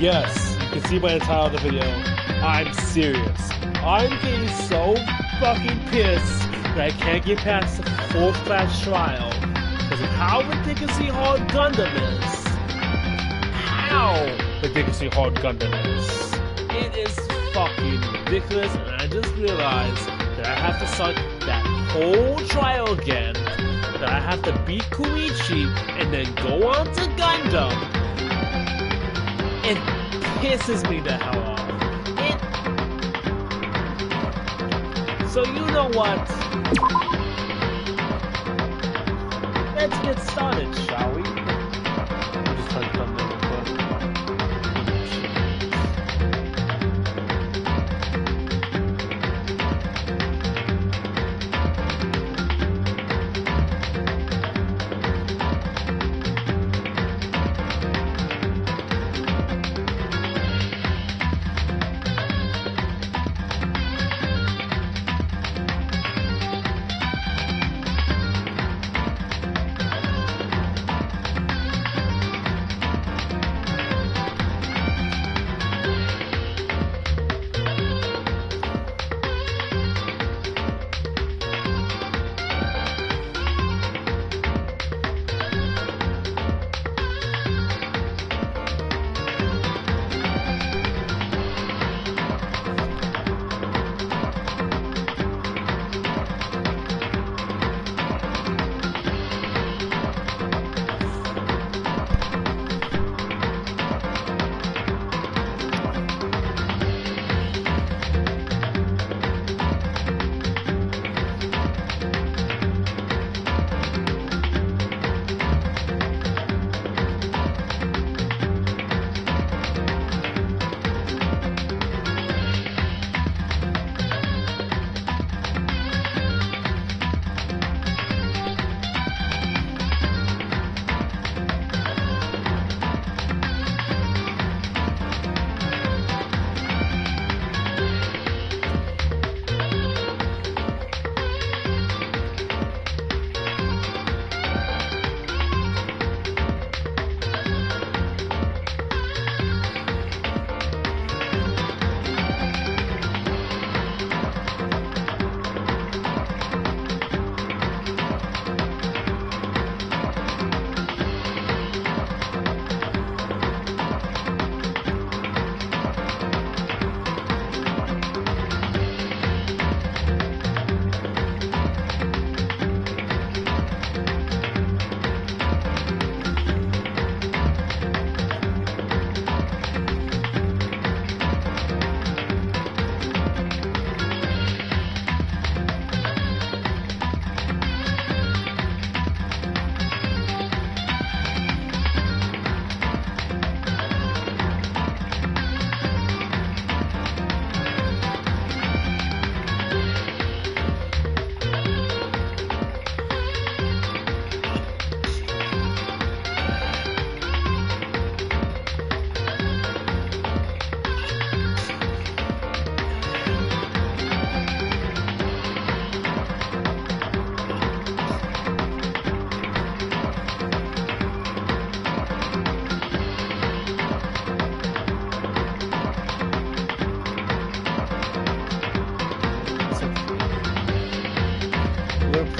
Yes, you can see by the title of the video, I'm serious. I'm getting so fucking pissed that I can't get past the full-class trial because of how ridiculously hard Gundam is. How ridiculously hard Gundam is. It is fucking ridiculous, and I just realized that I have to start that whole trial again, that I have to beat Koichi and then go on to Gundam. It pisses me the hell off. So you know what? Let's get started, shall we? We'll just try to come there real quick.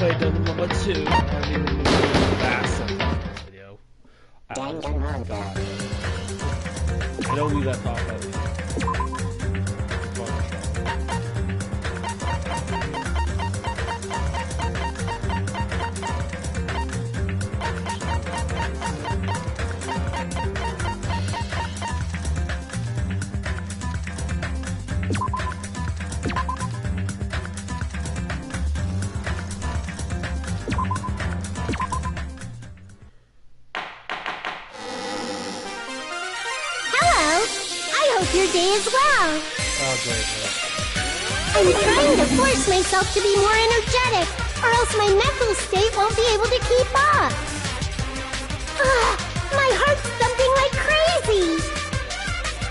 Play Danganronpa 2. I haven't even moved fast enough in this video. Danganronpa. I don't need that thought. Your day as well. Oh, great. I'm trying to force myself to be more energetic, or else my mental state won't be able to keep up. My heart's thumping like crazy.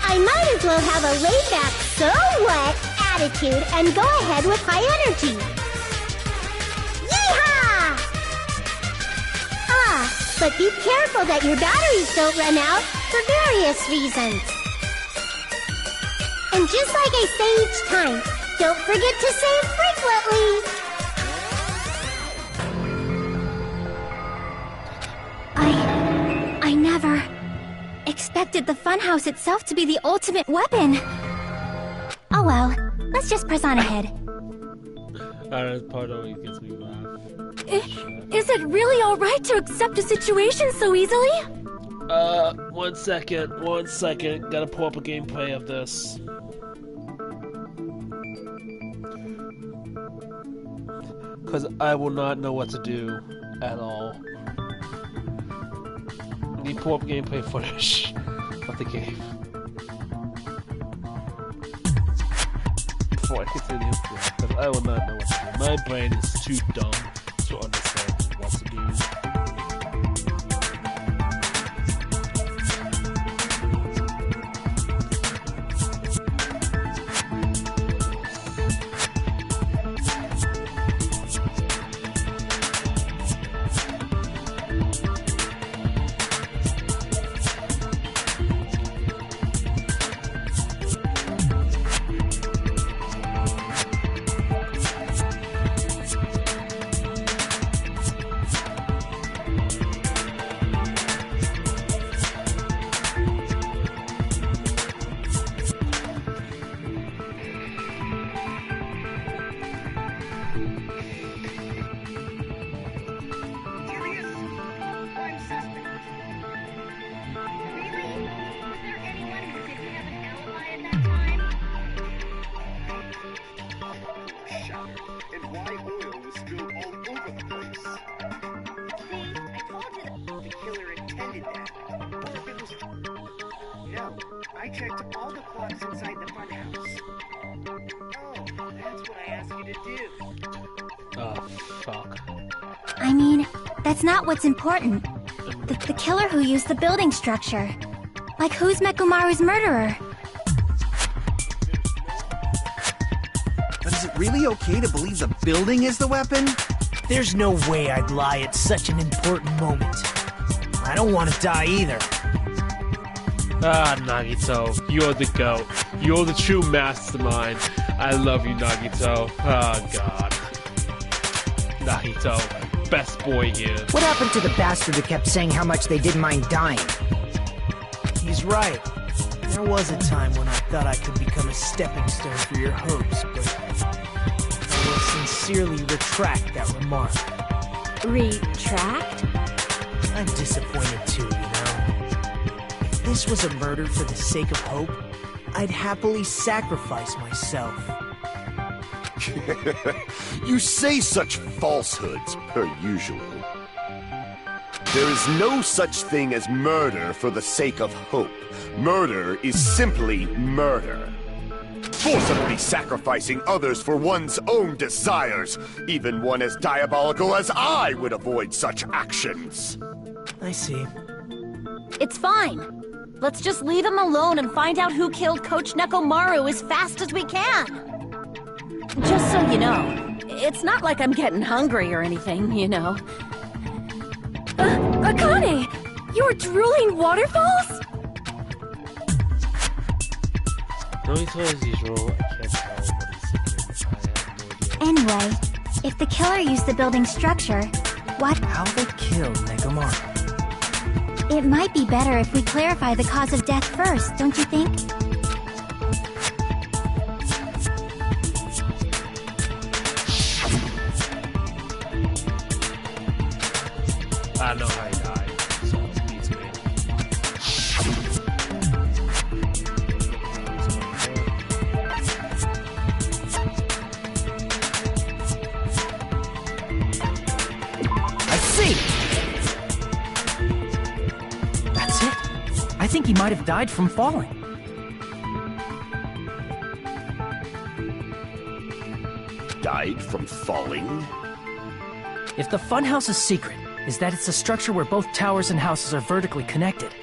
I might as well have a laid-back, so what attitude and go ahead with high energy. Yeehaw! But be careful that your batteries don't run out for various reasons. And just like I say each time, don't forget to save frequently! I never expected the funhouse itself to be the ultimate weapon. Oh well, let's just press on ahead. That part always gets me laugh. Is it really alright to accept a situation so easily? 1 second. Gotta pull up a gameplay of this. Because I will not know what to do at all. I need to pull up gameplay footage of the game. Before I continue, because I will not know what to do. My brain is too dumb to understand what to do. I checked all the clocks inside the funhouse. Oh, that's what I asked you to do. Oh, fuck. I mean, that's not what's important. The killer who used the building structure. Like, who's Mekomaru's murderer? But is it really okay to believe the building is the weapon? There's no way I'd lie at such an important moment. I don't want to die either. Ah, Nagito, you're the GOAT. You're the true mastermind. I love you, Nagito. Oh, God. Nagito, best boy here. What happened to the bastard who kept saying how much they didn't mind dying? He's right. There was a time when I thought I could become a stepping stone for your hopes, but I will sincerely retract that remark. Retract? I'm disappointed too, you know. If this was a murder for the sake of hope, I'd happily sacrifice myself. You say such falsehoods, per usual. There is no such thing as murder for the sake of hope. Murder is simply murder. Forcibly sacrificing others for one's own desires. Even one as diabolical as I would avoid such actions. I see. It's fine. Let's just leave him alone and find out who killed Coach Nekomaru as fast as we can. Just so you know, it's not like I'm getting hungry or anything, you know. Akane! You're drooling waterfalls? Nagito, as usual, I can't tell what he's thinking. I have no idea. Anyway, if the killer used the building structure, what? How they killed Nekomaru. It might be better if we clarify the cause of death first, don't you think? I know how he died, so it beats me. I see! That's it. I think he might have died from falling. Died from falling? If the funhouse's secret is that it's a structure where both towers and houses are vertically connected,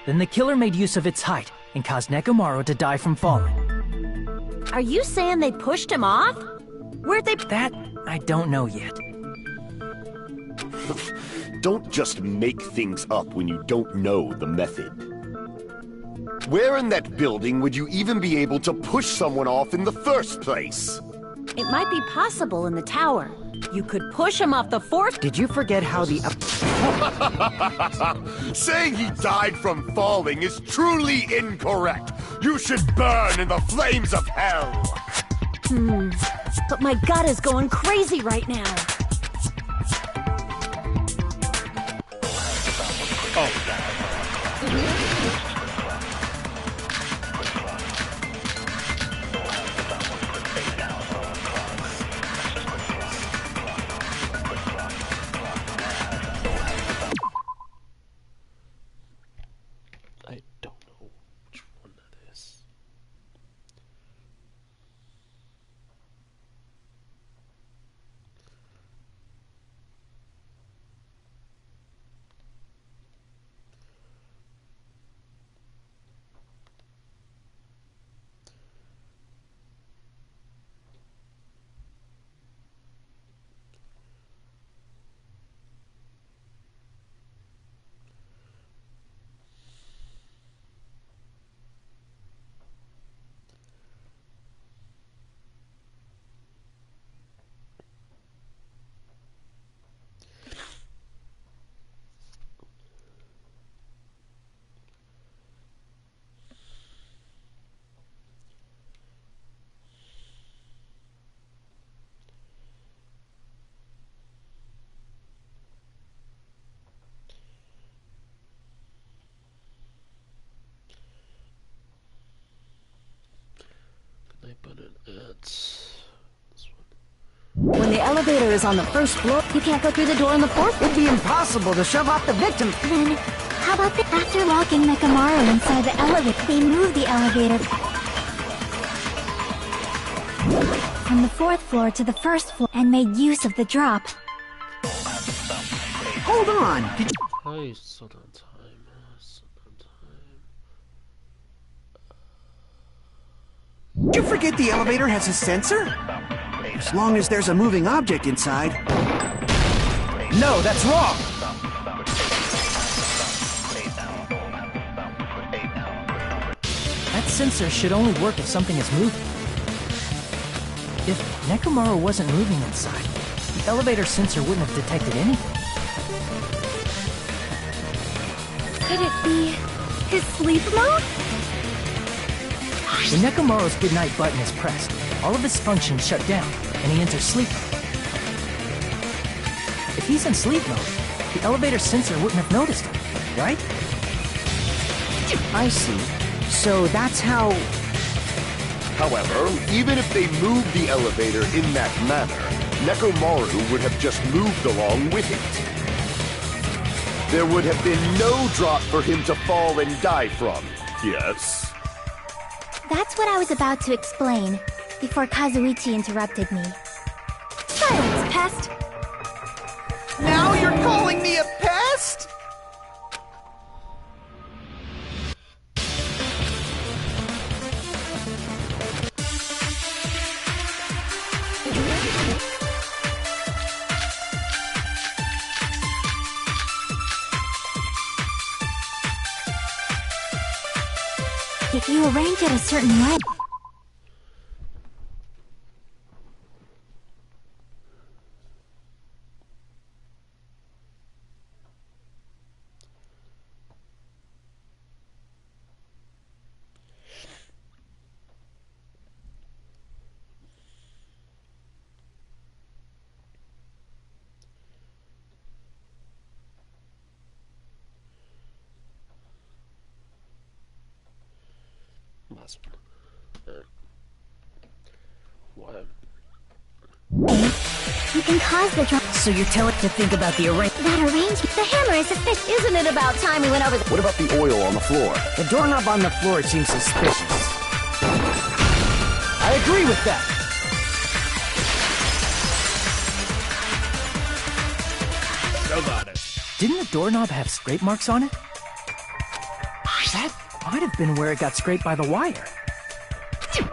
then the killer made use of its height and caused Nekomaru to die from falling. Are you saying they pushed him off? Where'd they... That, I don't know yet. Don't just make things up when you don't know the method. Where in that building would you even be able to push someone off in the first place? It might be possible in the tower. You could push him off the fourth. Did you forget how the... Saying he died from falling is truly incorrect. You should burn in the flames of hell. But my gut is going crazy right now. I don't know which one that is. Can I put it at this one? When the elevator is on the first floor, you can't go through the door on the fourth. It'd be impossible to shove off the victim. Then, how about after locking Nekomaru inside the elevator, they moved the elevator from the fourth floor to the first floor and made use of the drop. Hold on. Did you... I still don't time. Did you forget the elevator has a sensor? As long as there's a moving object inside. No, that's wrong! That sensor should only work if something is moving. If Nekomaru wasn't moving inside, the elevator sensor wouldn't have detected anything. Could it be his sleep mode? When Nekomaru's goodnight button is pressed, all of his functions shut down, and he enters sleep mode. If he's in sleep mode, the elevator sensor wouldn't have noticed him, right? I see. So that's how... However, even if they moved the elevator in that manner, Nekomaru would have just moved along with it. There would have been no drop for him to fall and die from, yes? That's what I was about to explain, before Kazuichi interrupted me. Silence, pest! Now you're calling me a pest? If you arrange it a certain way... Last one. What? You can cause the drop... So you're telling to think about the arrangement. That arrangement... The hammer is sufficient. Isn't it about time we went over the... What about the oil on the floor? The doorknob on the floor seems suspicious. I agree with that! Still got it. Didn't the doorknob have scrape marks on it? That might have been where it got scraped by the wire.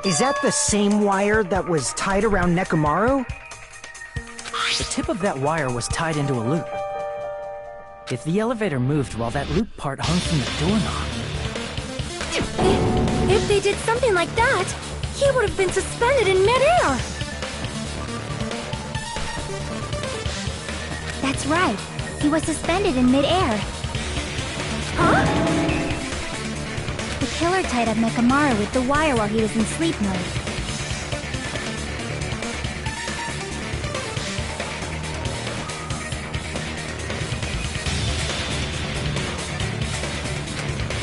Is that the same wire that was tied around Nekomaru? The tip of that wire was tied into a loop. If the elevator moved while that loop part hung from the doorknob, If they did something like that, he would have been suspended in midair! That's right. He was suspended in midair. Huh? The killer tied up Nekomaru with the wire while he was in sleep mode.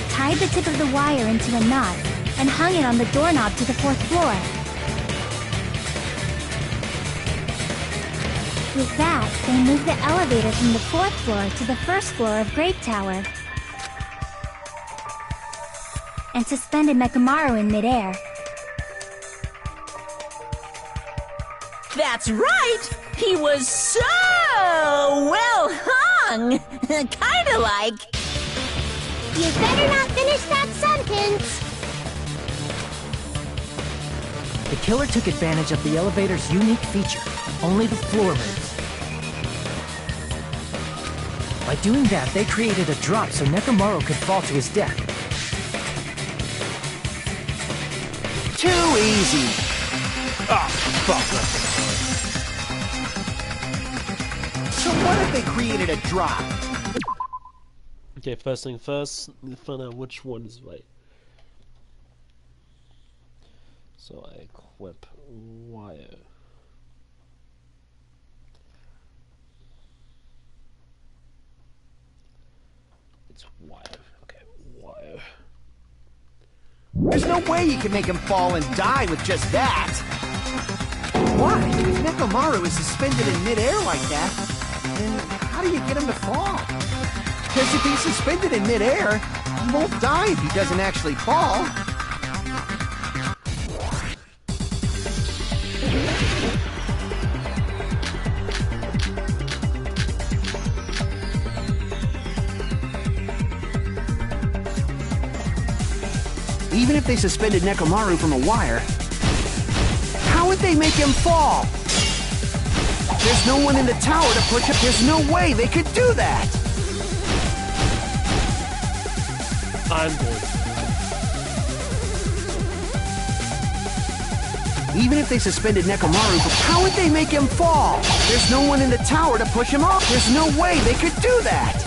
Tied the tip of the wire into a knot and hung it on the doorknob to the 4th floor. With that, they moved the elevator from the 4th floor to the 1st floor of Grape Tower and suspended Nekomaru in midair. That's right! He was so well hung! Kinda like... You better not finish that sentence! The killer took advantage of the elevator's unique feature. Only the floor moves. By doing that, they created a drop so Nekomaru could fall to his death. Too easy. Ah, fuck. So what if they created a drop? Okay, first thing first, find out which one is right. So I equip wire. It's wire. Okay, wire. There's no way you can make him fall and die with just that. Why? If Nekomaru is suspended in midair like that, then how do you get him to fall? Because if he's suspended in midair, he won't die if he doesn't actually fall. Even if they suspended Nekomaru from a wire, how would they make him fall? There's no one in the tower to push him. There's no way they could do that. I'm good. Even if they suspended Nekomaru, how would they make him fall? There's no one in the tower to push him off. There's no way they could do that.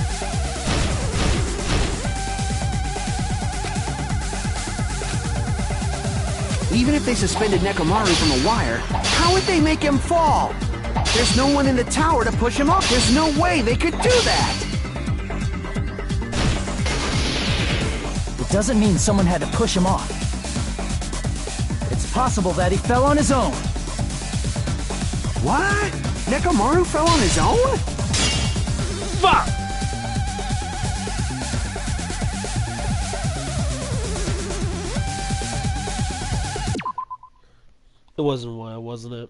Even if they suspended Nekomaru from a wire, how would they make him fall? There's no one in the tower to push him off. There's no way they could do that. It doesn't mean someone had to push him off. It's possible that he fell on his own. What? Nekomaru fell on his own? Fuck! It wasn't wire, wasn't it?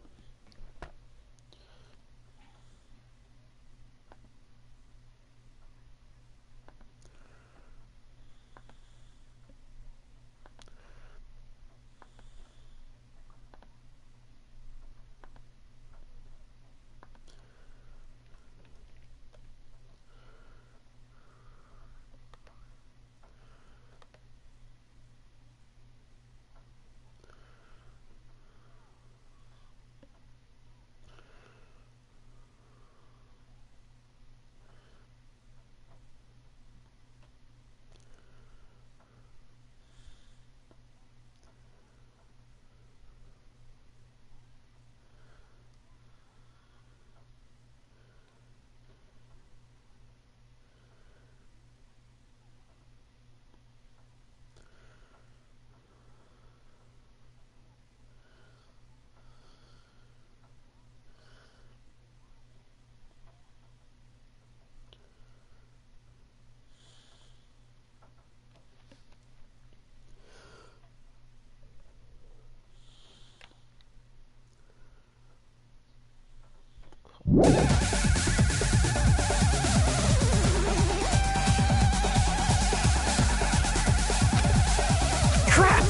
Crap!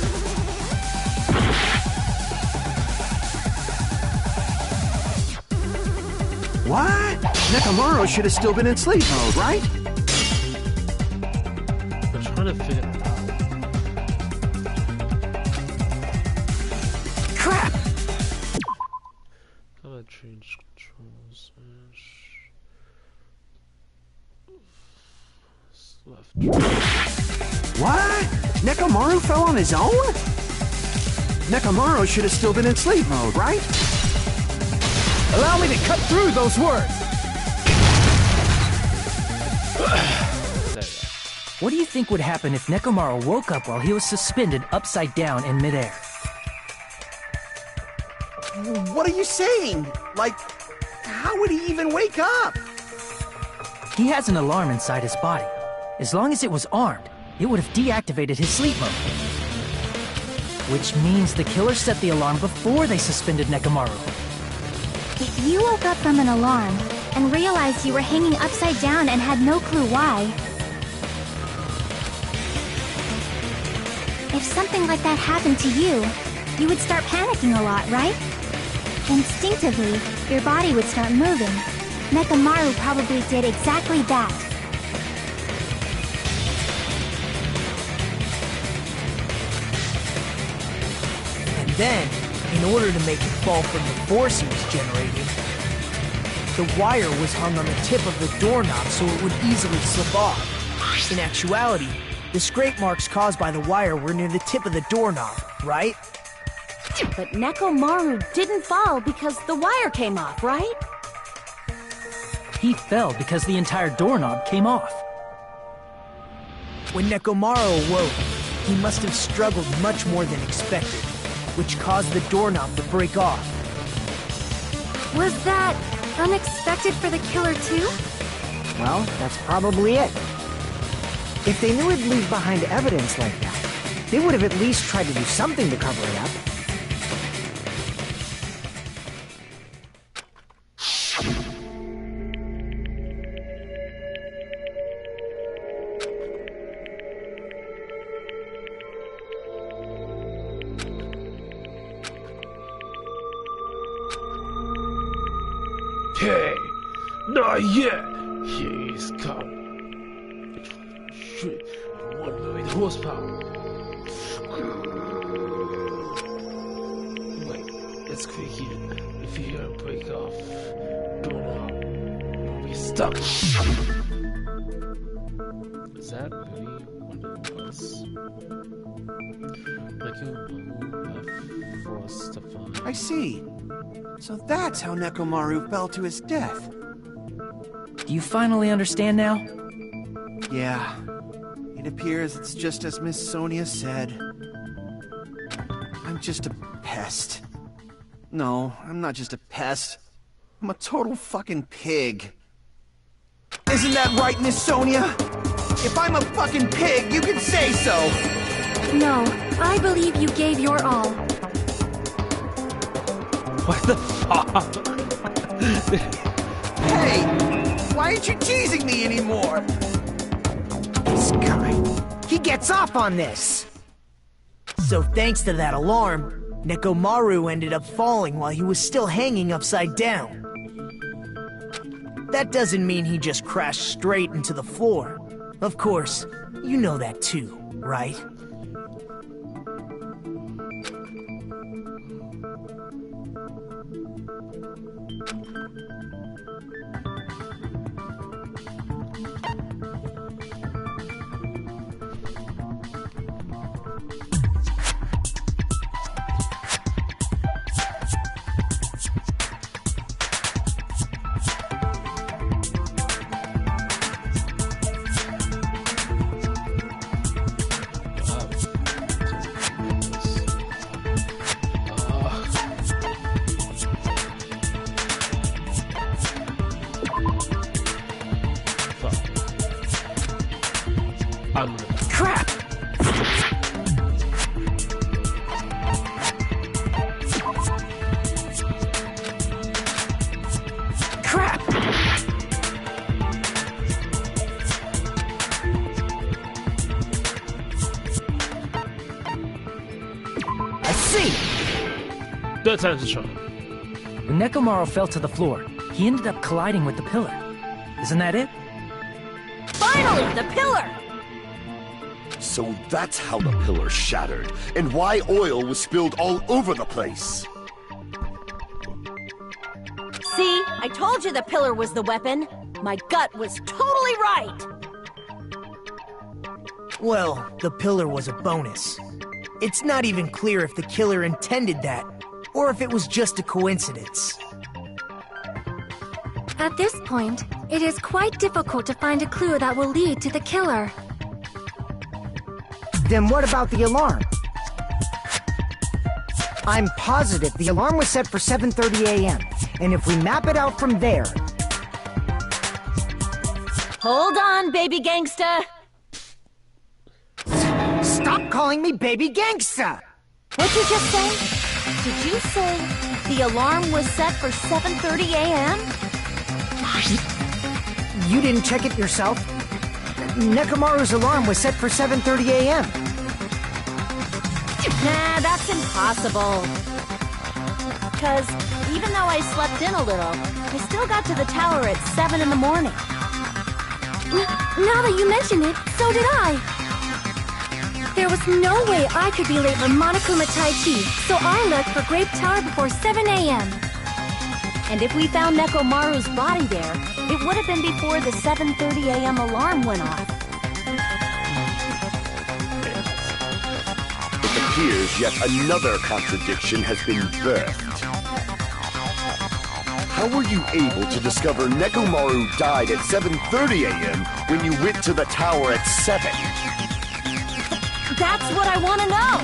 What? Nekomaru should have still been in sleep mode, right? I'm trying to figure it out. What? Nekomaru fell on his own? Nekomaru should have still been in sleep mode, right? Allow me to cut through those words! What do you think would happen if Nekomaru woke up while he was suspended upside down in midair? What are you saying? Like, how would he even wake up? He has an alarm inside his body. As long as it was armed, it would have deactivated his sleep mode. Which means the killer set the alarm before they suspended Nekomaru. If you woke up from an alarm and realized you were hanging upside down and had no clue why, if something like that happened to you, you would start panicking a lot, right? Instinctively, your body would start moving. Nekomaru probably did exactly that. And then, in order to make it fall from the force he was generating, the wire was hung on the tip of the doorknob so it would easily slip off. In actuality, the scrape marks caused by the wire were near the tip of the doorknob, right? But Nekomaru didn't fall because the wire came off, right? He fell because the entire doorknob came off. When Nekomaru awoke, he must have struggled much more than expected, which caused the doorknob to break off. Was that unexpected for the killer too? Well, that's probably it. If they knew it'd leave behind evidence like that, they would have at least tried to do something to cover it up. Hey, not yet. He's come. 1 million horsepower. Wait, it's quick here. If you hear him break off, doorknob, we'll be stuck. Is that really one of us? Like you have forced to find. I see. So that's how Nekomaru fell to his death. Do you finally understand now? Yeah. It appears it's just as Miss Sonia said. I'm just a pest. No, I'm not just a pest. I'm a total fucking pig. Isn't that right, Miss Sonia? If I'm a fucking pig, you can say so! No, I believe you gave your all. What the fuck? Hey! Why aren't you teasing me anymore? This guy, he gets off on this! So thanks to that alarm, Nekomaru ended up falling while he was still hanging upside down. That doesn't mean he just crashed straight into the floor. Of course, you know that too, right? Crap! Crap! I see! Third time's the charm. When Nekomaru fell to the floor, he ended up colliding with the pillar. Isn't that it? Finally, the pillar! So that's how the pillar shattered, and why oil was spilled all over the place. See? I told you the pillar was the weapon. My gut was totally right. Well, the pillar was a bonus. It's not even clear if the killer intended that, or if it was just a coincidence. At this point, it is quite difficult to find a clue that will lead to the killer. Then what about the alarm? I'm positive the alarm was set for 7:30 a.m., and if we map it out from there... Hold on, baby gangsta! Stop calling me baby gangsta! What'd you just say? Did you say the alarm was set for 7:30 a.m.? You didn't check it yourself? Nekomaru's alarm was set for 7:30 a.m. Nah, that's impossible. Because even though I slept in a little, I still got to the tower at 7 in the morning. Now that you mention it, so did I. There was no way I could be late for Monokuma Tai Chi, so I left for Grape Tower before 7 a.m. And if we found Nekomaru's body there, it would have been before the 7:30 a.m. alarm went off. It appears yet another contradiction has been birthed. How were you able to discover Nekomaru died at 7:30 a.m. when you went to the tower at 7? That's what I want to know!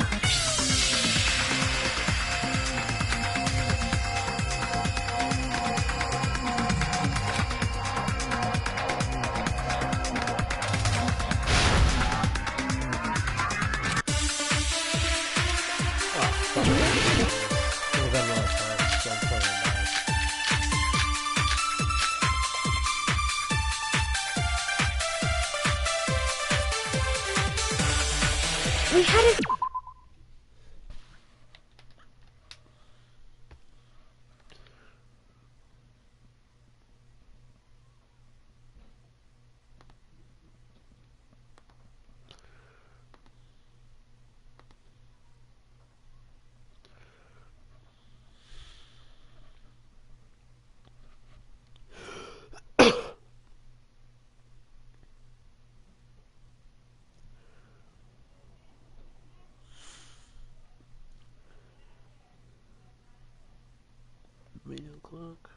We hadn't... O'clock.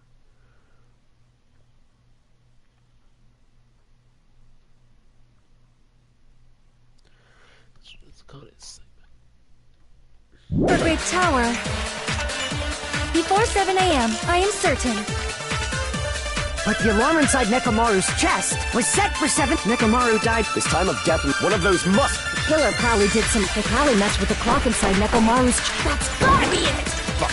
Let's call it segment. For Grape Tower. Before 7 a.m., I am certain. But the alarm inside Nekomaru's chest was set for 7. Nekomaru died. This time of death, one of those must... The killer probably did some... They probably messed with the clock inside Nekomaru's... That's gotta be it! Fuck.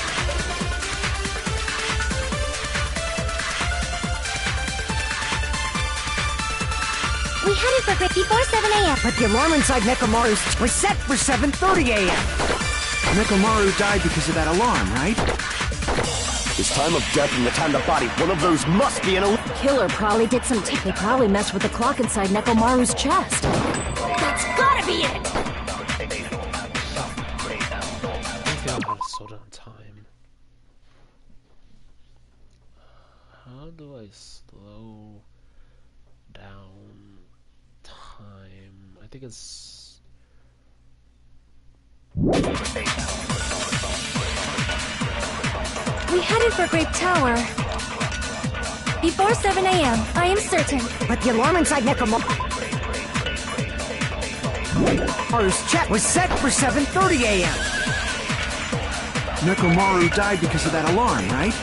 We headed for Grape before 7 a.m. But the alarm inside Nekomaru's was set for 7:30 a.m. Nekomaru died because of that alarm, right? This time of death and the time to body, one of those must be an... The killer probably did some... They probably messed with the clock inside Nekomaru's chest. That's gotta be it! I think I'll have to slow down time. How do I slow down time? I think it's... We headed for Grape Tower. Before 7 a.m., I am certain. But the alarm inside Nekomaru's chest was set for 7:30 a.m. Nekomaru died because of that alarm, right?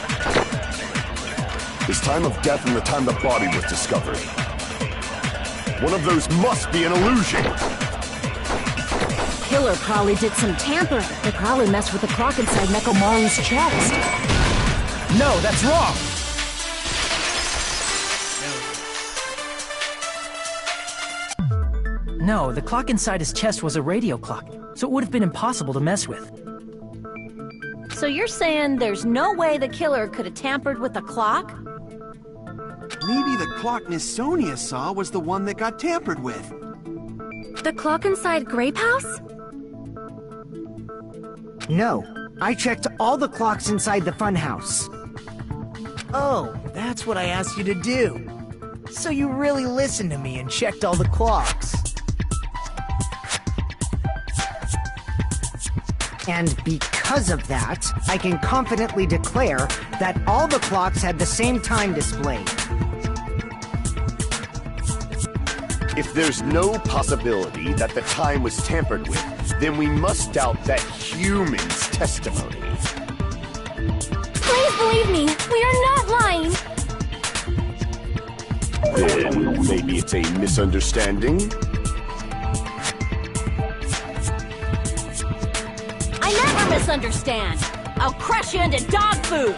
This time of death and the time the body was discovered. One of those must be an illusion. Killer probably did some tampering. They probably messed with the clock inside Nekomaru's chest. No, that's wrong! No, the clock inside his chest was a radio clock, so it would have been impossible to mess with. So you're saying there's no way the killer could have tampered with the clock? Maybe the clock Miss Sonia saw was the one that got tampered with. The clock inside Grape House? No, I checked all the clocks inside the funhouse. Oh, that's what I asked you to do. So you really listened to me and checked all the clocks. And because of that, I can confidently declare that all the clocks had the same time displayed. If there's no possibility that the time was tampered with, then we must doubt that human's testimony. Please believe me, we are not lying. Then maybe it's a misunderstanding? I never misunderstand. I'll crush you into dog food.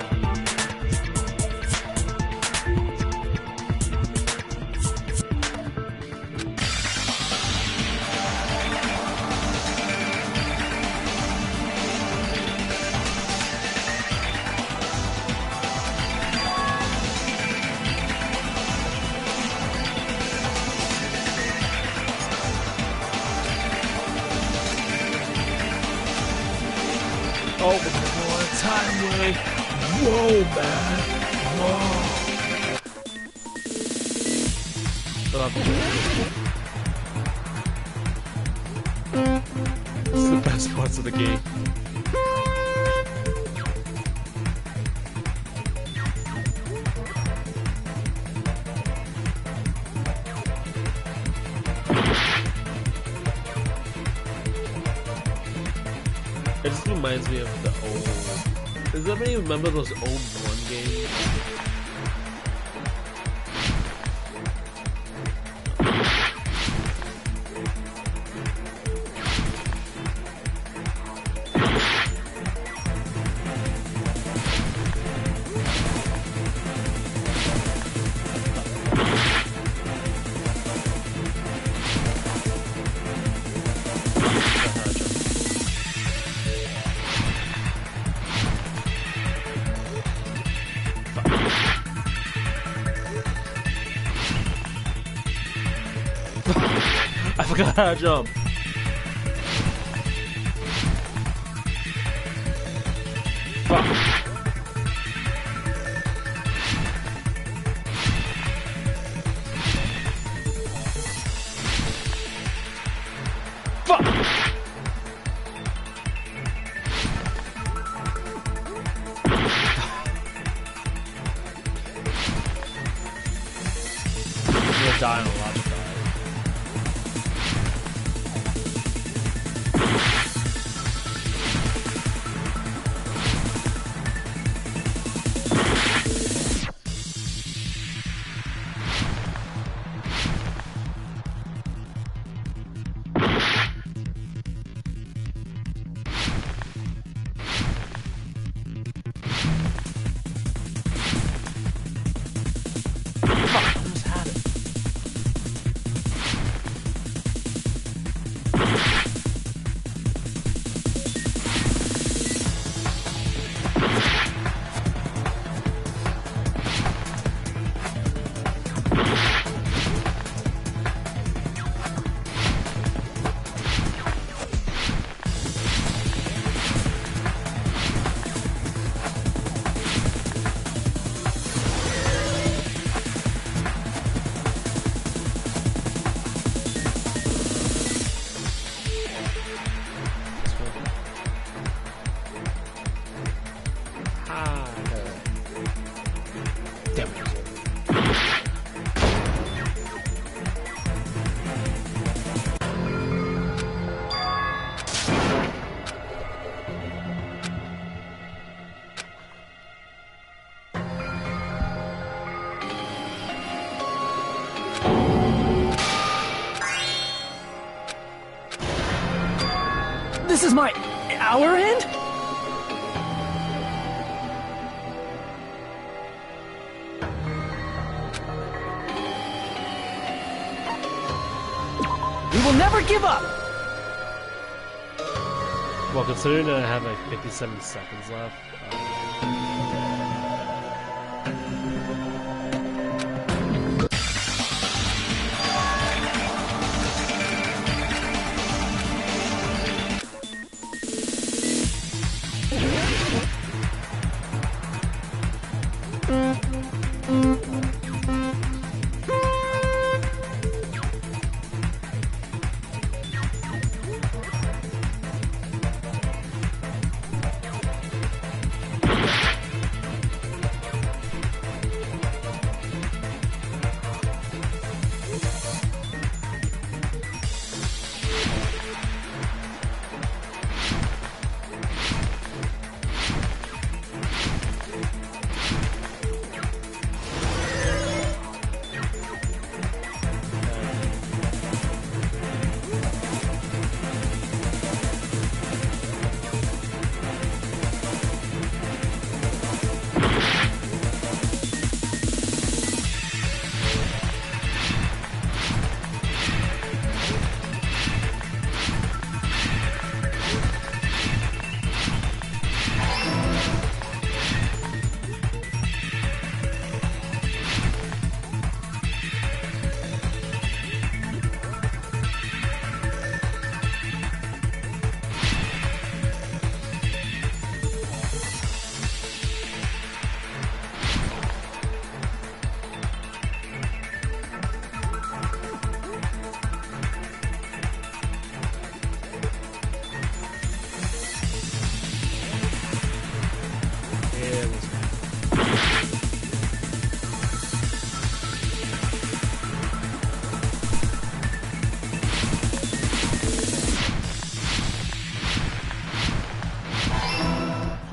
Oh, one time, Willie. Whoa, man. Whoa. This is the best parts of the game. It just reminds me of the old. Does anybody remember those old one games? I forgot how to jump. Fuck. Fuck. I'm gonna die on a lot of time. This is our end? We will never give up! Well, considering that I have like 57 seconds left.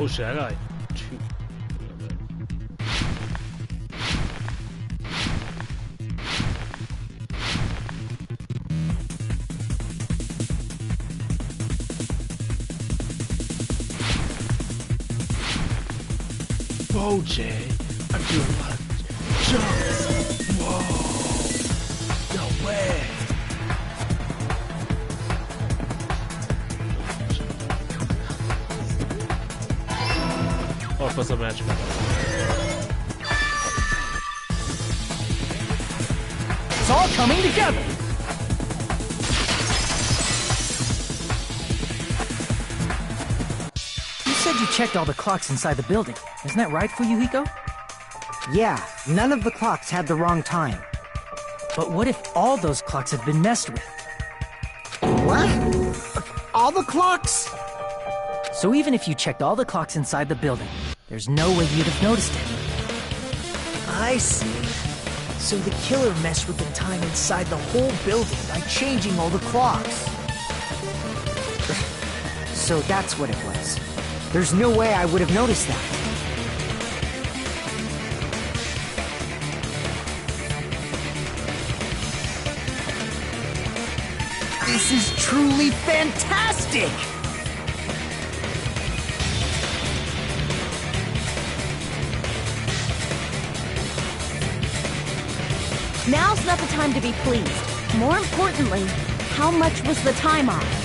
Oh shit, I got like 2. Whoa, Jay. I'm doing a lot of jumps. Whoa. No way. Oh, for some match. It's all coming together! You said you checked all the clocks inside the building. Isn't that right, Fuyuhiko? Yeah, none of the clocks had the wrong time. But what if all those clocks have been messed with? What? All the clocks? So even if you checked all the clocks inside the building, there's no way you'd have noticed it. I see. So the killer messed with the time inside the whole building by changing all the clocks. So that's what it was. There's no way I would have noticed that. This is truly fantastic! Now's not the time to be pleased. More importantly, how much was the time off?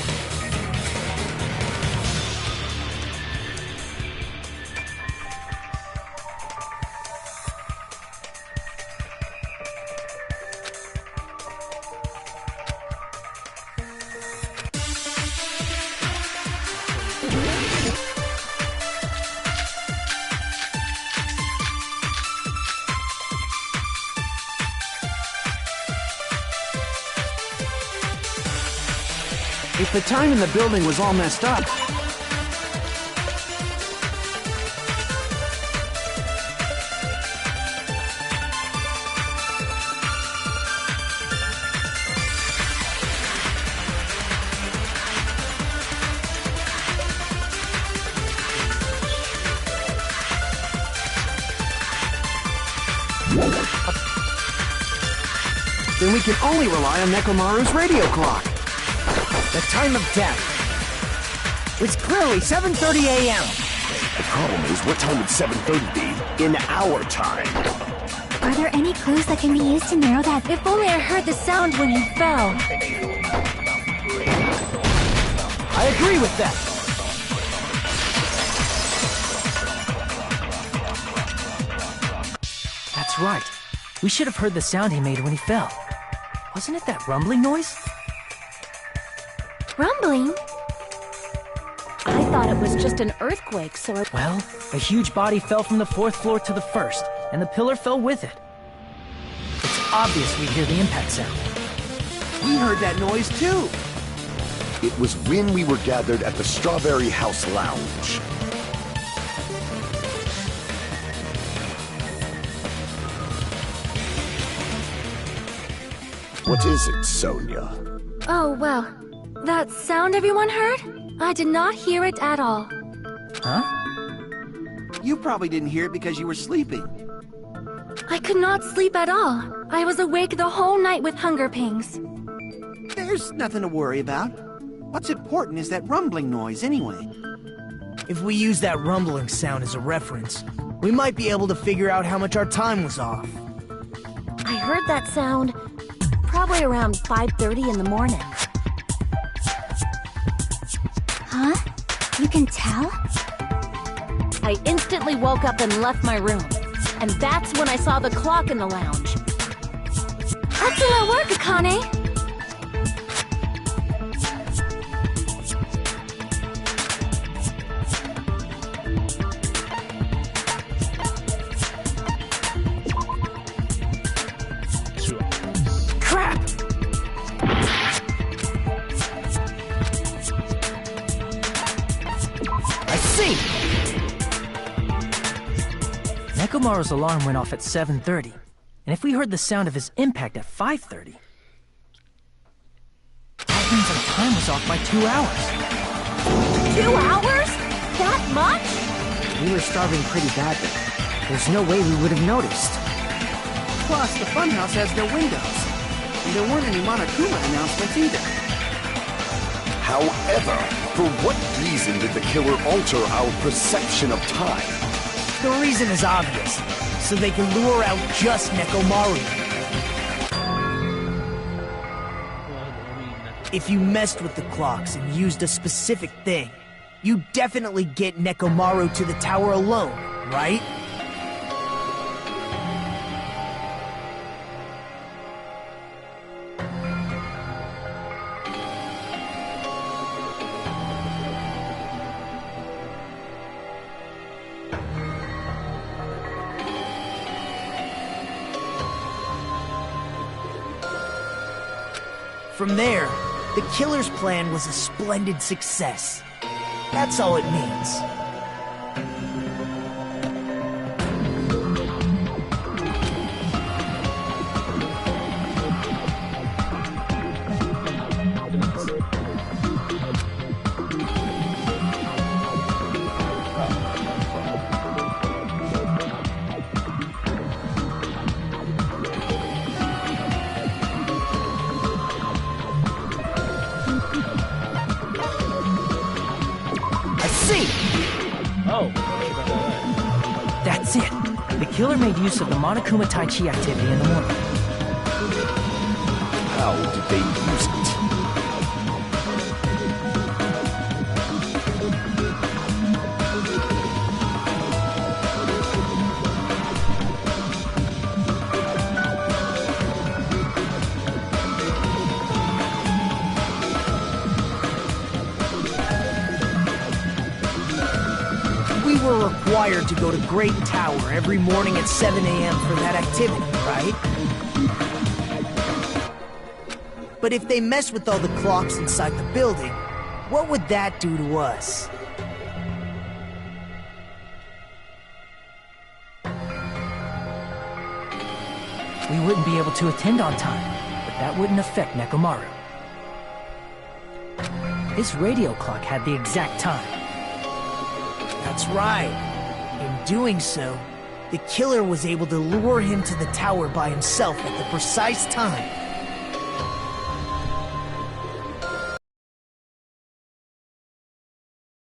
If the time in the building was all messed up, then we can only rely on Nekomaru's radio clock. The time of death. It's clearly 7:30 a.m. The problem is, what time would 7:30 be in our time? Are there any clues that can be used to narrow that? If only I heard the sound when he fell. I agree with that. That's right. We should have heard the sound he made when he fell. Wasn't it that rumbling noise? Rumbling? I thought it was just an earthquake, so it... Well, a huge body fell from the 4th floor to the 1st, and the pillar fell with it. It's obvious we hear the impact sound. We heard that noise too. It was when we were gathered at the Strawberry House Lounge. What is it, Sonia? Oh, well. That sound everyone heard? I did not hear it at all. Huh? You probably didn't hear it because you were sleeping. I could not sleep at all. I was awake the whole night with hunger pangs. There's nothing to worry about. What's important is that rumbling noise anyway. If we use that rumbling sound as a reference, we might be able to figure out how much our time was off. I heard that sound probably around 5:30 in the morning. Huh? You can tell? I instantly woke up and left my room. And that's when I saw the clock in the lounge. Excellent work, Akane! Crap! I see! Nekomaru's alarm went off at 7:30, and if we heard the sound of his impact at 5:30, that means our time was off by 2 hours. 2 hours? That much? We were starving pretty badly. There's no way we would have noticed. Plus, the funhouse has no windows. And there weren't any Monokuma announcements either. However, for what reason did the killer alter our perception of time? The reason is obvious. So they can lure out just Nekomaru. If you messed with the clocks and used a specific thing, you definitely get Nekomaru to the tower alone, right? From there, the killer's plan was a splendid success. That's all it means. That's it. The killer made use of the Monokuma Tai Chi activity in the morning. How did they use it? We were required to go to Great Tower every morning at 7 a.m. for that activity, right? But if they mess with all the clocks inside the building, what would that do to us? We wouldn't be able to attend on time, but that wouldn't affect Nekomaru. This radio clock had the exact time. That's right. In doing so, the killer was able to lure him to the tower by himself at the precise time.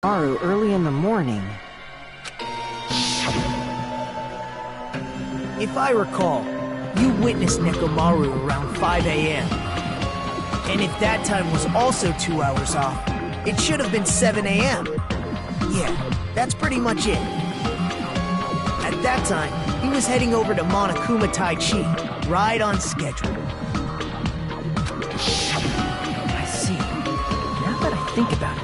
Maru early in the morning. If I recall, you witnessed Nekomaru around 5 a.m. And if that time was also 2 hours off, it should have been 7 a.m. Yeah, that's pretty much it. At that time, he was heading over to Monokuma Tai Chi, right on schedule. I see. Now that I think about it,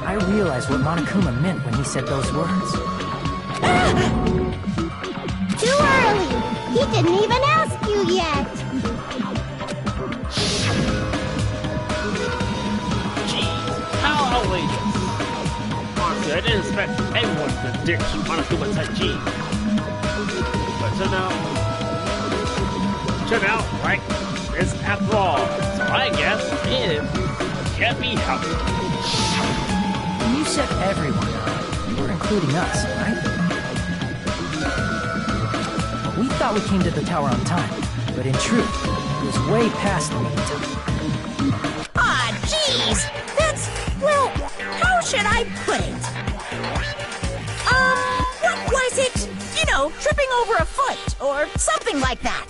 I realize what Monokuma meant when he said those words. Too early! He didn't even ask you yet! Jeez, how outrageous! Honestly, I didn't expect anyone to ditch Monokuma Tai Chi. But turned out like this after all. So I guess it can't be helped. When you said everyone, you were including us, right? We thought we came to the tower on time, but in truth, it was way past the meeting time. Ah, jeez! That's, well, how should I put it? What was it? You know, tripping over a foot, or something like that.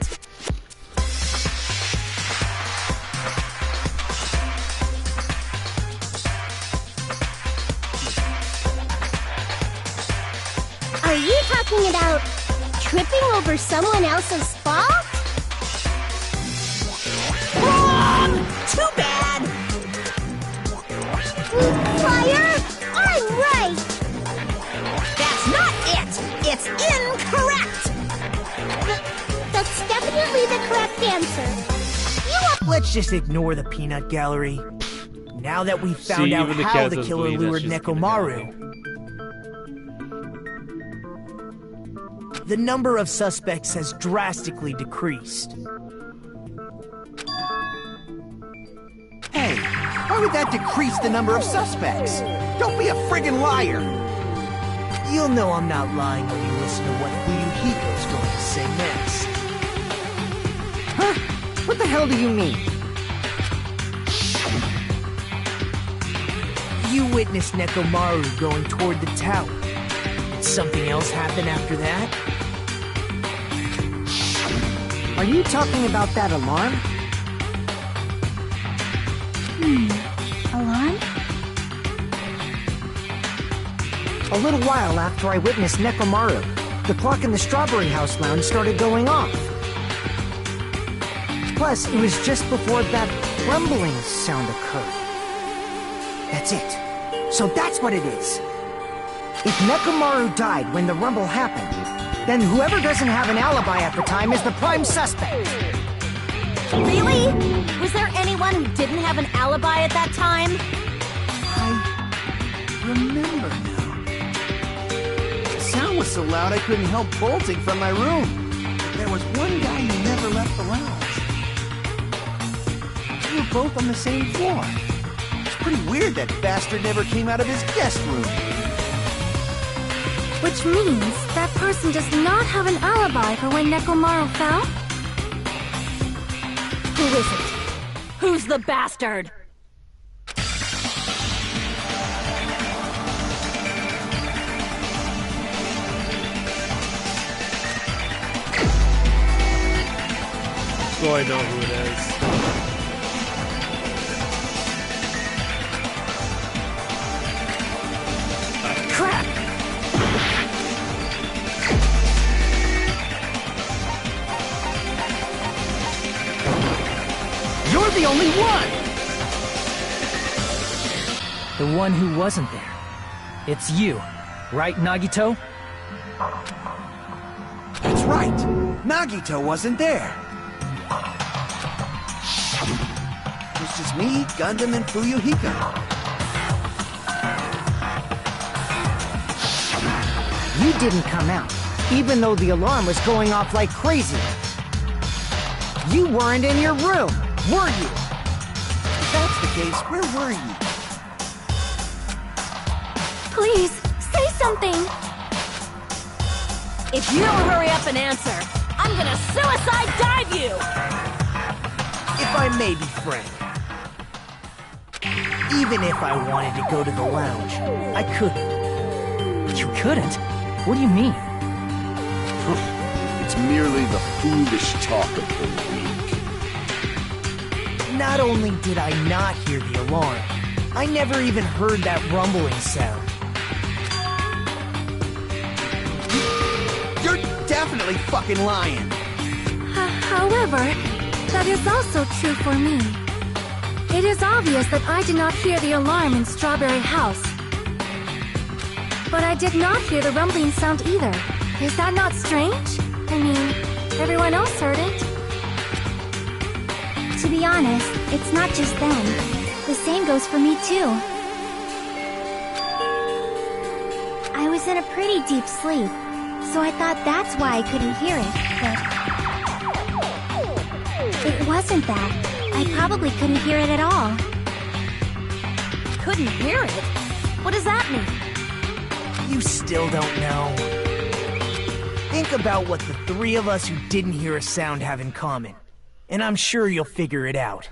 Are you talking about tripping over someone else's fault? Wrong! Too bad! Fire? I'm right! That's not it! It's incorrect! That's definitely the correct answer. Let's just ignore the peanut gallery. Now that we've found See, out even the how cats the doesn't killer believe that's lured just Nekomaru, the number of suspects has drastically decreased. Hey, why would that decrease the number of suspects? Don't be a friggin' liar! You'll know I'm not lying when you listen to what Fuyuhiko's going to say next. Huh? What the hell do you mean? You witnessed Nekomaru going toward the tower. Did something else happen after that? Are you talking about that alarm? Alarm? A little while after I witnessed Nekomaru, the clock in the Strawberry House lounge started going off. Plus, it was just before that rumbling sound occurred. That's it. So that's what it is. If Nekomaru died when the rumble happened, then whoever doesn't have an alibi at the time is the prime suspect. Really? Was there anyone who didn't have an alibi at that time? I remember now. The sound was so loud I couldn't help bolting from my room. There was one guy who never left the lounge. We were both on the same floor. It's pretty weird that bastard never came out of his guest room. Which means that person does not have an alibi for when Nekomaru fell? Who is it? Who's the bastard? So I know who it is. Crap! You're the only one! The one who wasn't there. It's you, right, Nagito? That's right. Nagito wasn't there. It was just me, Gundam, and Fuyuhiko. You didn't come out, even though the alarm was going off like crazy. You weren't in your room, were you? If that's the case, where were you? Please, say something! If you don't hurry up and answer, I'm gonna suicide dive you! If I may be frank, even if I wanted to go to the lounge, I couldn't. You couldn't? What do you mean? It's merely the foolish talk of the weak. Not only did I not hear the alarm, I never even heard that rumbling sound. You're definitely fucking lying. However, that is also true for me. It is obvious that I did not hear the alarm in Strawberry House. But I did not hear the rumbling sound either. Is that not strange? I mean, everyone else heard it. To be honest, it's not just them. The same goes for me too. I was in a pretty deep sleep, so I thought that's why I couldn't hear it, but it wasn't that. I probably couldn't hear it at all. Couldn't hear it? What does that mean? You still don't know. Think about what the three of us who didn't hear a sound have in common, and I'm sure you'll figure it out.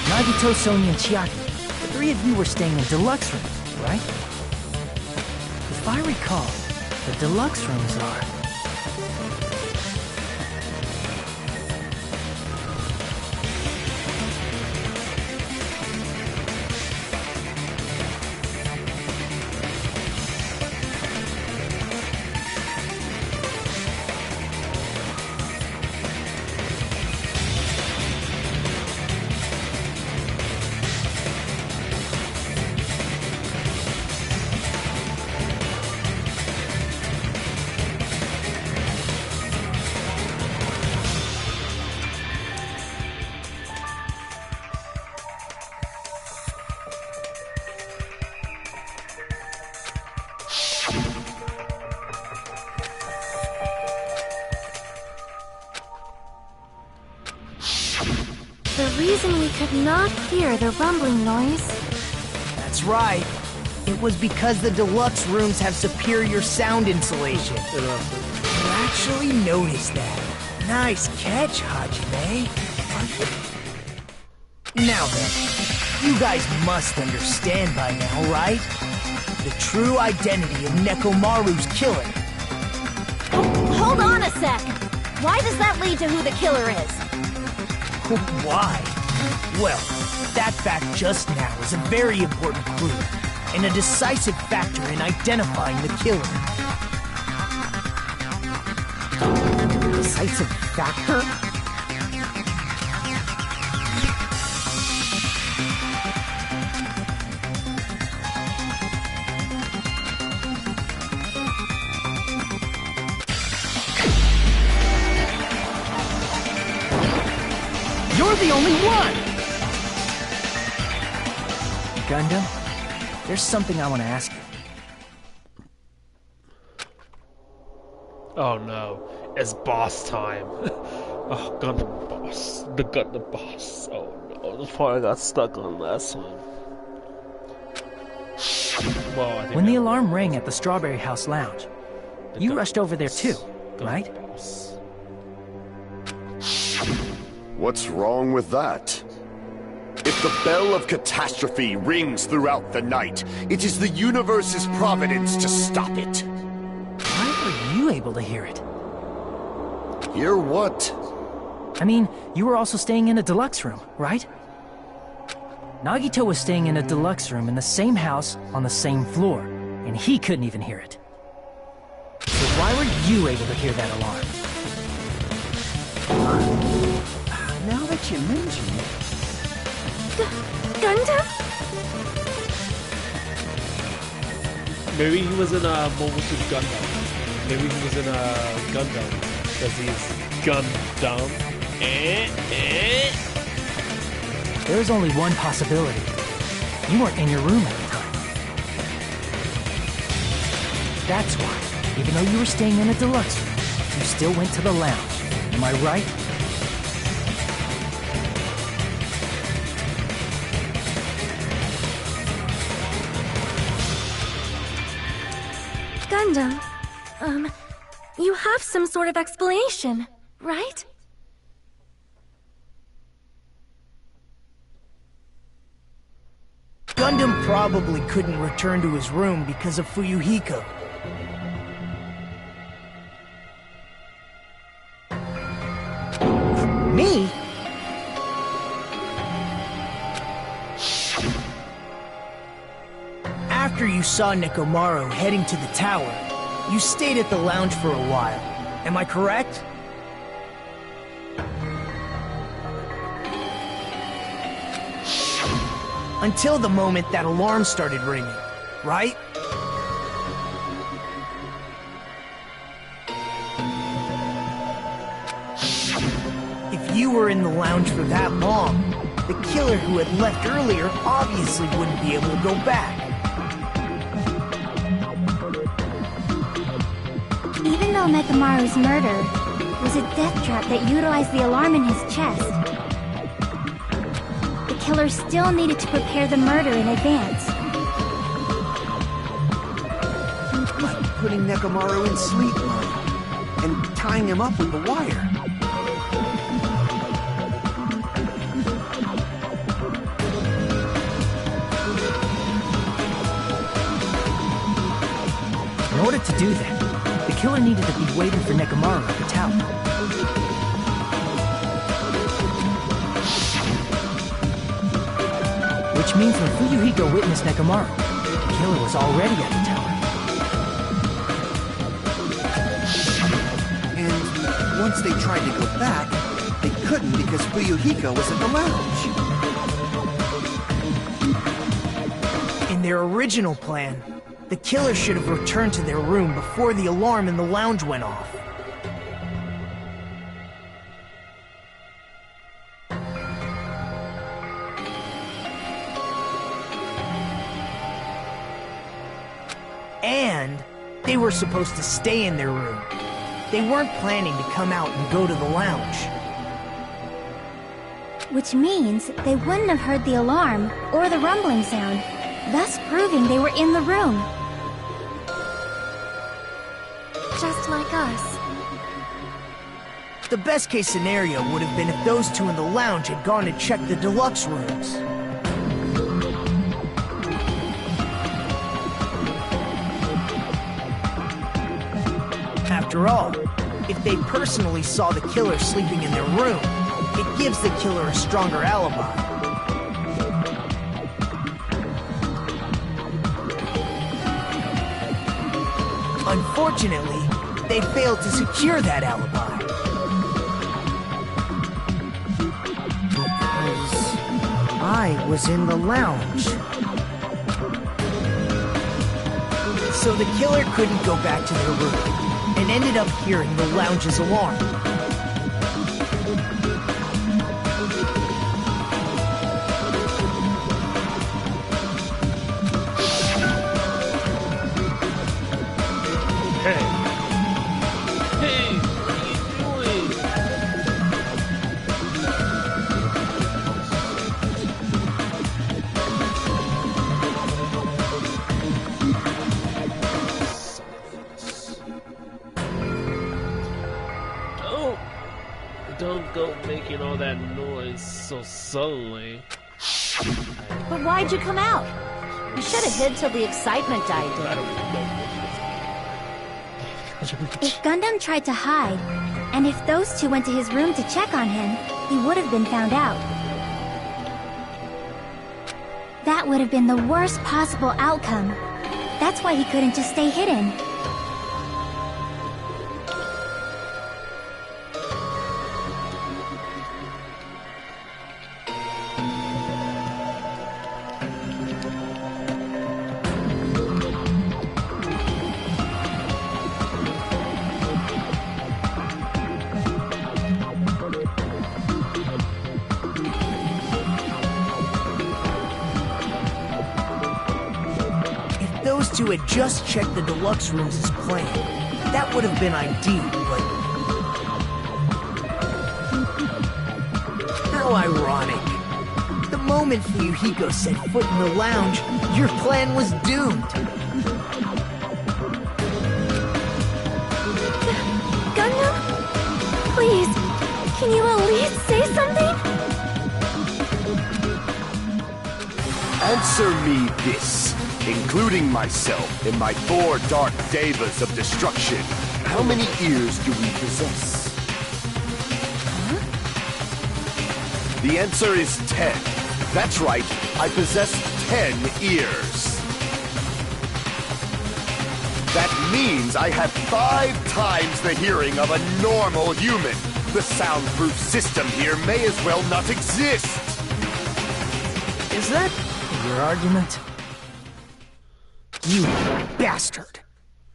Nagito, Sonia, and Chiaki. The three of you were staying in deluxe rooms, right? If I recall, the deluxe rooms are... The reason we could not hear the rumbling noise... That's right. It was because the deluxe rooms have superior sound insulation. You actually noticed that. Nice catch, Hajime. Now then, you guys must understand by now, right? The true identity of Nekomaru's killer. Hold on a sec! Why does that lead to who the killer is? Why? Well, that fact just now is a very important clue, and a decisive factor in identifying the killer. Decisive factor? You're the only one! Gundam, there's something I want to ask you. Oh no, it's boss time. Oh, Gundam boss. The Gundam boss. Oh no, the part I got stuck on last one. Well, I think When the alarm rang at the Strawberry House Lounge, you rushed over there too, right? Boss. What's wrong with that? If the bell of catastrophe rings throughout the night, it is the universe's providence to stop it. Why were you able to hear it? Hear what? I mean, you were also staying in a deluxe room, right? Nagito was staying in a deluxe room in the same house on the same floor, and he couldn't even hear it. So why were you able to hear that alarm? Now that you mention it... Gundam? Maybe he was in a Mobile Suit Gundam. Maybe he was in a Gundam. Because he's Gundam. There is only one possibility. You weren't in your room at the time. That's why, even though you were staying in a deluxe room, you still went to the lounge. Am I right? Gundam, you have some sort of explanation, right? Gundam probably couldn't return to his room because of Fuyuhiko. Me? After you saw Nekomaru heading to the tower, you stayed at the lounge for a while. Am I correct? Until the moment that alarm started ringing, right? If you were in the lounge for that long, the killer who had left earlier obviously wouldn't be able to go back. kill Nekomaru's murder was a death trap that utilized the alarm in his chest, the killer still needed to prepare the murder in advance. Like putting Nekomaru in sleep mode and tying him up with the wire. In order to do that, the killer needed to be waiting for Nekomaru at the tower. Which means when Fuyuhiko witnessed Nekomaru, the killer was already at the tower. And once they tried to go back, they couldn't because Fuyuhiko was at the lounge. In their original plan, the killer should have returned to their room before the alarm in the lounge went off. And they were supposed to stay in their room. They weren't planning to come out and go to the lounge. Which means they wouldn't have heard the alarm or the rumbling sound, thus proving they were in the room. Just like us. The best case scenario would have been if those two in the lounge had gone and checked the deluxe rooms. After all, if they personally saw the killer sleeping in their room, it gives the killer a stronger alibi. Unfortunately, they failed to secure that alibi. Because I was in the lounge. So the killer couldn't go back to their room, and ended up hearing the lounge's alarm. Don't go making all that noise so suddenly. But why'd you come out? You should have hid till the excitement died down. If Gundam tried to hide, and if those two went to his room to check on him, he would have been found out. That would have been the worst possible outcome. That's why he couldn't just stay hidden. Those two had just checked the deluxe rooms as planned. That would have been ideal, but... How ironic. The moment Fuyuhiko set foot in the lounge, your plan was doomed. Gundam? Please, can you at least say something? Answer me this. Including myself and my 4 dark devas of destruction, how many ears do we possess? Huh? The answer is 10. That's right, I possess 10 ears. That means I have 5 times the hearing of a normal human. The soundproof system here may as well not exist. Is that your argument? You bastard!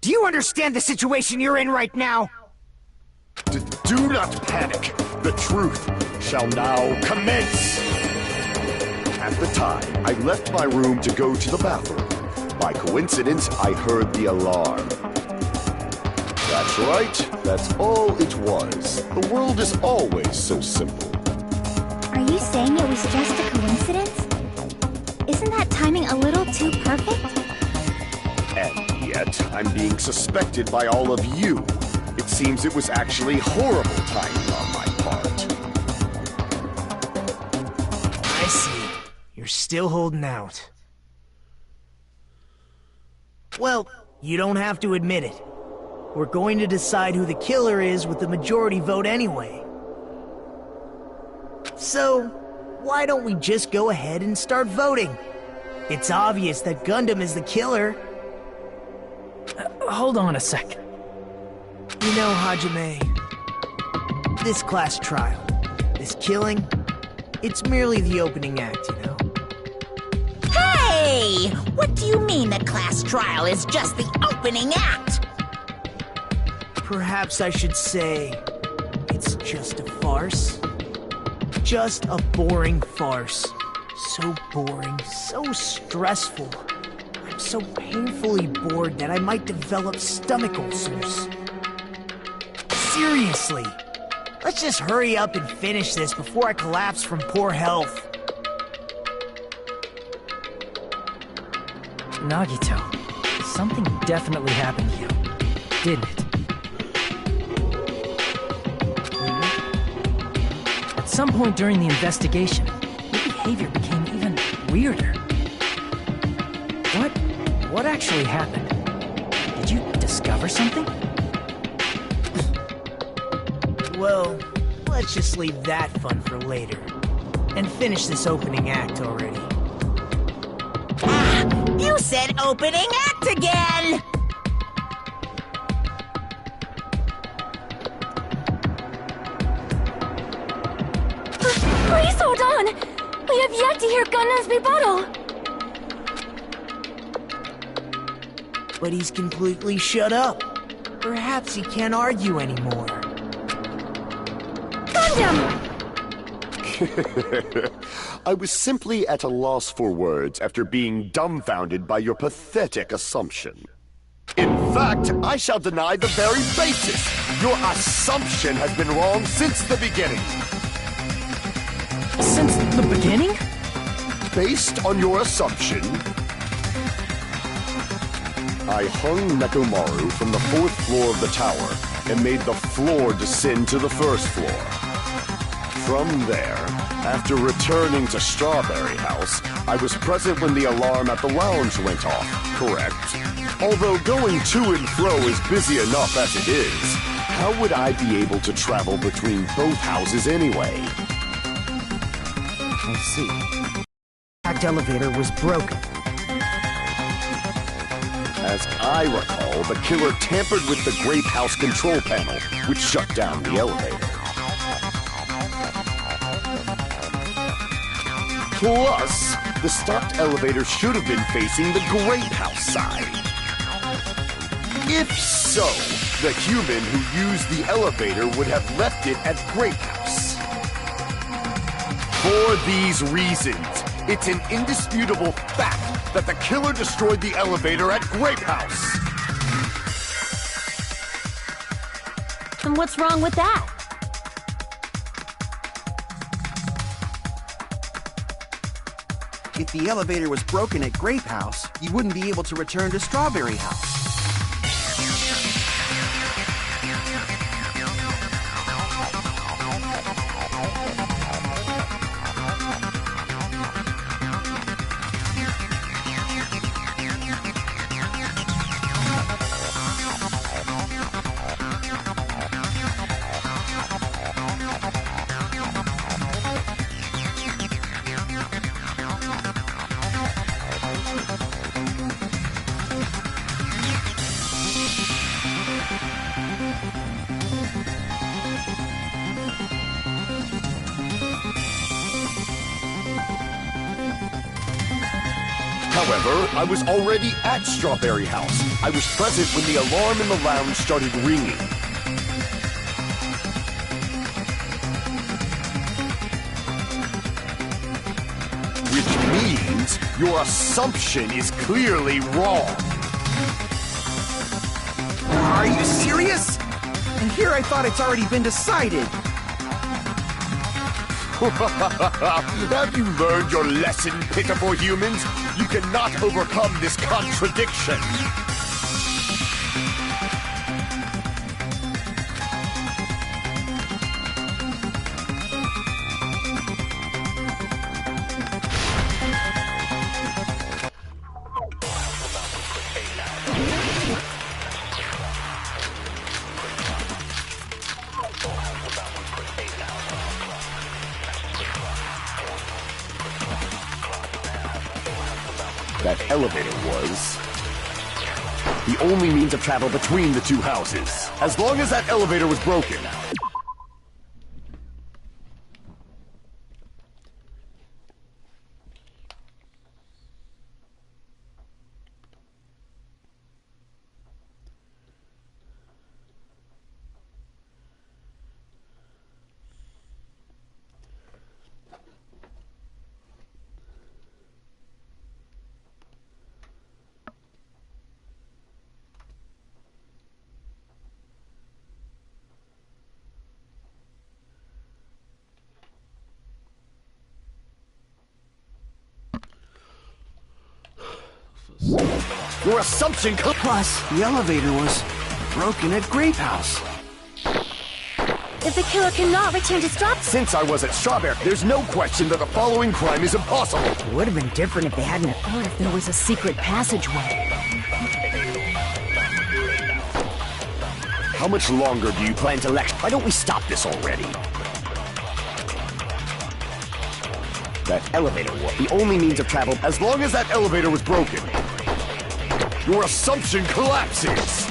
Do you understand the situation you're in right now? Do not panic. The truth shall now commence. At the time, I left my room to go to the bathroom. By coincidence, I heard the alarm. That's right. That's all it was. The world is always so simple. Are you saying it was just a coincidence? Isn't that timing a little too perfect? And yet, I'm being suspected by all of you. It seems it was actually horrible timing on my part. I see. You're still holding out. Well, you don't have to admit it. We're going to decide who the killer is with the majority vote anyway. So, why don't we just go ahead and start voting? It's obvious that Gundam is the killer. Hold on a sec. You know, Hajime, this class trial, this killing, it's merely the opening act, you know? Hey! What do you mean the class trial is just the opening act? Perhaps I should say, it's just a farce. Just a boring farce. So boring, so stressful. I'm so painfully bored that I might develop stomach ulcers. Seriously, let's just hurry up and finish this before I collapse from poor health. Nagito, something definitely happened to you, didn't it? At some point during the investigation, your behavior became even weirder. What actually happened? Did you discover something? Well, let's just leave that fun for later. And finish this opening act already. Ah! You said opening act again! Please hold on! We have yet to hear Gundam's rebuttal! But he's completely shut up. Perhaps he can't argue anymore. Gundam! I was simply at a loss for words after being dumbfounded by your pathetic assumption. In fact, I shall deny the very basis. Your assumption has been wrong since the beginning. Since the beginning? Based on your assumption, I hung Nekomaru from the 4th floor of the tower and made the floor descend to the 1st floor. From there, after returning to Strawberry House, I was present when the alarm at the lounge went off, correct? Although going to and fro is busy enough as it is, how would I be able to travel between both houses anyway? I see. The elevator was broken. As I recall, the killer tampered with the Grape House control panel, which shut down the elevator. Plus, the stopped elevator should have been facing the Grape House side. If so, the human who used the elevator would have left it at Grape House. For these reasons, it's an indisputable fact that the killer destroyed the elevator at Grape House. And what's wrong with that? If the elevator was broken at Grape House, you wouldn't be able to return to Strawberry House. However, I was already at Strawberry House. I was present when the alarm in the lounge started ringing. Which means your assumption is clearly wrong. Are you serious? serious? And here I thought it's already been decided. Have you learned your lesson, pitiful humans? You cannot overcome this contradiction. That elevator was the only means of travel between the two houses. As long as that elevator was broken. Your assumption Plus, the elevator was broken at Grape House. If the killer cannot return to Strawberry... Since I was at Strawberry, there's no question that the following crime is impossible. It would have been different if they hadn't... Or if there was a secret passageway. How much longer do you plan to lecture? Why don't we stop this already? That elevator was the only means of travel. As long as that elevator was broken, your assumption collapses.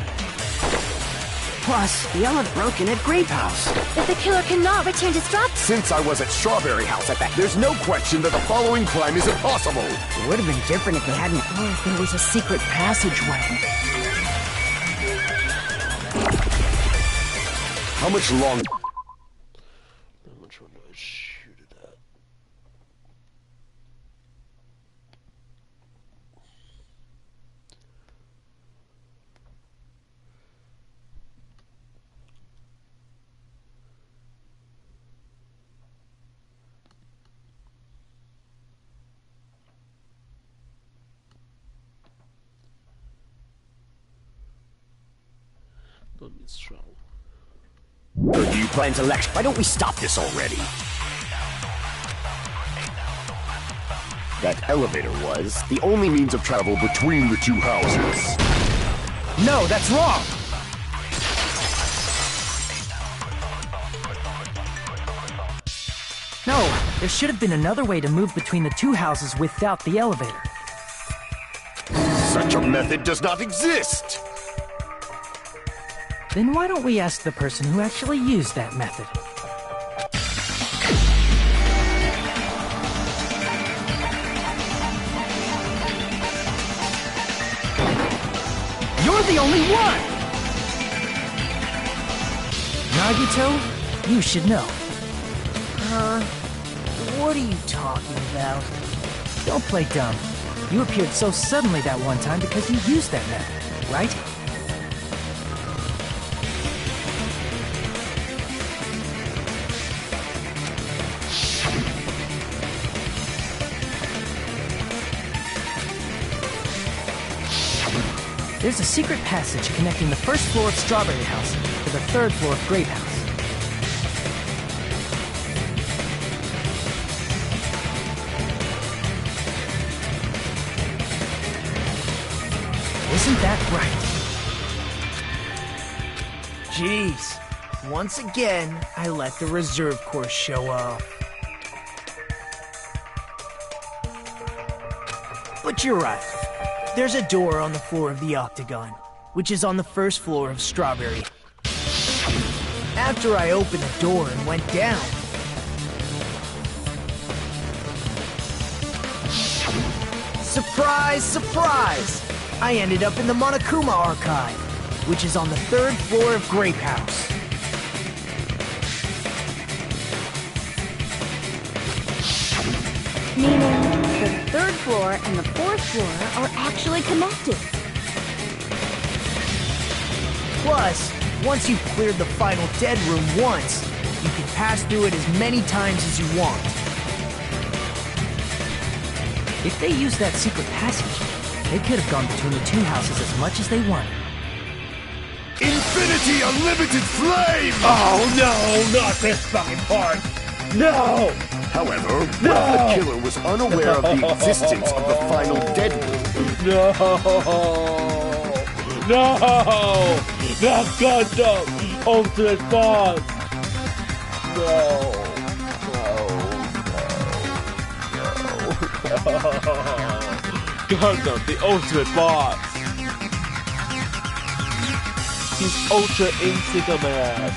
Plus, the elevator broken at Grape House. If the killer cannot return to Strawberry... Since I was at Strawberry House at that, there's no question that the following crime is impossible. It would have been different if they hadn't... Or if there was a secret passageway. How much longer? Which one do I shoot it at? Don't be strong. Or do you plan to lecture? Why don't we stop this already? That elevator was the only means of travel between the two houses. No, that's wrong! No, there should have been another way to move between the two houses without the elevator. Such a method does not exist! Then why don't we ask the person who actually used that method? You're the only one! Nagito, you should know. What are you talking about? Don't play dumb. You appeared so suddenly that one time because you used that method, right? There's a secret passage connecting the first floor of Strawberry House to the third floor of Grape House. Isn't that right? Jeez. Once again, I let the reserve course show off. But you're right. There's a door on the floor of the Octagon, which is on the first floor of Strawberry. After I opened the door and went down, surprise, surprise! I ended up in the Monokuma Archive, which is on the third floor of Grape House. Meaning, the third floor and the fourth floor are actually connected. Plus, Once you've cleared the final dead room once, you can pass through it as many times as you want. If they used that secret passage, they could have gone between the two houses as much as they wanted. Infinity Unlimited Flame! Oh no, not this fucking part! No! However, what if the killer was unaware of the existence of the final dead room? No! No! Not Gundam! Ultimate Boss! No! Gundam, the ultimate boss! He's ultra insignificant.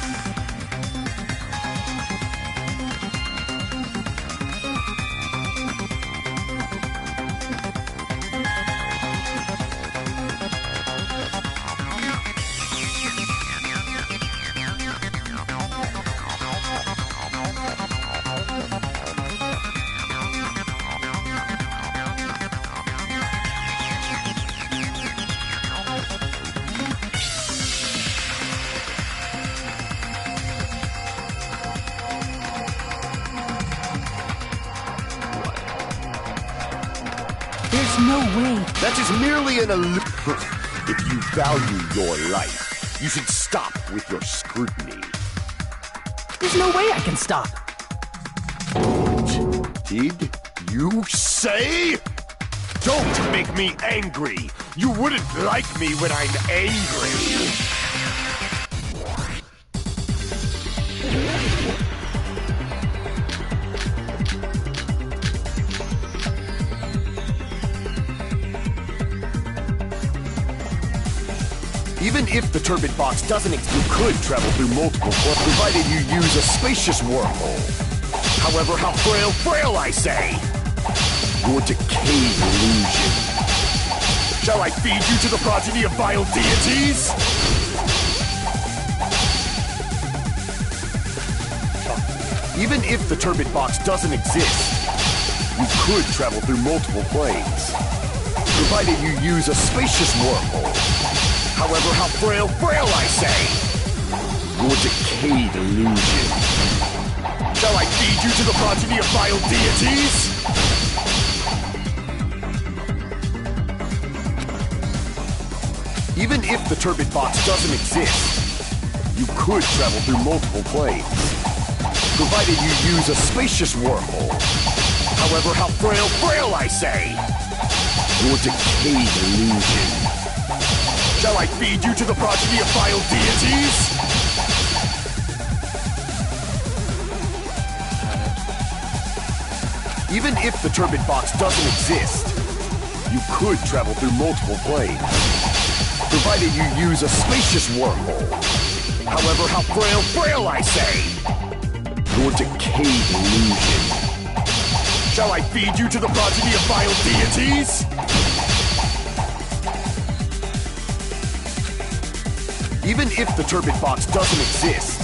There's no way. That is merely an illusion. If you value your life, you should stop with your scrutiny. There's no way I can stop. Did you say? Don't make me angry. You wouldn't like me when I'm angry. Even if the turbid box doesn't exist, you could travel through multiple worlds, provided you use a spacious wormhole. However, how frail I say! Your decayed illusion. Shall I feed you to the progeny of vile deities? Even if the turbid box doesn't exist, you could travel through multiple planes, provided you use a spacious wormhole. However, how frail I say! Your decayed illusion. Shall I feed you to the progeny of vile deities? Even if the turbid box doesn't exist, you could travel through multiple planes, provided you use a spacious wormhole. However, how frail I say! Your decayed illusion. Shall I feed you to the progeny of vile deities? Even if the turbid box doesn't exist, you could travel through multiple planes, provided you use a spacious wormhole. However, how frail I say! Your decayed illusion. Shall I feed you to the progeny of vile deities? Even if the turbid box doesn't exist,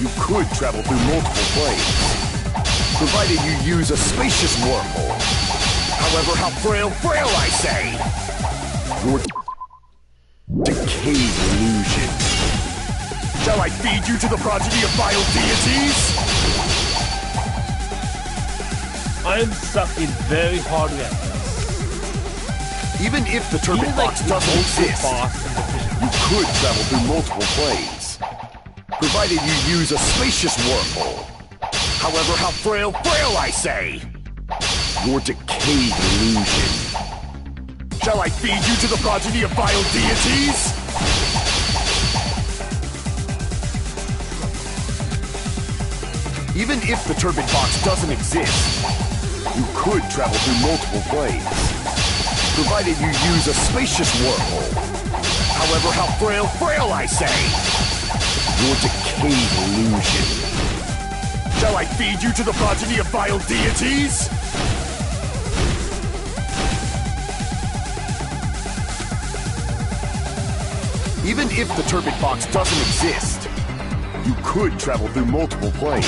you could travel through multiple planes, provided you use a spacious wormhole. However, how frail I say! Your decayed illusion. Shall I feed you to the progeny of vile deities? I'm sucking very hard at this. Even if the turbid box doesn't exist, you could travel through multiple planes, provided you use a spacious wormhole. However, how frail I say! Your decayed illusion. Shall I feed you to the progeny of vile deities? Even if the turbid box doesn't exist, you could travel through multiple planes, provided you use a spacious wormhole. However, how frail I say! Your decayed illusion. Shall I feed you to the progeny of vile deities? Even if the turbid box doesn't exist, you could travel through multiple planes,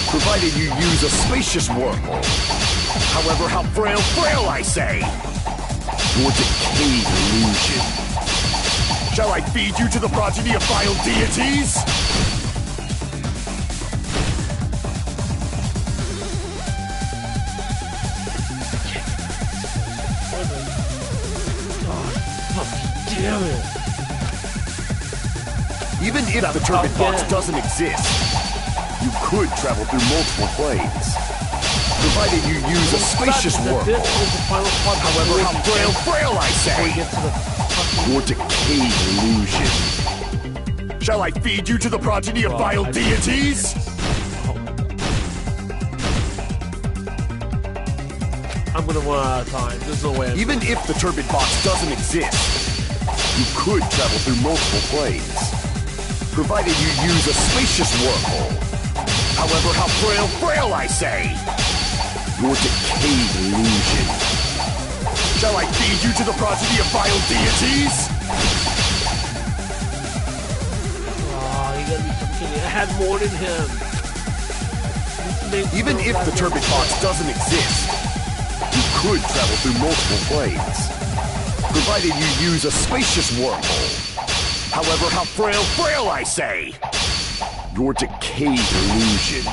provided you use a spacious wormhole. However, how frail I say! Your decayed illusion. Shall I feed you to the progeny of vile deities? Damn it. Even if the turbid box doesn't exist, you could travel through multiple planes, provided you use a spacious wormhole. However, how frail I say! Your decayed illusion. Shall I feed you to the progeny of vile deities? I'm gonna run out of time. There's no way. Even if the turbid box doesn't exist, you could travel through multiple planes, provided you use a spacious wormhole. However, how frail I say! Your decayed illusion. Shall I feed you to the progeny of vile deities? Oh, you gotta be fucking kidding me. I had more than him. Even if the turbid box doesn't exist, you could travel through multiple planes, provided you use a spacious wormhole. However, how frail I say! Your decayed illusion.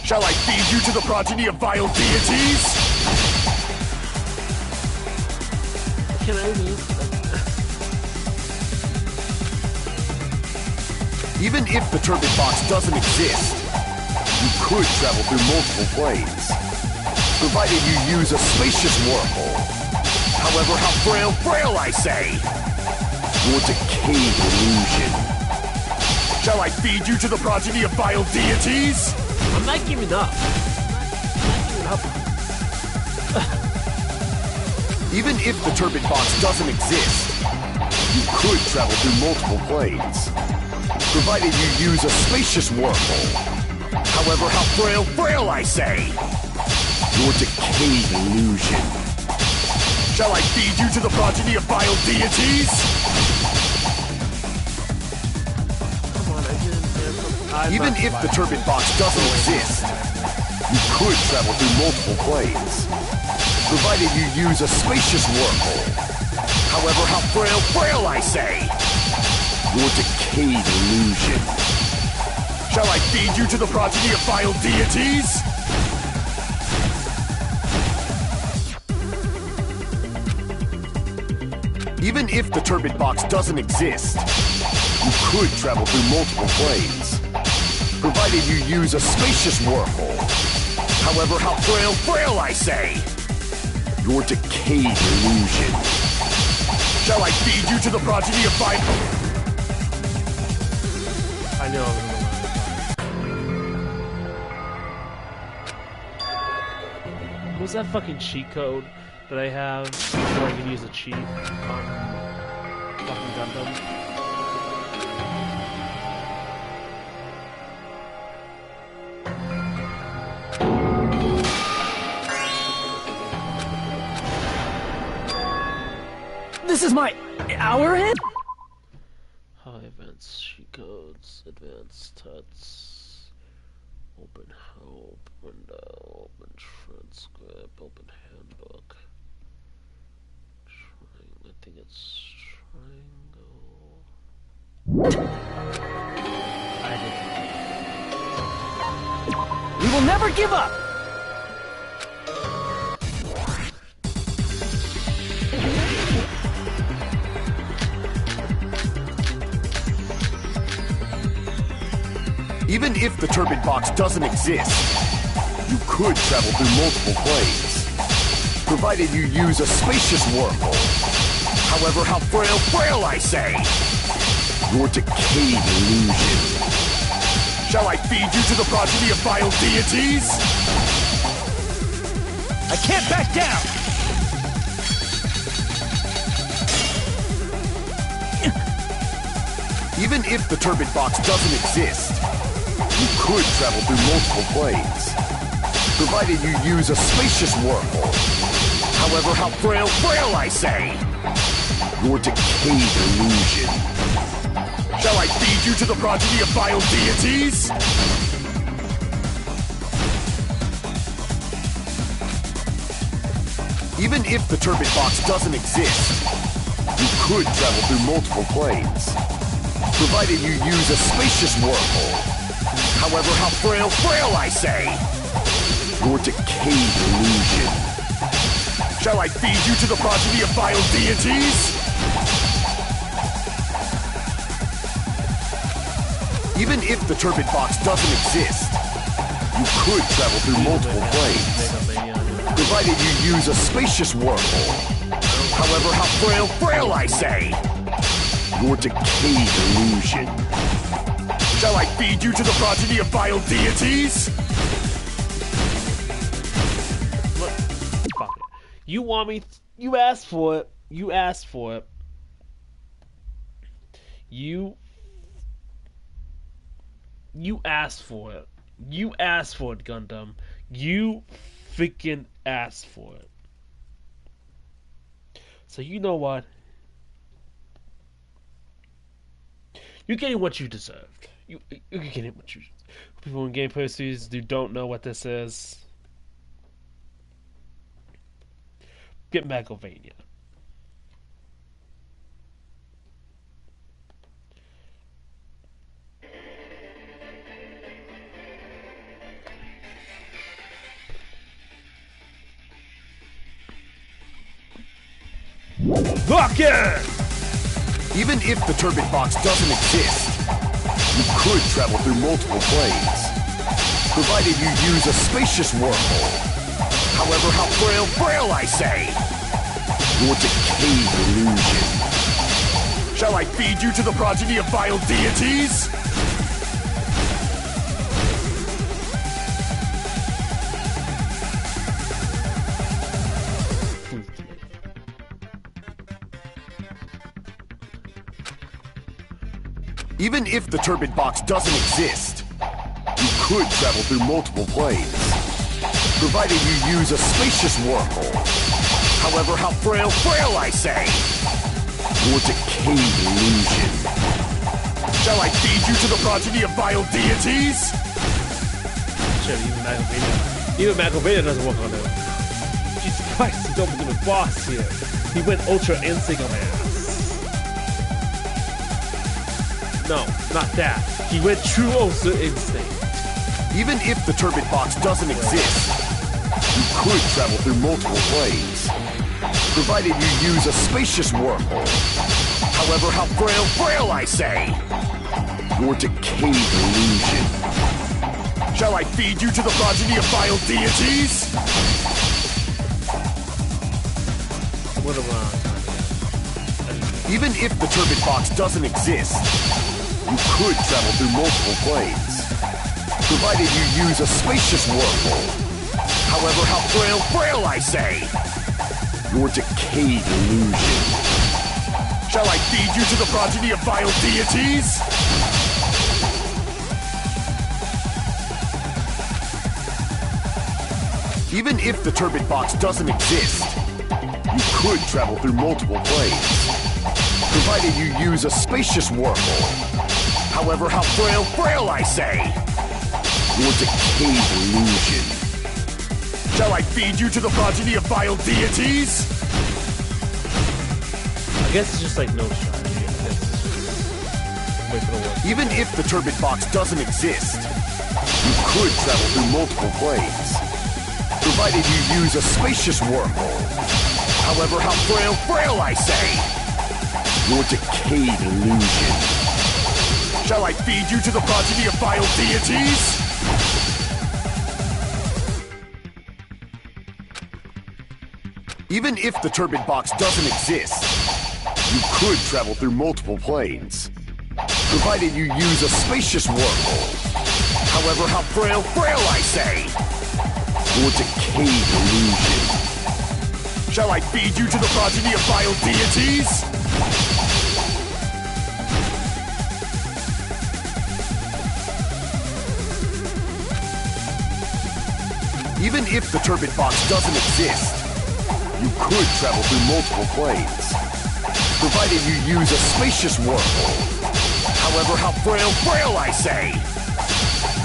Shall I feed you to the progeny of vile deities? Can I leave? Even if the turbid box doesn't exist, you could travel through multiple planes, provided you use a spacious wormhole. However, how frail I say! Your decayed illusion. Shall I feed you to the progeny of vile deities? I'm not giving up. Even if the turbid box doesn't exist, you could travel through multiple planes, provided you use a spacious wormhole. However, how frail I say! Your decayed illusion. Shall I feed you to the progeny of vile deities? Even if the turbid box doesn't exist, you could travel through multiple planes, provided you use a spacious wormhole. However, how frail I say! Your decayed illusion. Shall I feed you to the progeny of vile deities? Even if the turbid box doesn't exist, you could travel through multiple planes, provided you use a spacious wormhole. However, how frail I say! Your decayed illusion. Shall I feed you to the progeny of vile... I know I'm gonna What's that fucking cheat code that I have where I can use a cheat on fucking Gundam? This is my hour hit? High events, cheat codes, advanced tuts, open help, window, open transcript, open handbook. I think it's triangle. I did. We will never give up! Even if the turbid box doesn't exist, you could travel through multiple planes, provided you use a spacious wormhole. However, how frail I say! Your decayed illusion. Shall I feed you to the progeny of vile deities? I can't back down! Even if the turbid box doesn't exist, you could travel through multiple planes, provided you use a spacious wormhole. However, how frail I say! Your decayed illusion. Shall I feed you to the progeny of vile deities? Even if the turbid box doesn't exist, You could travel through multiple planes, provided you use a spacious wormhole. However, how frail I say! Your decayed illusion. Shall I feed you to the progeny of vile deities? Even if the turbid box doesn't exist, you could travel through multiple planes, provided you use a spacious wormhole. However, how frail I say! Your decayed illusion. Shall I feed you to the progeny of vile deities? Look, fuck it. You want me? You asked for it. You asked for it. You asked for it. You asked for it, Gundam. You freaking asked for it. So you know what? You're getting what you deserved. You're getting what you. People in Game Pursuits who don't know what this is. Get Megalovania. Lock in! Even if the turbid box doesn't exist, you could travel through multiple planes, provided you use a spacious wormhole. However, how frail I say! Your decayed illusion. Shall I feed you to the progeny of vile deities? Even if the turbid box doesn't exist, you could travel through multiple planes, provided you use a spacious wormhole. However, how frail I say! Your decayed illusion. Shall I feed you to the progeny of vile deities? Shit, even Megalovania doesn't work on him. Jesus Christ, he's over to the boss here. He went Ultra Instinct on my ass. No, not that. He went True Ultra Instinct. Even if the turbid box doesn't exist, you could travel through multiple planes, provided you use a spacious wormhole. However, how frail I say! Your decayed illusion. Shall I feed you to the progeny of vile deities? What about? Even if the turbid box doesn't exist, you could travel through multiple planes, provided you use a spacious wormhole. However, how frail I say! Your decayed illusion. Shall I feed you to the progeny of vile deities? Even if the turbid box doesn't exist, you could travel through multiple planes, provided you use a spacious wormhole. However, how frail I say! Your decayed illusion. Shall I feed you to the progeny of vile deities? I guess it's just like no strategy. Wait for the work. Even if the turbid box doesn't exist, you could travel through multiple planes, provided you use a spacious wormhole. However, how frail I say! Your decayed illusion. Shall I feed you to the progeny of vile deities? Even if the turbid box doesn't exist, you could travel through multiple planes, provided you use a spacious wormhole. However, how frail I say! Your decayed illusion. Shall I feed you to the progeny of vile deities? Even if the turbid box doesn't exist, you could travel through multiple planes, provided you use a spacious wormhole. However, how frail I say!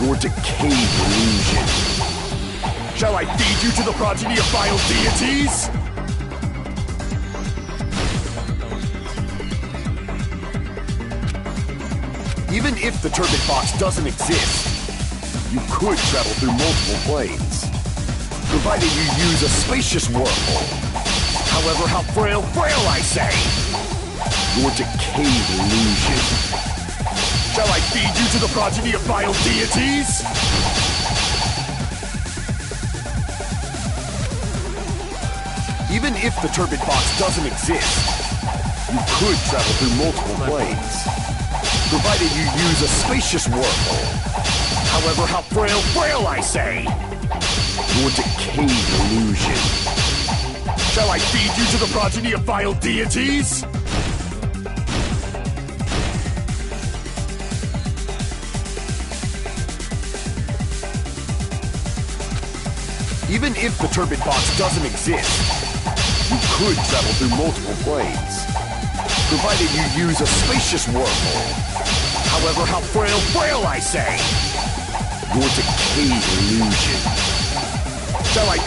Your decayed illusion. Shall I feed you to the progeny of vile deities? Even if the turbid box doesn't exist, you could travel through multiple planes, provided you use a spacious wormhole. However, how frail, I say! Your decayed illusion. Shall I feed you to the progeny of vile deities? Even if the turbid box doesn't exist, you could travel through multiple planes, provided you use a spacious wormhole. However, how frail, I say! Your decayed illusion. Shall I feed you to the progeny of vile deities? Even if the turbid box doesn't exist, you could travel through multiple planes, provided you use a spacious wormhole. However, how frail, I say! Your decayed illusion. Shall I...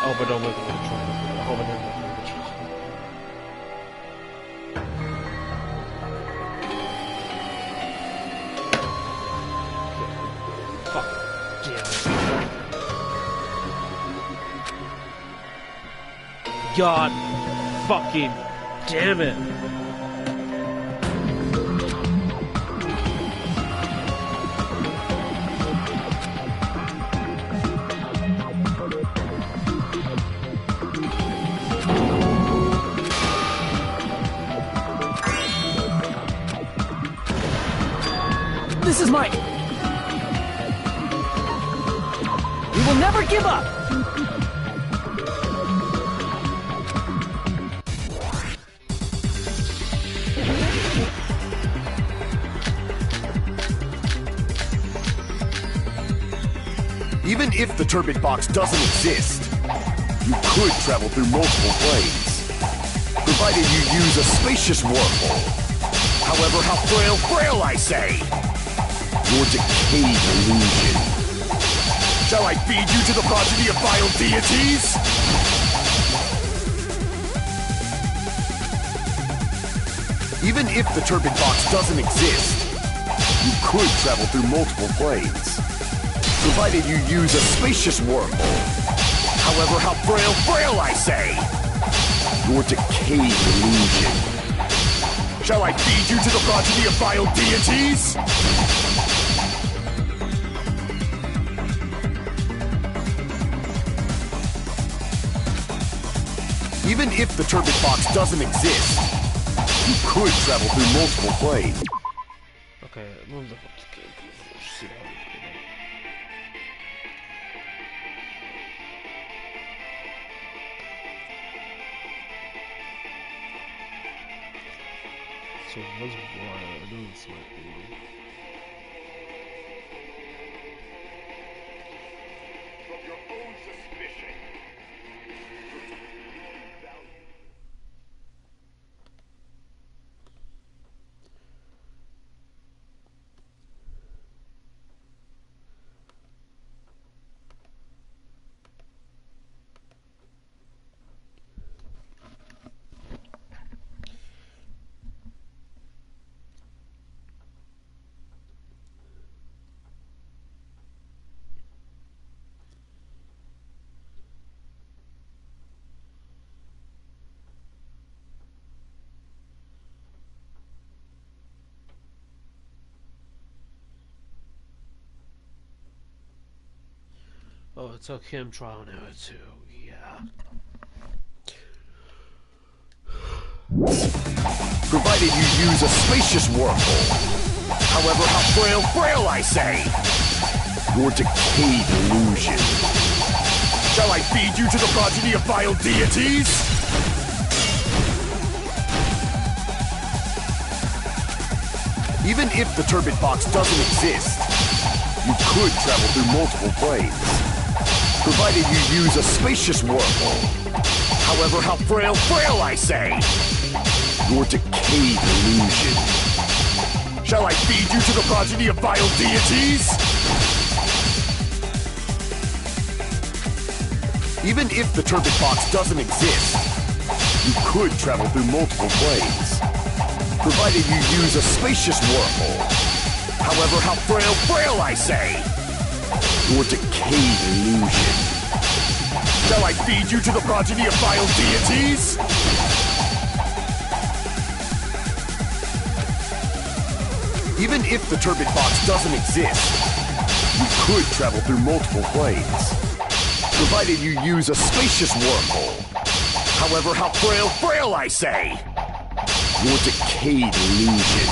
Oh, but don't look at the trailer. Oh, but don't look at the trailer. Fuck. Damn it. God fucking damn it. This is my... We will never give up! Even if the turbid box doesn't exist, you could travel through multiple planes, provided you use a spacious wormhole. However, how frail, I say! Your decayed illusion. Shall I feed you to the progeny of vile deities? Even if the turbid box doesn't exist, you could travel through multiple planes, provided you use a spacious wormhole. However, how frail, I say! Your decayed illusion. Shall I feed you to the progeny of vile deities? Even if the turbid box doesn't exist, you could travel through multiple planes. Okay, move the fuck game. See how we do that. So what's water? I know this might be. From your own suspicion. Oh, it took him trial and error too. Yeah. Provided you use a spacious wormhole. However, how frail, I say! Your decayed illusion. Shall I feed you to the progeny of vile deities? Even if the turbid box doesn't exist, you could travel through multiple planes, Provided you use a spacious wormhole. However, how frail, I say! Your decayed illusion. Shall I feed you to the progeny of vile deities? Even if the turbid box doesn't exist, you could travel through multiple planes. Provided you use a spacious wormhole. However, how frail, I say! Your decayed illusion. Shall I feed you to the progeny of vile deities? Even if the turbid box doesn't exist, you could travel through multiple planes. Provided you use a spacious wormhole. However, how frail, I say! Your decayed illusion.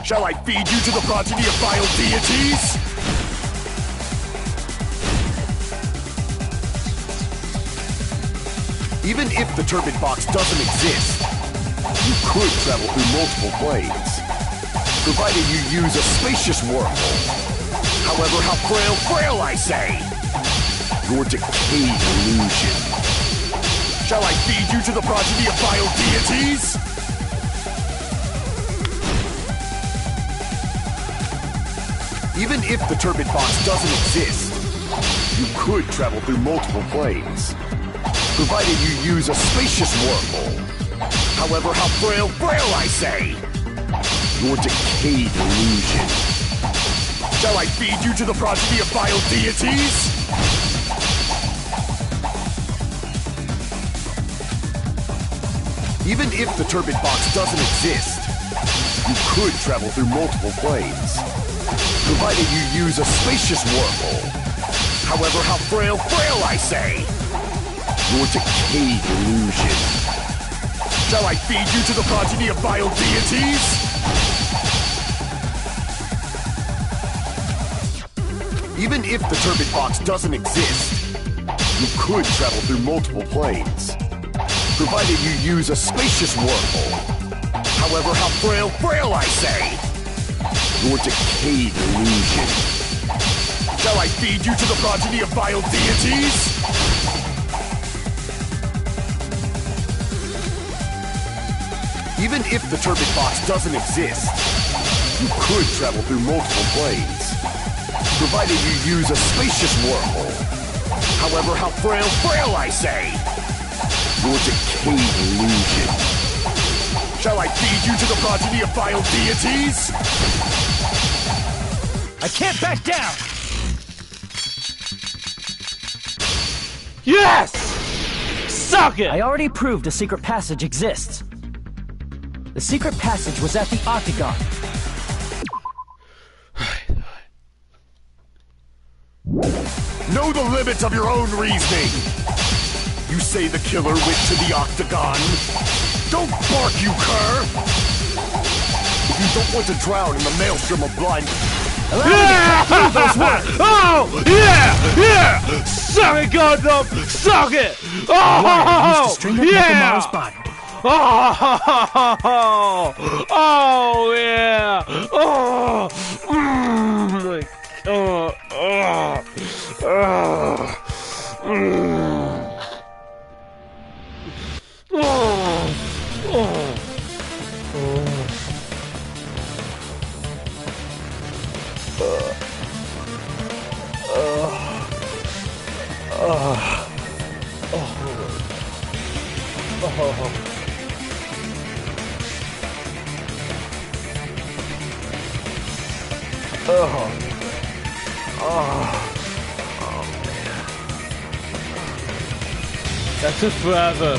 Shall I feed you to the progeny of vile deities? Even if the turbid box doesn't exist, you could travel through multiple planes. Provided you use a spacious wormhole. However, how frail, I say! Your decayed illusion. Shall I feed you to the progeny of vile deities? Even if the turbid box doesn't exist, you could travel through multiple planes. Provided you use a spacious wormhole. However, how frail, I say! Your decayed illusion. Shall I feed you to the progeny of vile deities? Even if the turbid box doesn't exist, you could travel through multiple planes. Provided you use a spacious wormhole. However, how frail, I say! Your decayed illusion. Shall I feed you to the progeny of vile deities? Even if the turbid box doesn't exist, you could travel through multiple planes. Provided you use a spacious wormhole. However, how frail, I say! Your decayed illusion. Shall I feed you to the progeny of vile deities? Even if the turbid box doesn't exist, you could travel through multiple planes. Provided you use a spacious wormhole. However, how frail, I say! Your decayed illusion. Shall I feed you to the progeny of vile deities? I can't back down! Yes! Suck it! I already proved a secret passage exists. The secret passage was at the Octagon. Know the limits of your own reasoning! You say the killer went to the Octagon? Don't bark, you cur! If you don't want to drown in the maelstrom of blind... Yeah! Oh! Yeah! Suck it, Gundam! Suck it! Oh! Yeah! Oh! Yeah! Oh! That took forever.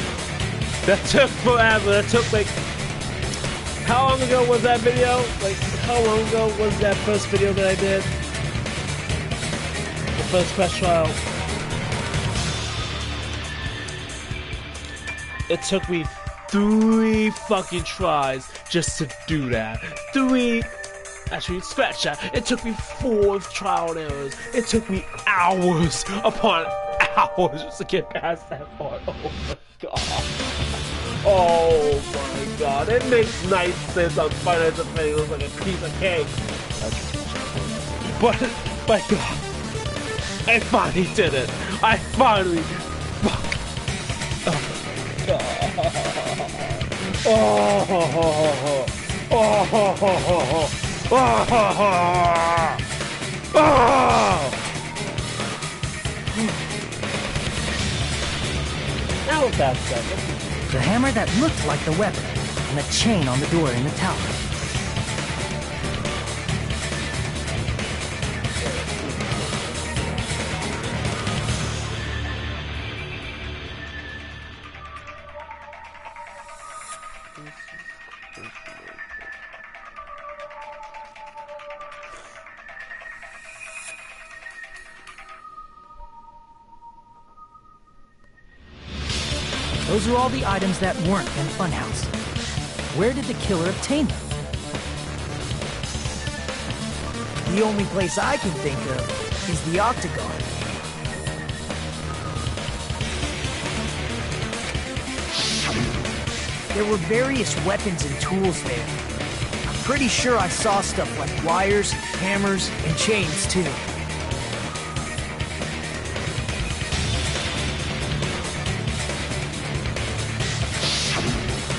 That took like... How long ago was that video? Like, how long ago was that first video that I did? The first press trial. It took me 3 fucking tries just to do that. 3... Actually, scratch that. It took me 4 trial and errors. It took me hours upon hours just to get past that part. Oh my god. Oh my god. It makes nice sense on Final Fantasy. It looks like a piece of cake. But, my god. I finally did it! I finally... Now with that said, The hammer that looked like the weapon, and a chain on the door in the tower. Those are all the items that weren't in Funhouse. Where did the killer obtain them? The only place I can think of is the Octagon. There were various weapons and tools there. I'm pretty sure I saw stuff like wires, hammers, and chains too.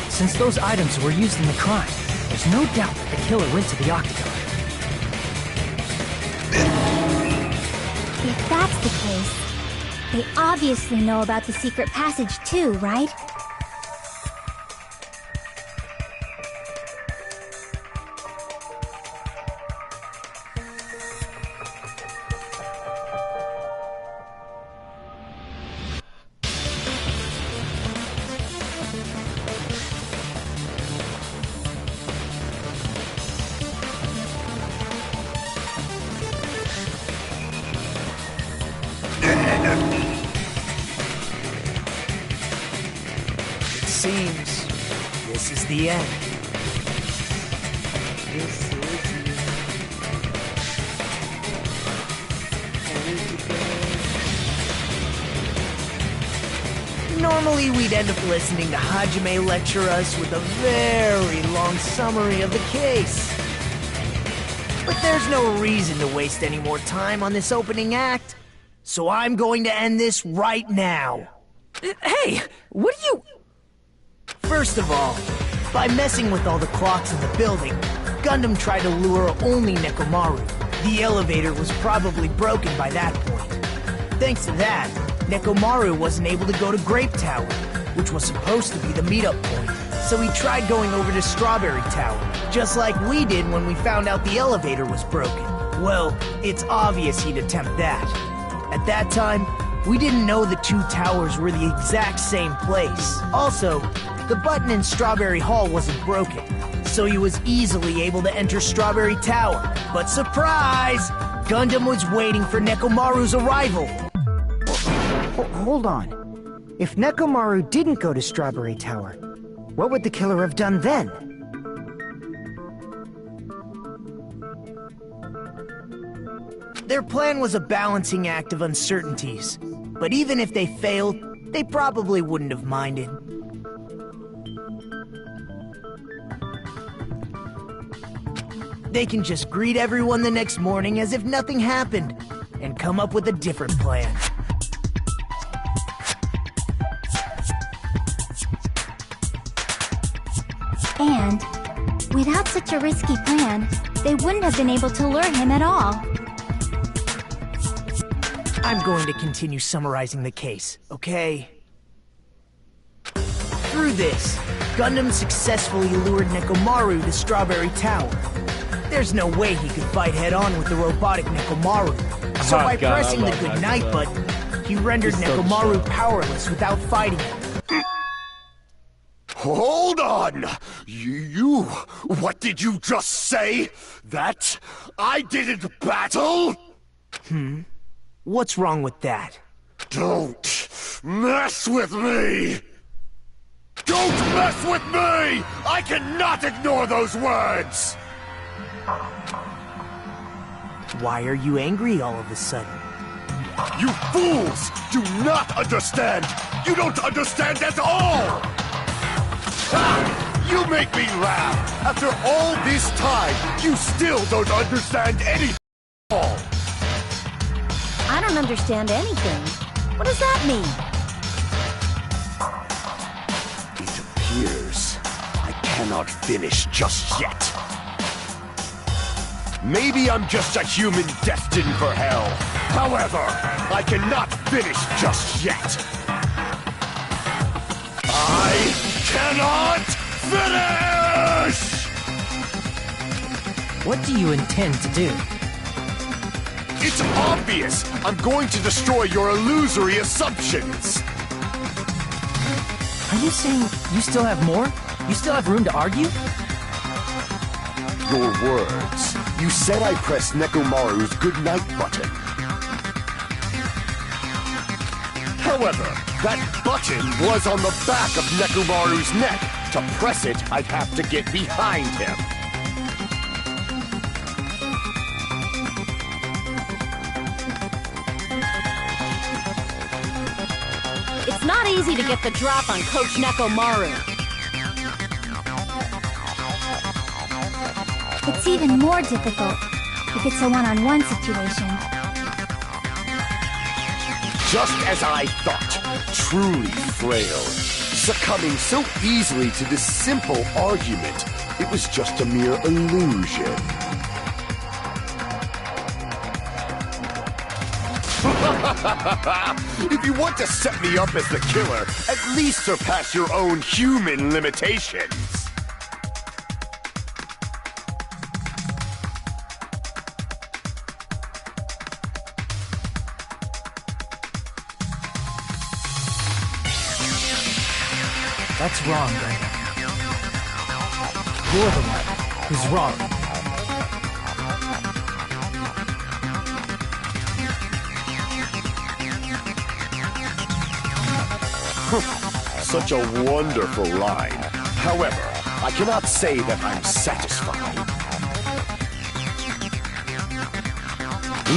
Since those items were used in the crime, there's no doubt that the killer went to the Octagon. If that's the case, they obviously know about the secret passage too, right? It seems this is the end. this is Normally, we'd end up listening to Hajime lecture us with a very long summary of the case. But there's no reason to waste any more time on this opening act, so I'm going to end this right now. Hey, what are you... First of all, by messing with all the clocks in the building, Gundam tried to lure only Nekomaru. The elevator was probably broken by that point. Thanks to that, Nekomaru wasn't able to go to Grape Tower, which was supposed to be the meetup point. So he tried going over to Strawberry Tower, just like we did when we found out the elevator was broken. Well, it's obvious he'd attempt that. At that time, we didn't know the two towers were the exact same place. Also, the button in Strawberry Hall wasn't broken, so he was easily able to enter Strawberry Tower. But surprise! Gundam was waiting for Nekomaru's arrival. Hold on. If Nekomaru didn't go to Strawberry Tower, what would the killer have done then? Their plan was a balancing act of uncertainties, but even if they failed, they probably wouldn't have minded. They can just greet everyone the next morning as if nothing happened, and come up with a different plan. And, without such a risky plan, they wouldn't have been able to lure him at all. I'm going to continue summarizing the case, okay? Through this, Gundam successfully lured Nekomaru to Strawberry Tower. There's no way he could fight head-on with the robotic Nekomaru. So by pressing the goodnight button, he rendered Nekomaru powerless without fighting him. Hold on! What did you just say? That I didn't battle? What's wrong with that? Don't mess with me! Don't mess with me! I cannot ignore those words! Why are you angry all of a sudden? You fools do not understand! You don't understand at all! Ha! You make me laugh! After all this time, you still don't understand anything at all! I don't don't understand anything. What does that mean? It appears I cannot finish just yet. Maybe I'm just a human destined for hell. However, I cannot finish just yet. I cannot finish! What do you intend to do? It's obvious! I'm going to destroy your illusory assumptions! Are you saying you still have more? You still have room to argue? Your words. You said I pressed Nekomaru's goodnight button. However, that button was on the back of Nekomaru's neck. To press it, I'd have to get behind him. It's not easy to get the drop on Coach Nekomaru. It's even more difficult if it's a one-on-one situation. Just as I thought, truly frail. Succumbing so easily to this simple argument, it was just a mere illusion. If you want to set me up as the killer, at least surpass your own human limitations. That's wrong, Brenda. You're the one who's wrong. Such a wonderful line. However, I cannot say that I'm satisfied.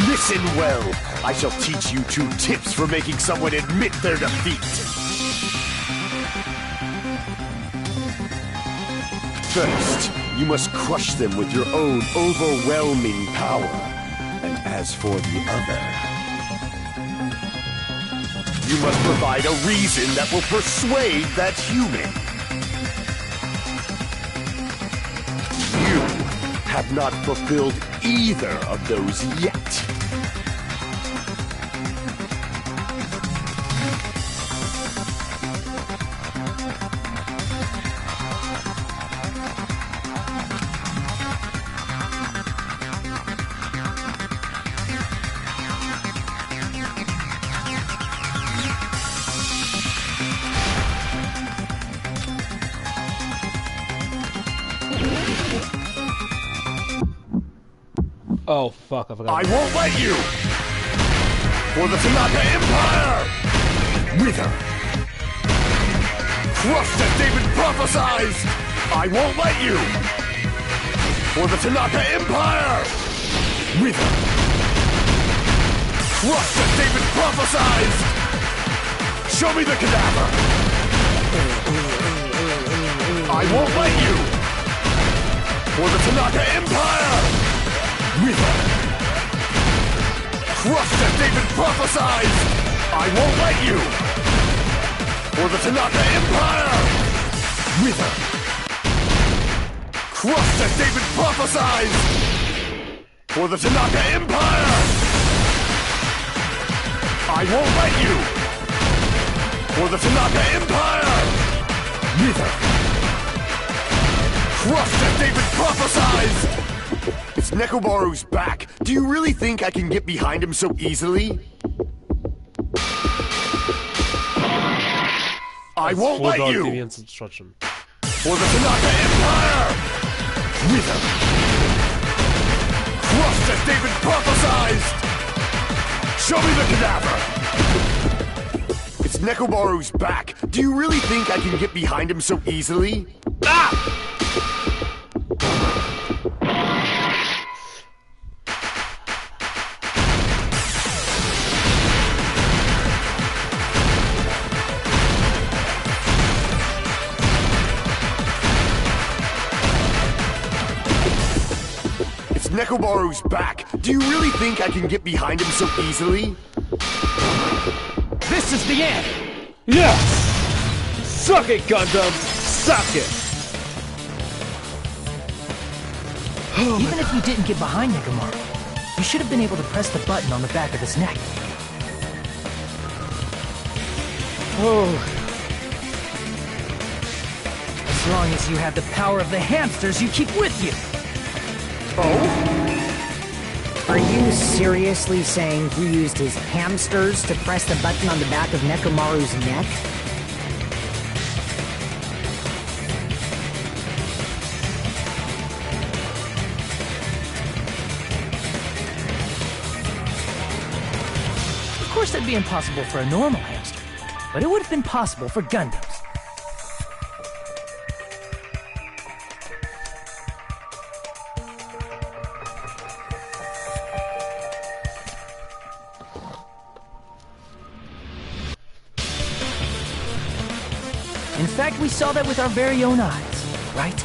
Listen well. I shall teach you 2 tips for making someone admit their defeat. First, you must crush them with your own overwhelming power. And as for the other, you must provide a reason that will persuade that human. You have not fulfilled either of those yet. Oh fuck, I forgot. I won't let you! For the Tanaka Empire! Wither! Crushed as David prophesies! I won't let you! For the Tanaka Empire! Wither! Crushed as David prophesies! Show me the cadaver! I won't let you! For the Tanaka Empire! Wither! Crushed as David prophesies! I won't let you! For the Tanaka Empire! Wither! Crushed as David prophesies! For the Tanaka Empire! I won't let you! For the Tanaka Empire! Wither! Crushed as David prophesies! It's Nekomaru's back. Do you really think I can get behind him so easily? I won't let you! Deviant's instruction. For the Tanaka Empire! Wither! Crushed as David prophesied! Show me the cadaver! It's Nekomaru's back. Do you really think I can get behind him so easily? Ah! Nekomaru's back! Do you really think I can get behind him so easily? This is the end! Yes! Suck it, Gundam! Suck it! Even if you didn't get behind Nekomaru, you should have been able to press the button on the back of his neck. Oh. As long as you have the power of the hamsters you keep with you. Are you seriously saying he used his hamsters to press the button on the back of Nekomaru's neck? Of course that'd be impossible for a normal hamster, but it would have been possible for Gundams. In fact, we saw that with our very own eyes, right?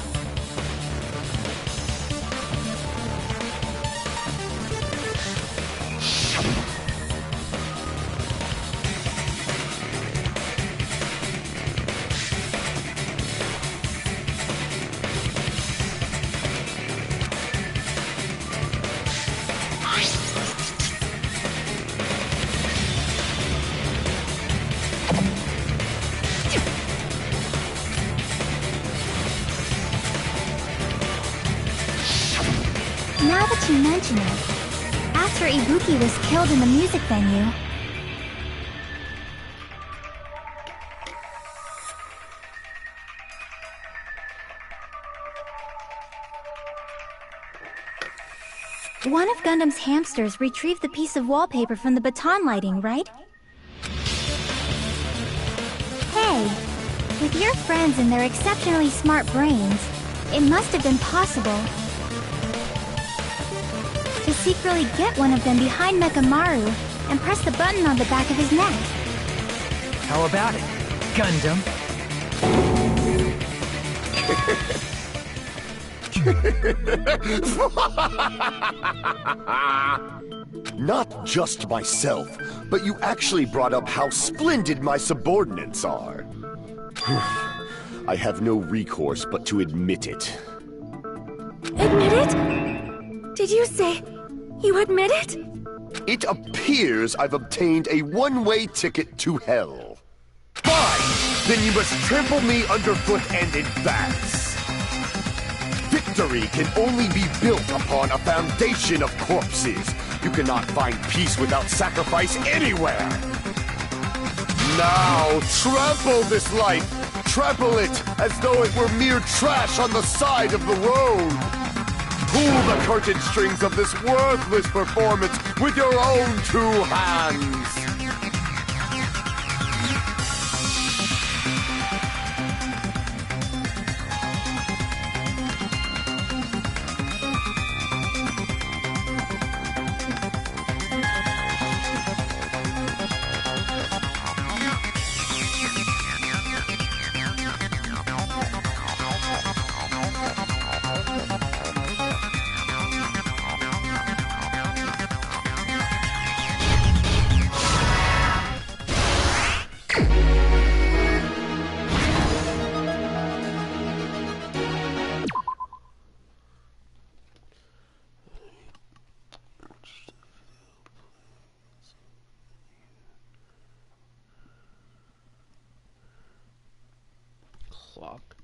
Now that you mention it, after Ibuki was killed in the music venue, one of Gundam's hamsters retrieved the piece of wallpaper from the baton lighting, right? Hey, with your friends and their exceptionally smart brains, it must have been possible to secretly get one of them behind Nekomaru and press the button on the back of his neck. How about it, Gundam? Not just myself, but you actually brought up how splendid my subordinates are. I have no recourse but to admit it. Admit it? Did you say you admit it? It appears I've obtained a one-way ticket to hell. Fine! Then you must trample me underfoot and advance. Victory can only be built upon a foundation of corpses. You cannot find peace without sacrifice anywhere. Now, trample this life. Trample it as though it were mere trash on the side of the road. Pull the curtain strings of this worthless performance with your own two hands. Clock.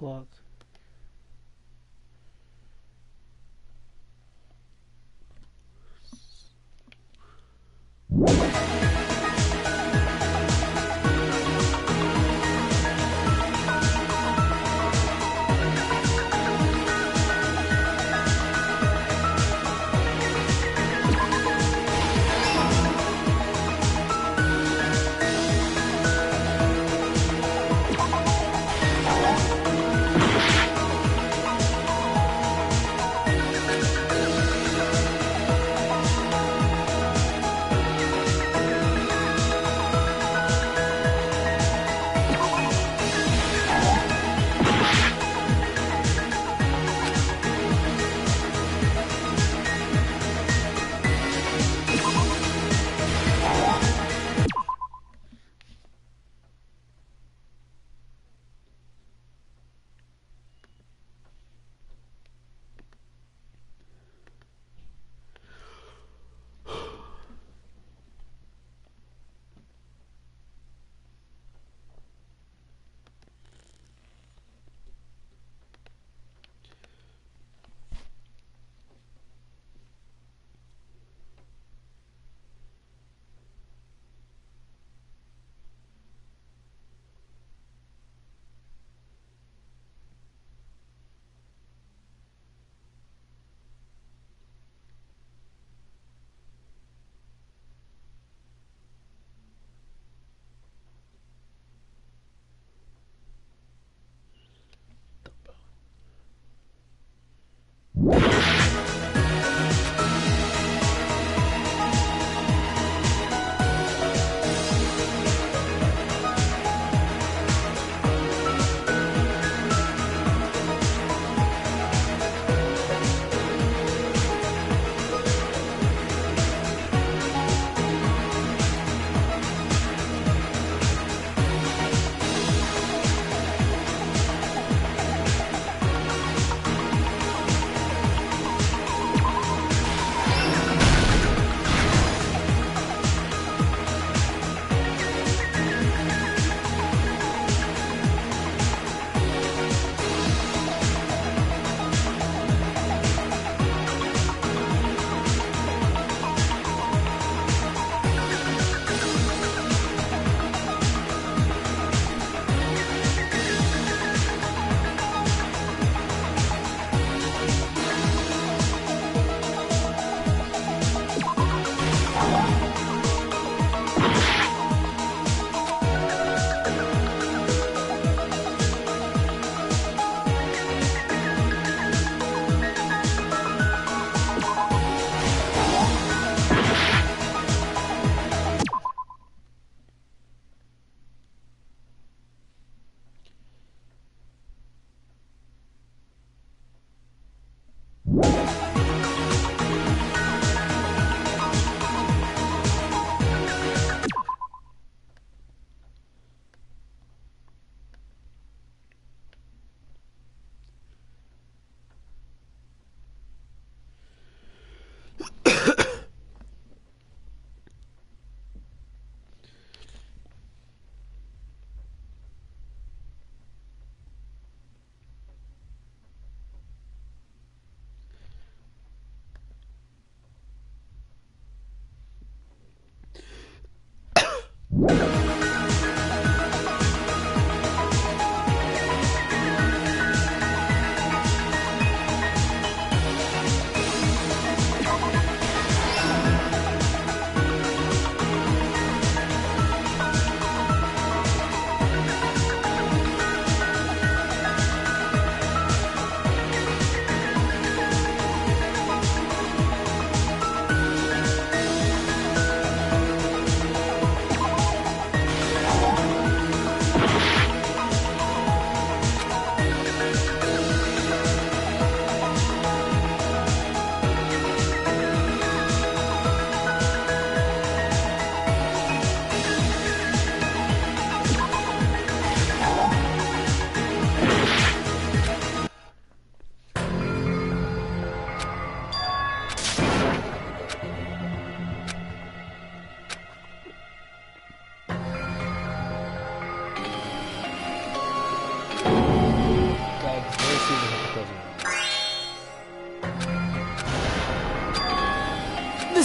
clock.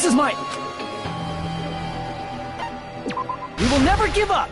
This is my... We will never give up!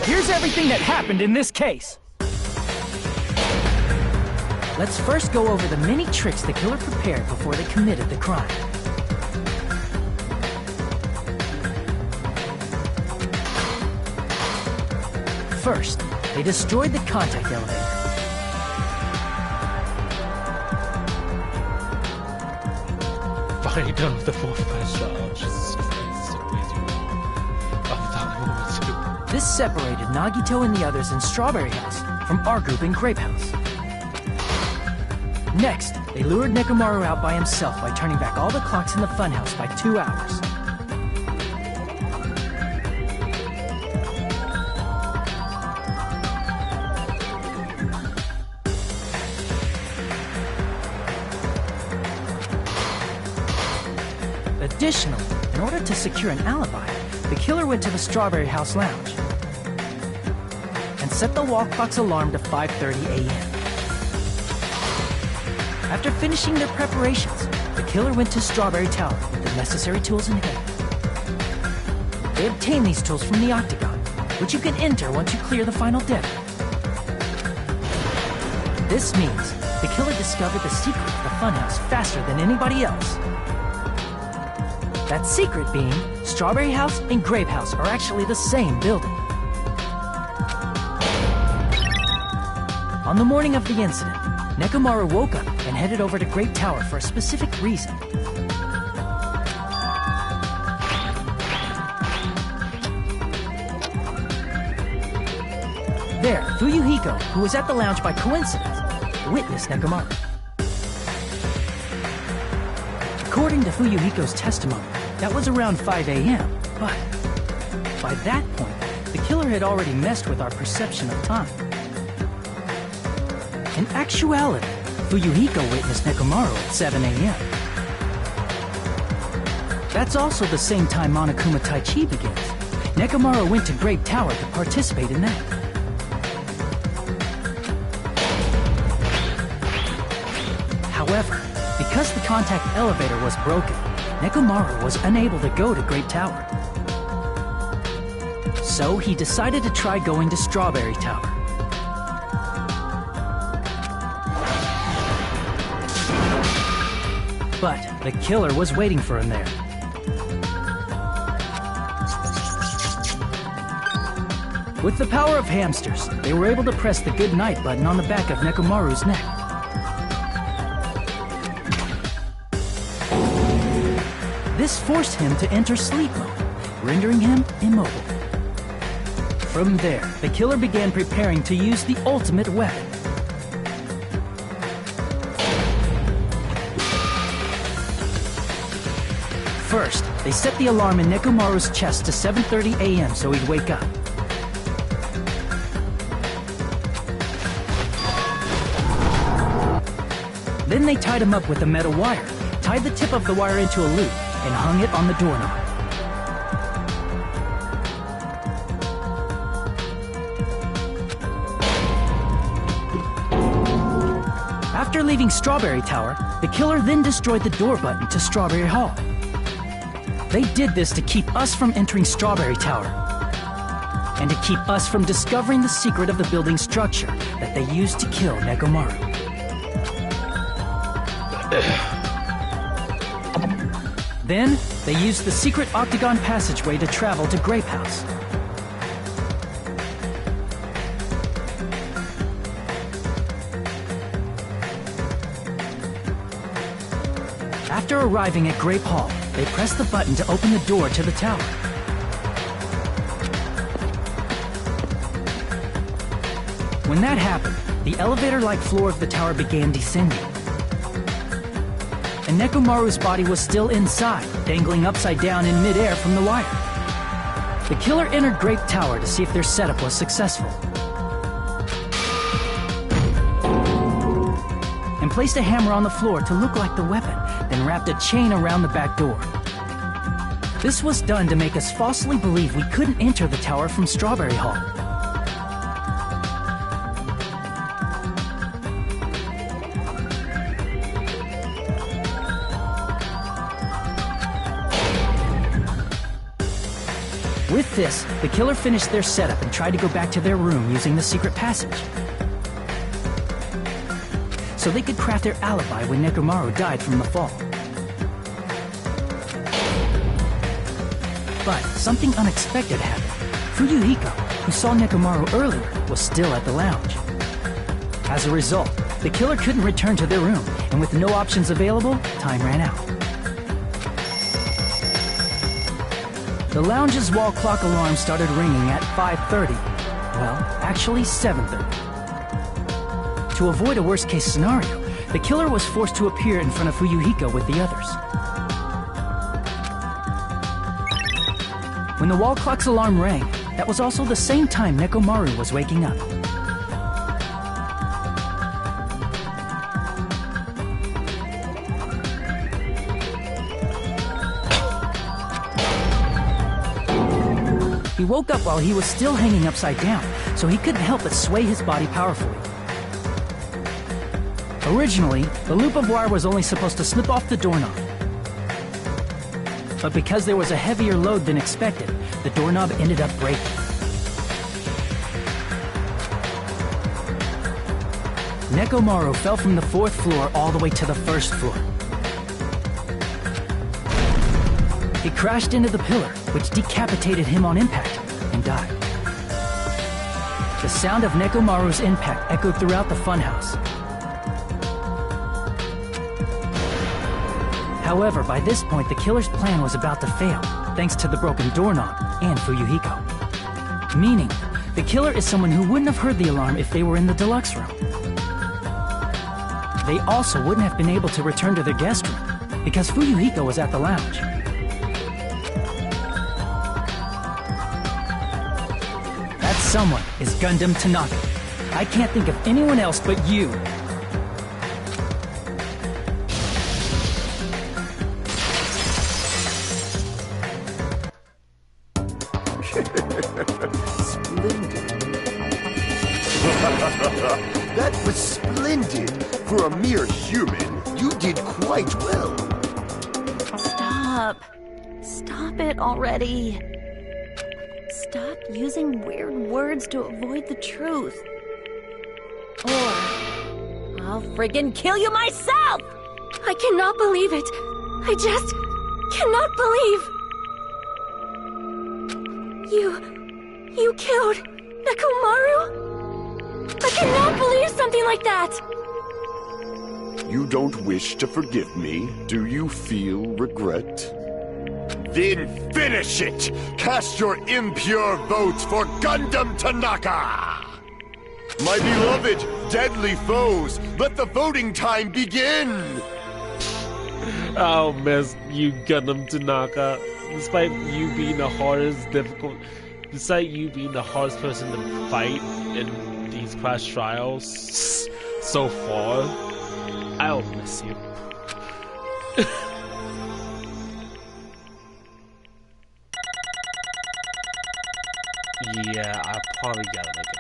Here's everything that happened in this case. Let's first go over the many tricks the killer prepared before they committed the crime. First, they destroyed the contact elevator. Finally done with the fourth class trial. Jesus Christ, so crazy. I thought we were too. This separated Nagito and the others in Strawberry House from our group in Grape House. Next, they lured Nekomaru out by himself by turning back all the clocks in the funhouse by 2 hours. Additionally, in order to secure an alibi, the killer went to the Strawberry House lounge and set the walk clock's alarm to 5:30 a.m. After finishing their preparations, the killer went to Strawberry Tower with the necessary tools in hand. They obtained these tools from the Octagon, which you can enter once you clear the final debtor. This means the killer discovered the secret of the funhouse faster than anybody else. That secret being, Strawberry House and Grape House are actually the same building. On the morning of the incident, Nekomaru woke up and headed over to Great Tower for a specific reason. There, Fuyuhiko, who was at the lounge by coincidence, witnessed Nekomaru. According to Fuyuhiko's testimony, that was around 5 a.m., but by that point, the killer had already messed with our perception of time. In actuality, Fuyuhiko witnessed Nekomaru at 7 a.m. That's also the same time Monokuma Tai Chi begins. Nekomaru went to Grape Tower to participate in that. However, because the contact elevator was broken, Nekomaru was unable to go to Great Tower. So he decided to try going to Strawberry Tower. But the killer was waiting for him there. With the power of hamsters, they were able to press the good night button on the back of Nekomaru's neck. This forced him to enter sleep mode, rendering him immobile. From there, the killer began preparing to use the ultimate weapon. First, they set the alarm in Nekomaru's chest to 7:30 a.m. so he'd wake up. Then they tied him up with a metal wire, tied the tip of the wire into a loop, and hung it on the doorknob. After leaving Strawberry Tower, the killer then destroyed the door button to Strawberry Hall. They did this to keep us from entering Strawberry Tower, and to keep us from discovering the secret of the building structure that they used to kill Nekomaru. Then, they used the secret octagon passageway to travel to Grape House. After arriving at Grape Hall, they pressed the button to open the door to the tower. When that happened, the elevator-like floor of the tower began descending. And Nekomaru's body was still inside, dangling upside down in midair from the wire. The killer entered Grape Tower to see if their setup was successful. And placed a hammer on the floor to look like the weapon, then wrapped a chain around the back door. This was done to make us falsely believe we couldn't enter the tower from Strawberry Hall. With this, the killer finished their setup and tried to go back to their room using the secret passage. So they could craft their alibi when Nekomaru died from the fall. But something unexpected happened. Fuyuhiko, who saw Nekomaru earlier, was still at the lounge. As a result, the killer couldn't return to their room, and with no options available, time ran out. The lounge's wall clock alarm started ringing at 5:30. Well, actually 7:30. To avoid a worst-case scenario, the killer was forced to appear in front of Fuyuhiko with the others. When the wall clock's alarm rang, that was also the same time Nekomaru was waking up. He woke up while he was still hanging upside down, so he couldn't help but sway his body powerfully. Originally, the loop of wire was only supposed to snip off the doorknob. But because there was a heavier load than expected, the doorknob ended up breaking. Nekomaru fell from the 4th floor all the way to the 1st floor. He crashed into the pillar, which decapitated him on impact, and died. The sound of Nekomaru's impact echoed throughout the funhouse. However, by this point, the killer's plan was about to fail, thanks to the broken doorknob and Fuyuhiko. Meaning, the killer is someone who wouldn't have heard the alarm if they were in the deluxe room. They also wouldn't have been able to return to their guest room, because Fuyuhiko was at the lounge. That someone is Gundam Tanaka. I can't think of anyone else but you. That was splendid. For a mere human, you did quite well. Stop. Stop it already. Stop using weird words to avoid the truth. Or I'll friggin' kill you myself! I cannot believe it. I just cannot believe. You killed Nekomaru? I cannot believe something like that! You don't wish to forgive me? Do you feel regret? Then finish it! Cast your impure votes for Gundam Tanaka! My beloved, deadly foes, let the voting time begin! I'll miss you, Gundam Tanaka. Despite you being the hardest person to fight in these Clash Trials so far, I'll miss you. Yeah, I probably gotta make a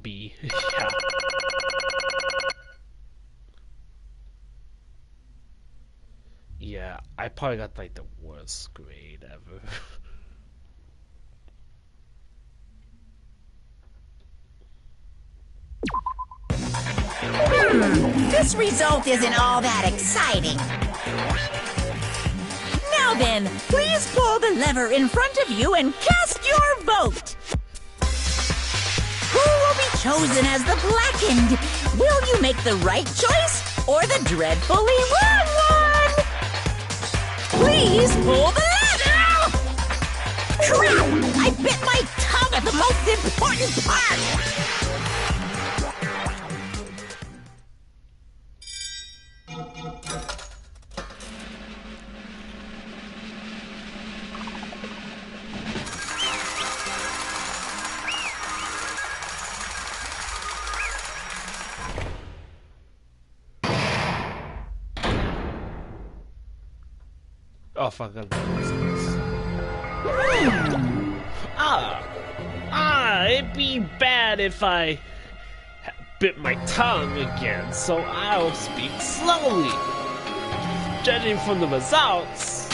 B. B. Yeah. Yeah, I probably got like the worst grade ever. this result isn't all that exciting. Now then, please pull the lever in front of you and cast your vote. Who will be chosen as the blackened? Will you make the right choice or the dreadfully wrong one? Please pull the lever! Crap! I bit my tongue at the most important part! Oh fuck! It'd be bad if I bit my tongue again, so I'll speak slowly. Judging from the results,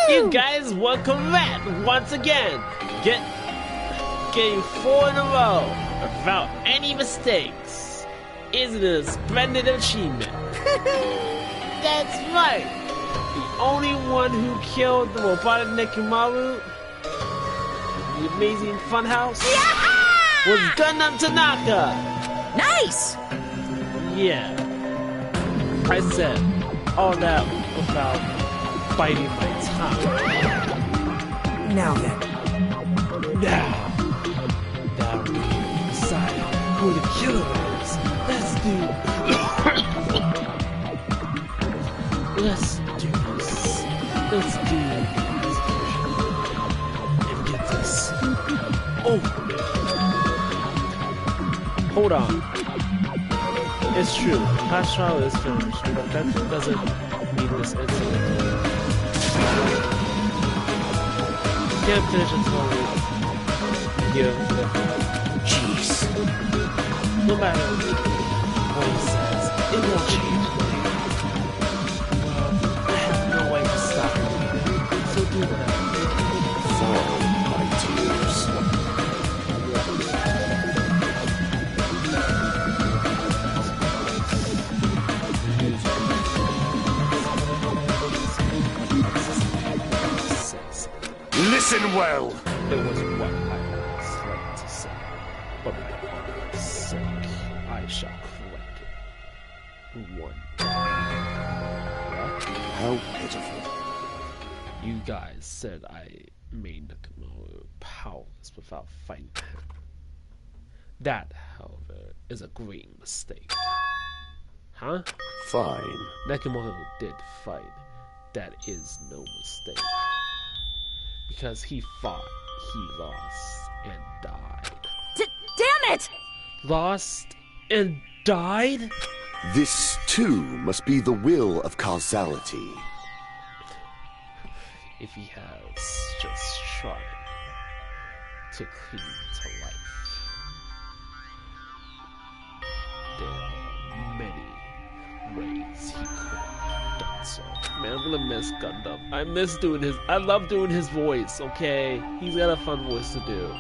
you guys were correct once again. Getting 4 in a row without any mistakes. Isn't it a splendid achievement? That's right. The only one who killed the robotic Nekomaru, the amazing funhouse, was Gundam Tanaka! Nice! Yeah. I said all that without biting my tongue. Now then. Now we decide who the killer is. Let's do this. And get this. Oh! Hold on. It's true. Past trial is finished, but that doesn't mean this incident. Can't finish until we give the... Jeez. No matter what he says, it won't change. Listen well. It was what I was like to say, but for my sake, I shall correct it. One day. How pitiful. You guys said I made Nekomaru powerless without fighting him. That, however, is a great mistake. Huh? Fine. Nekomaru did fight. That is no mistake. Because he fought, he lost, and died. Damn it! Lost and died? This, too, must be the will of causality. If he has just tried to cling to life, there are many ways he could have done so. Man, I'm gonna miss Gundam. I love doing his voice, okay? He's got a fun voice to do.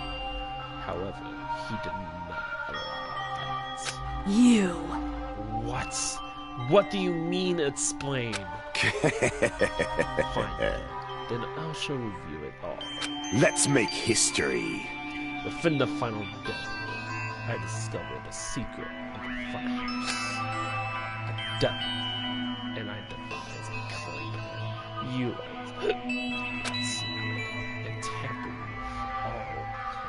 However, he did not allow that. You. What? What do you mean explain? Fine. Then I shall review it all. Let's make history. Within the final day, I discovered the secret of the funhouse. The devil. And I devised a claim. You and tampered with all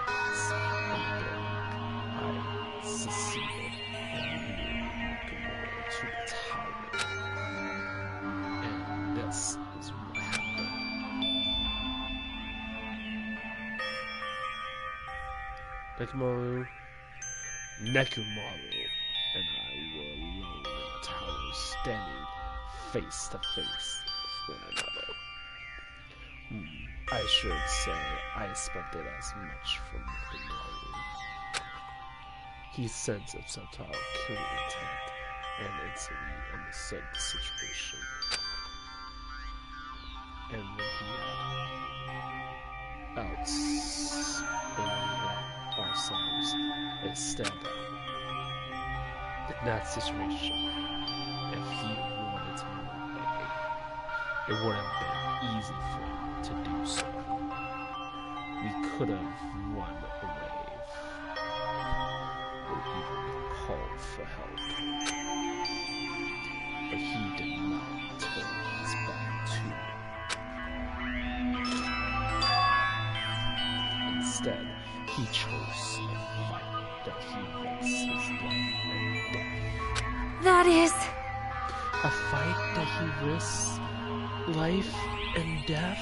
plans. And then I succeeded and lured Nekomaru to the tower. And this is what happened. Nekomaru and I were alone in the tower, standing face to face with one another. I should say I expected as much from Nekomaru. He sensed its subtle killing intent and instantly understood the situation. And when he had ourselves a standout, in that situation, if he wanted to move away, it would have been easy for him to do so. We could have run away or even called for help. But he did not turn his back to me. Instead, he chose a fight that he risks his life and death. That is... A fight that he risks life and death?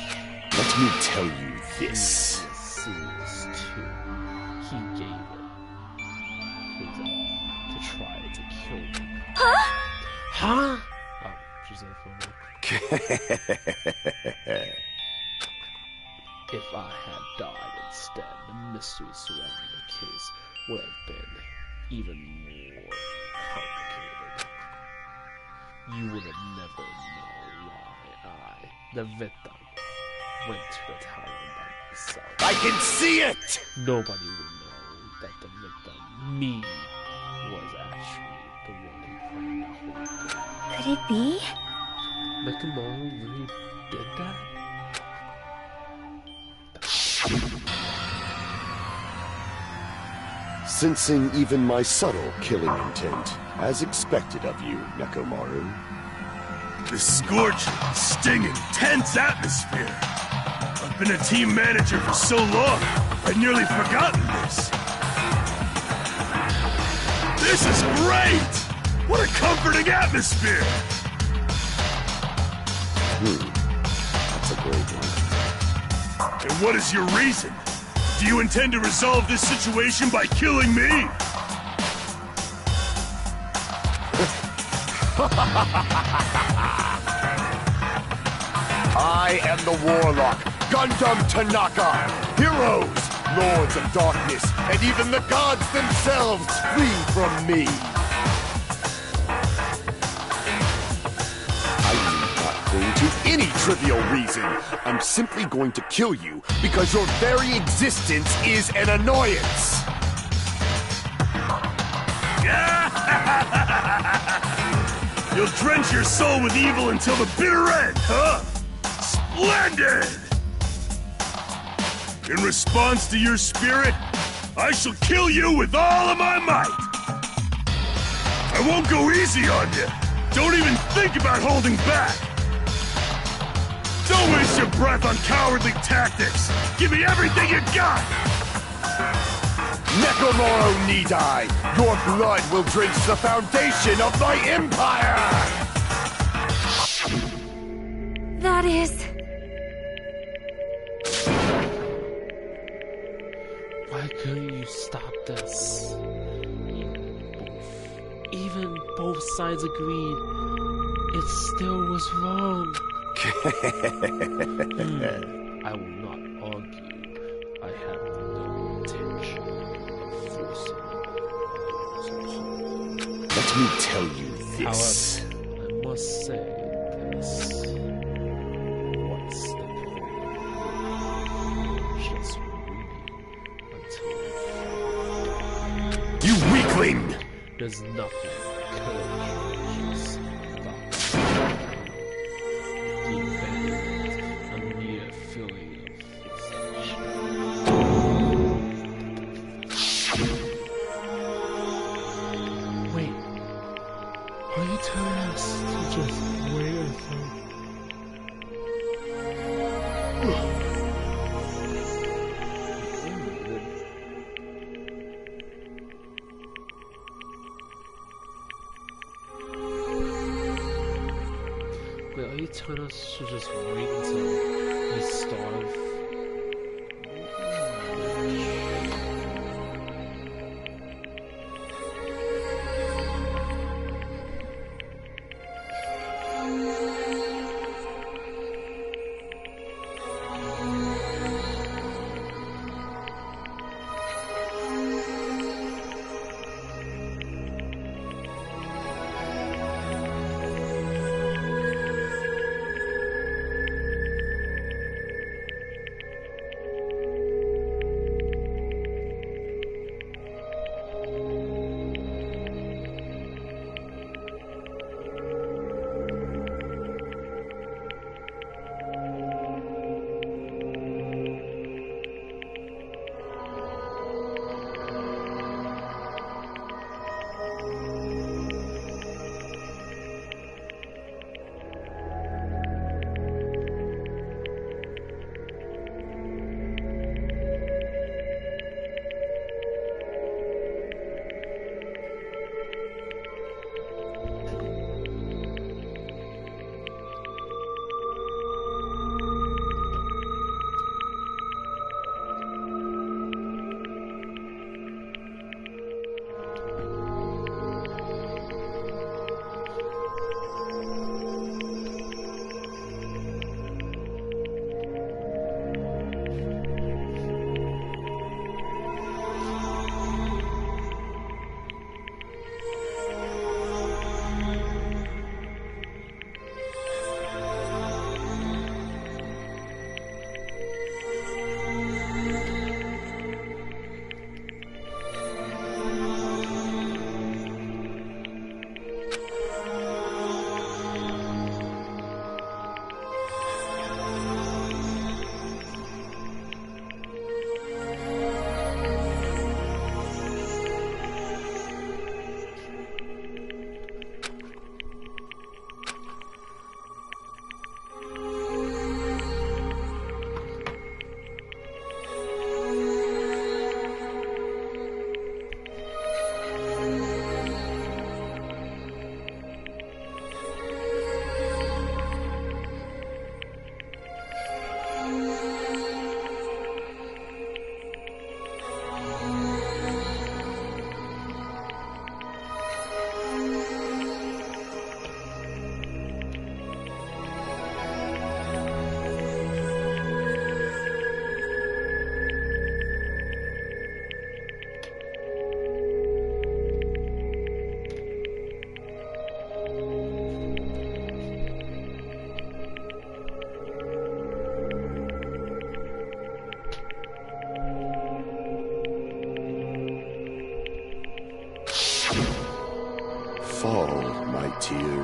Let me tell you this. He was serious too. He gave it his all to try to kill me. Huh? Huh? Oh, she's in for me. If I had died instead, the mystery surrounding the case would have been even more complicated. You would have never known why I, the victim, went to the tower by myself. I can see it! Nobody would know that the victim, me, was actually the one who planned the whole thing. Could it be? Nekomaru really did that? Sensing even my subtle killing intent, as expected of you, Nekomaru. The scorching, stinging, tense atmosphere. I've been a team manager for so long, I'd nearly forgotten this. This is great! What a comforting atmosphere! That's a great one. And what is your reason? Do you intend to resolve this situation by killing me? I am the Warlock, Gundam Tanaka. Heroes, Lords of Darkness, and even the gods themselves flee from me. I'm not going to any trivial reason. I'm simply going to kill you because your very existence is an annoyance. You'll drench your soul with evil until the bitter end, huh? Splendid! In response to your spirit, I shall kill you with all of my might! I won't go easy on you! Don't even think about holding back! Don't waste your breath on cowardly tactics! Give me everything you got! Nekomaru Nidai, your blood will drench the foundation of my empire! That is... Why couldn't you stop this? Even both sides agreed it still was wrong. I will not argue. I have no intention of forcing others upon. Let me tell you this. However, I must say this. What's the point? Just waiting until You weakling! there's nothing courageous about the abandonment, a mere feeling of possession. Wait, are you telling us to just wait until... Wait, are you telling us to just wait until we starve?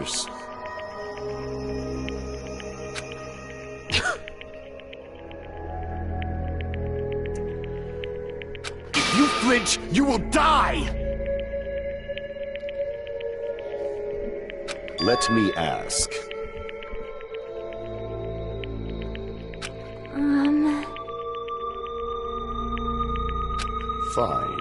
course. If you flinch, you will die! Let me ask. Fine.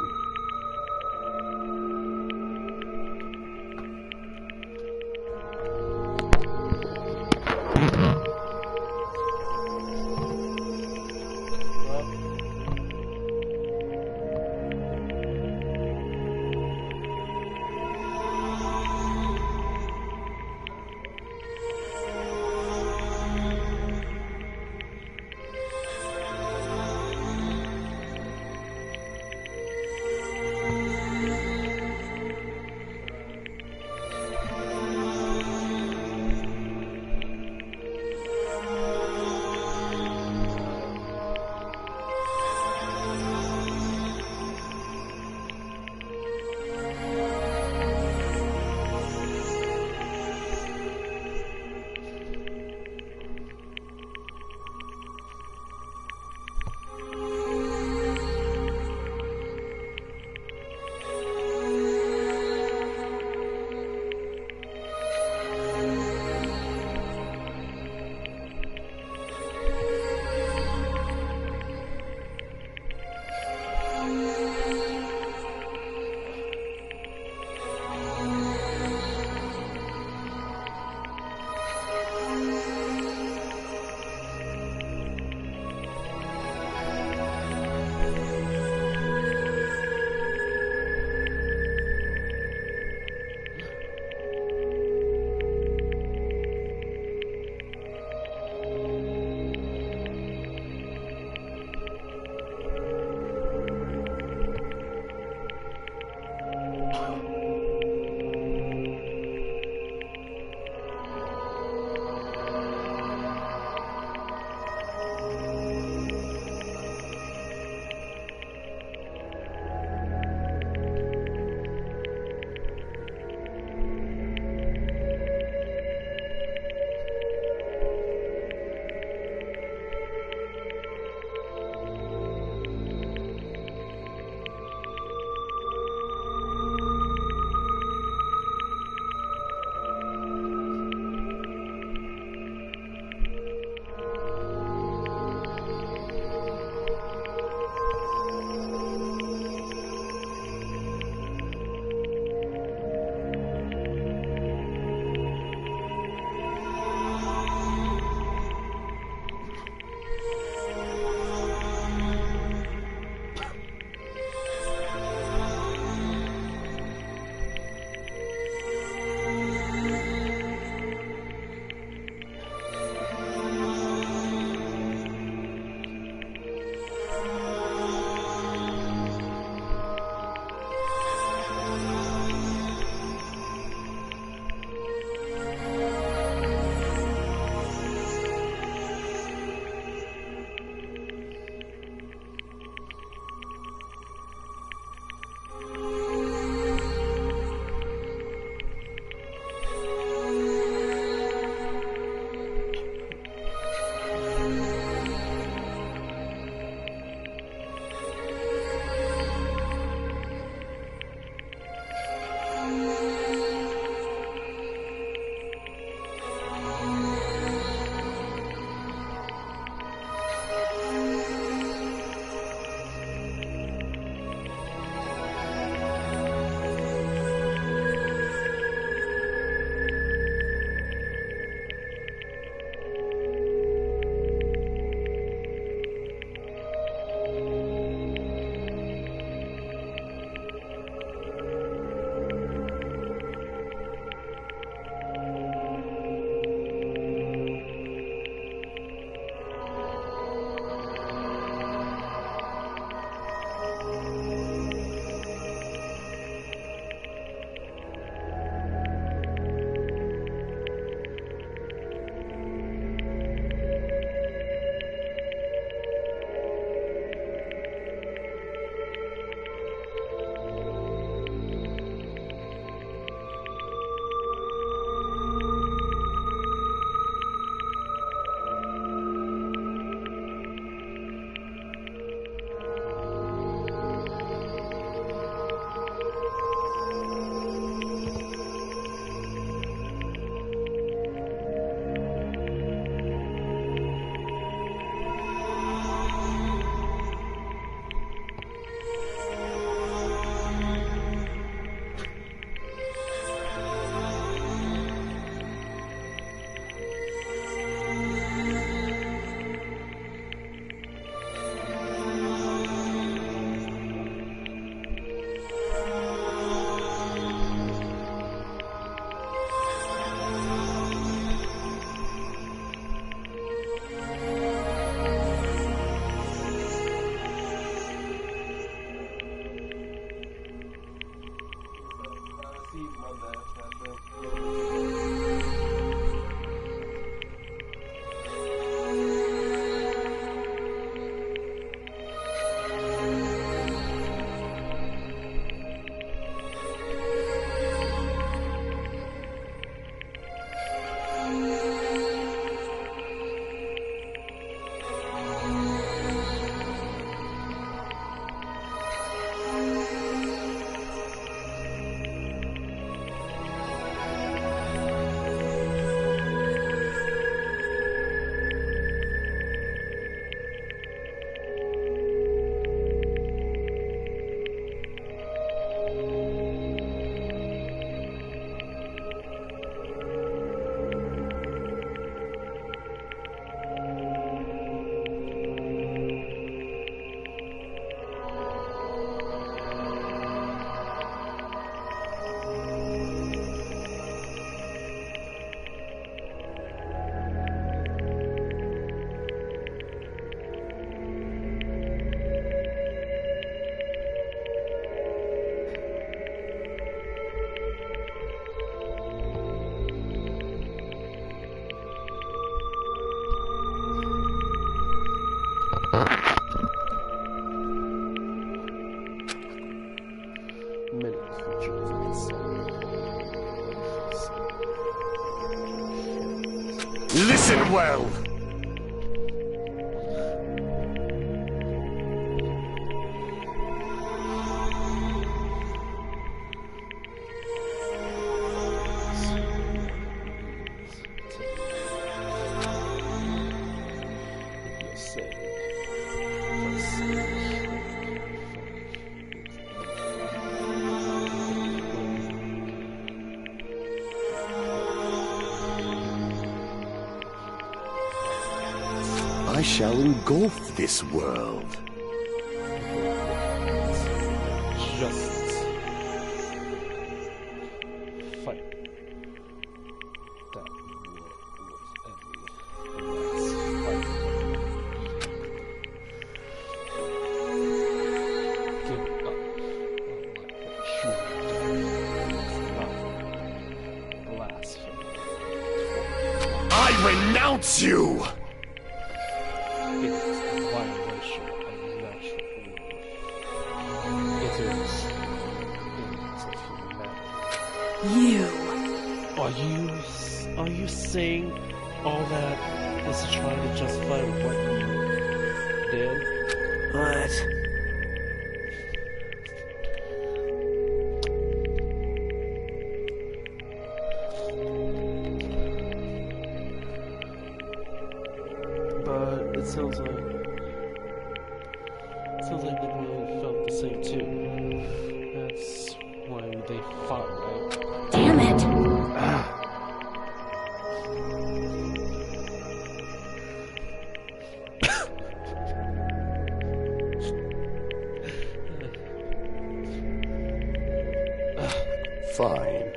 Listen well. I shall engulf this world. Just fight. That I renounce you! Are you saying all that is to try to justify what you did? What? But it sounds like they really felt the same too. That's why they fought, right? Damn it! Fine.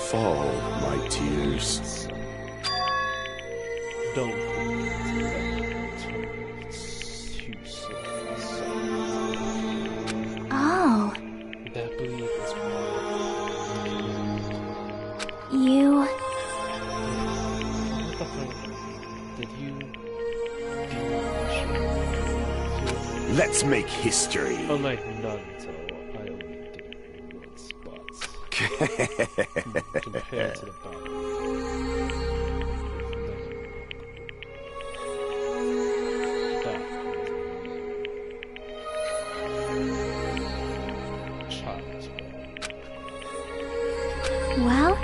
Fall, my tears. Don't. Oh, That belief is why. you... What the fuck? Did you do Let's make history. unlike Naruto, I only did one spots. Compared to the bottom. Child's play. Well,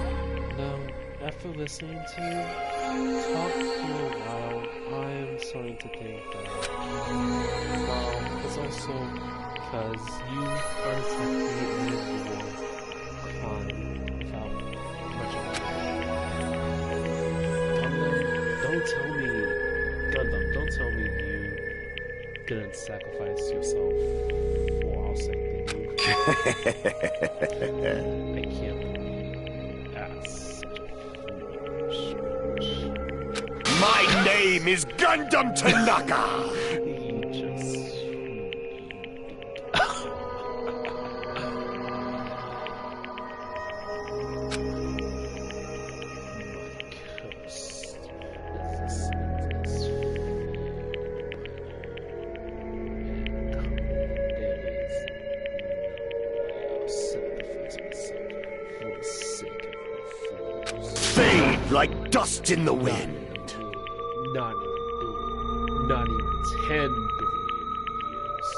Now, after listening to you talk for a while, I am starting to think that, well, it's also because you are technically in the war crime without much of it. Don't tell me, Gundam, don't tell me you didn't sacrifice yourself for our sake, did you? I can't believe that's such a foolish. My name is Gundam Tanaka! You just. Fade like dust in the wind. Not even 10 billion years.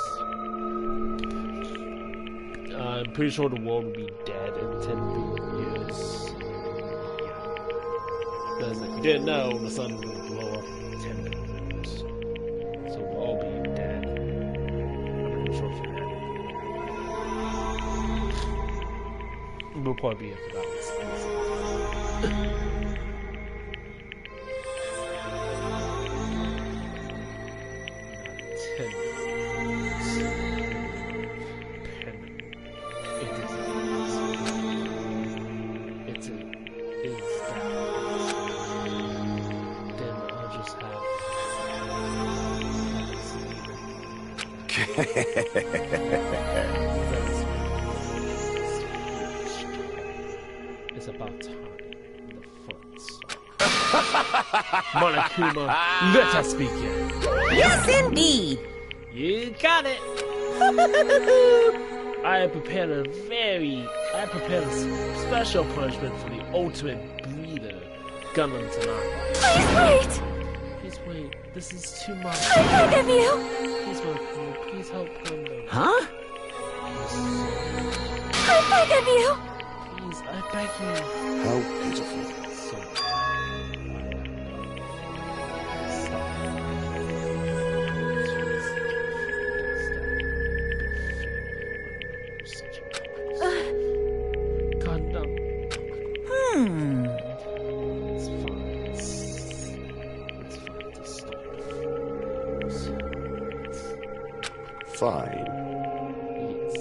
I'm pretty sure the world will be dead in 10 billion years. Yeah. Because if you didn't know, the sun will blow up in 10 billion years. So we'll all be dead. I'm pretty sure for that. We'll probably be in for that one. 10 years. It's about time the fun starts. Monokuma, let us begin. Yes, indeed. You got it. I have prepared a special punishment for the ultimate breeder, Gundam Tanaka. Please wait! Please wait. This is too much. I beg of you! Please, Monokuma, please help Gundam. Huh? I beg of you! Please, I beg you. How pitiful. Sorry. Gundam. It's fine. It's fine to stop. Fine. Yes.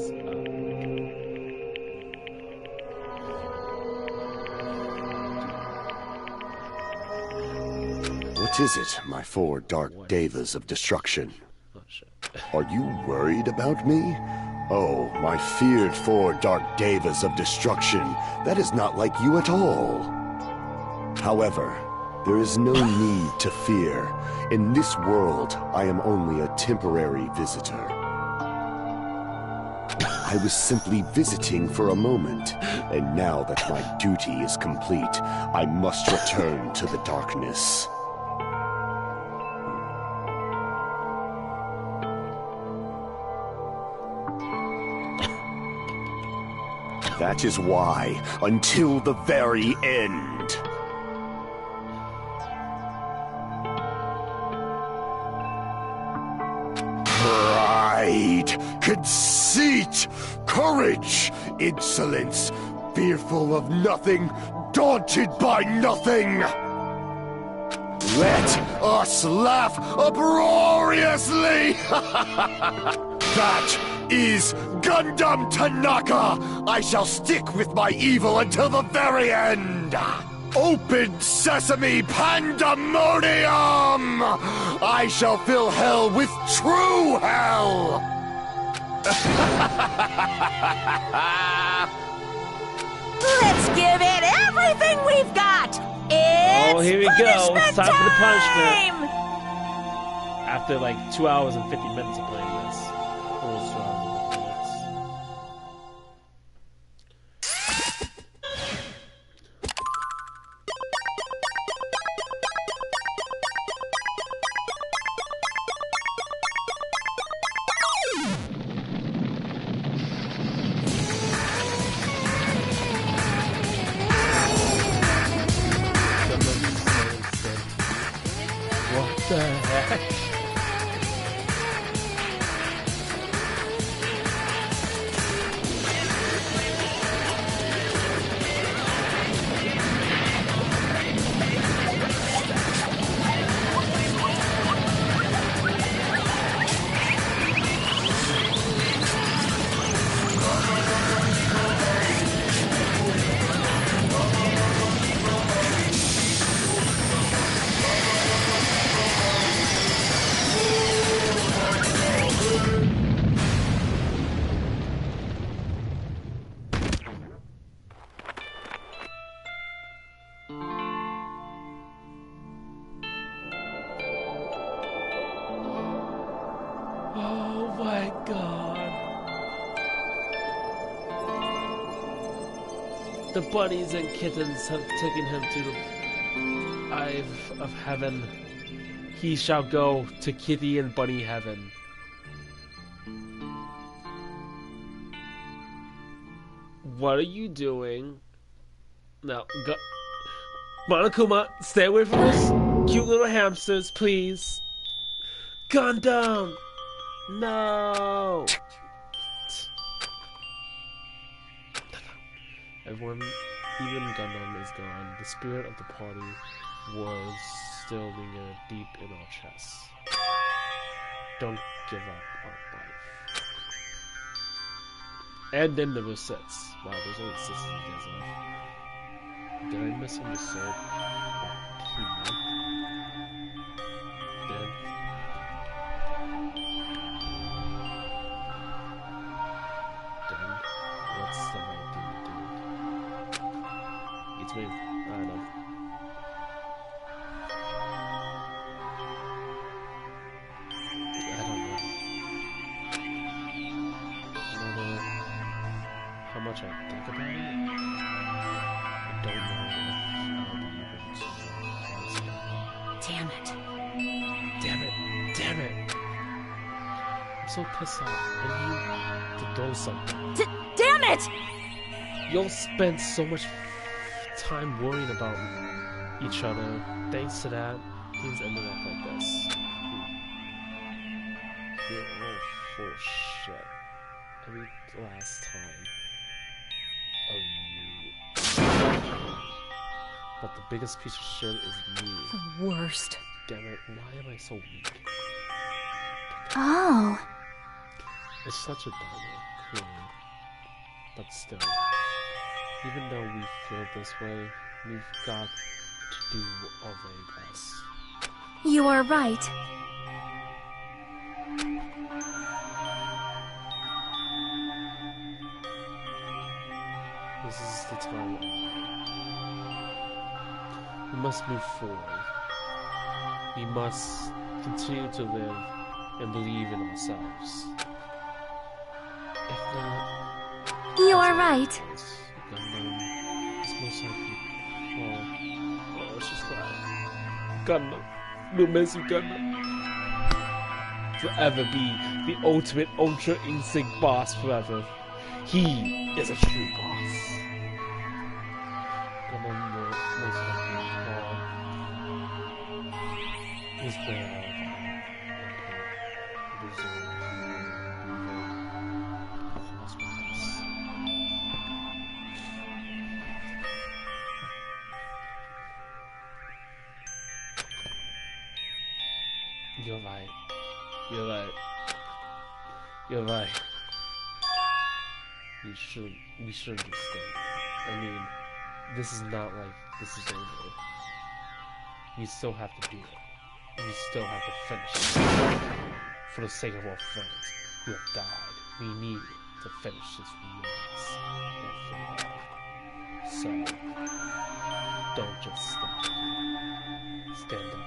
What is it, my four dark devas of destruction? Oh shit. Are you worried about me? Oh, my feared four dark devas of destruction. That is not like you at all. However, there is no need to fear. In this world, I am only a temporary visitor. I was simply visiting for a moment, and now that my duty is complete, I must return to the darkness. That is why, until the very end. Pride, conceit, courage, insolence, fearful of nothing, daunted by nothing. Let us laugh uproariously! That is Gundam Tanaka! I shall stick with my evil until the very end! Open sesame pandemonium! I shall fill hell with true hell! Let's give it everything we've got. It's here we go. It's time for the punishment. time! After like 2 hours and 50 minutes of playing this. Almost 2 hours and 50 minutes. What the heck? Oh my god. The bunnies and kittens have taken him to the eye of heaven. He shall go to kitty and bunny heaven. What are you doing? No, go. Monokuma, stay away from those cute little hamsters, please. Gundam! No! Everyone, even Gundam is gone. The spirit of the party was still lingering deep in our chests. Don't give up on life. And then there was six. Wow, there's only 6 of you guys left. Did I misunderstand? Dead. think about it, I don't know if I'll be able to pass it. Damn it. Damn it! Damn it! I'm so pissed off. I need to do something. Damn it! You'll spend so much time worrying about each other. Thanks to that, things ended up like this. Oh shit. Every last time. But the biggest piece of shit is me. The worst. Damn it, why am I so weak? Oh. It's such a downer, really. But still, even though we feel this way, we've got to do our very best. You are right. This is the time. We must move forward. We must continue to live and believe in ourselves. If not, You are right. it's most likely. Oh, it's just like Gundam. No messy Gundam. Forever be the ultimate Ultra Instinct boss forever. He is a true boss. Gundam will most likely fall his way out of You're right. You're right. You're right. We should just stay. I mean, this is not like this is over. We still have to do it. We still have to finish it. For the sake of our friends who have died, we need to finish this race. So, don't just stand. Stand up.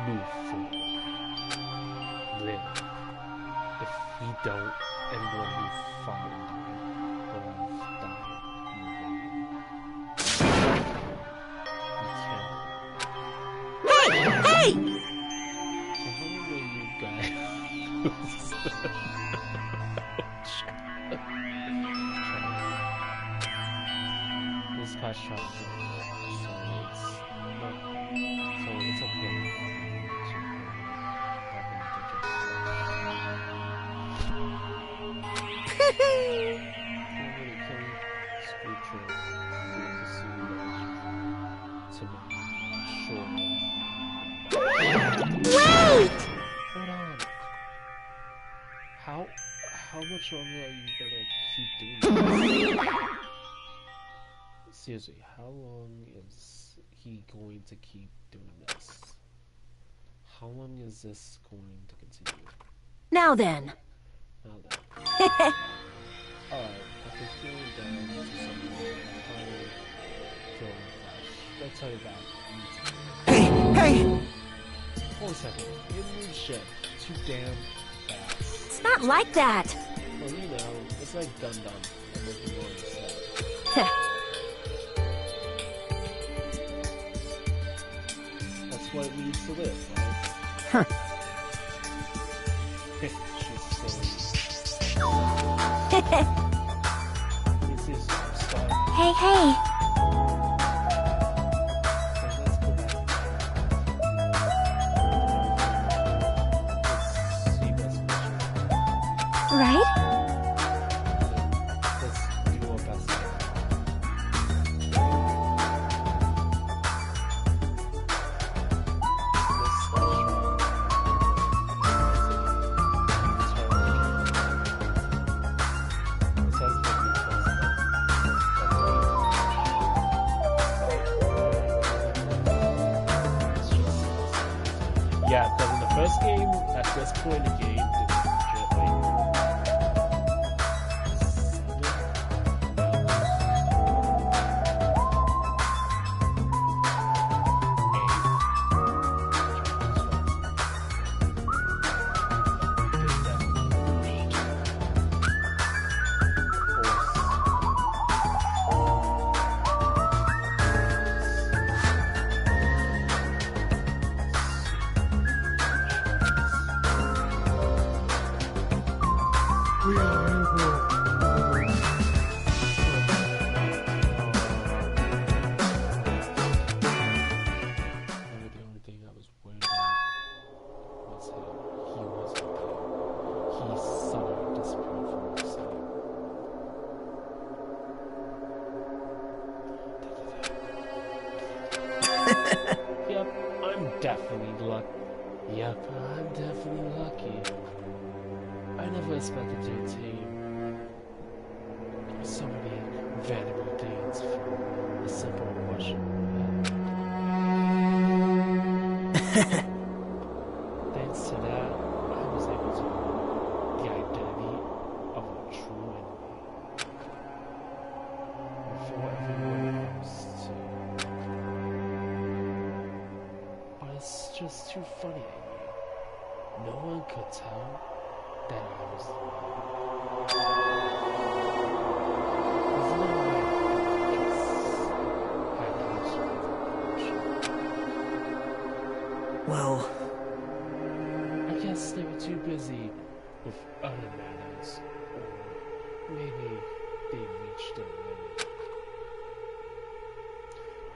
Move forward. Live. If we don't, everyone will fall and die. Will have died. We can't. Hey! So how long will you guys? This past shot is over, so it's okay. Wait! Hold on. How much longer are you gonna keep doing this? Seriously, how long is he going to keep doing this? How long is this going to continue? Now then. Now then. Alright, after feeling down to something, finally feeling fresh. Let's tell you about Hey! Hold a second. You move shit too damn fast. It's not like that. Well, you know, it's like Gundam and making noise instead. That's what it means to live, right? Huh. She's This is start. Hey, hey. Let's go back. Let's see what's Right? Let's do our best. Yeah, because in the first game, at this point in the game, it's legit like 7, 8. definitely lucky. Yep, I'm definitely lucky. I never expected to attain so many valuable things for a simple question. Thanks to that, I was able to know the identity of a true enemy before everyone else too. But it's just too funny to me. No one could tell that I was the one. There's no way I just had absolute information. Well, I guess they were too busy with other matters, or maybe they reached their limit.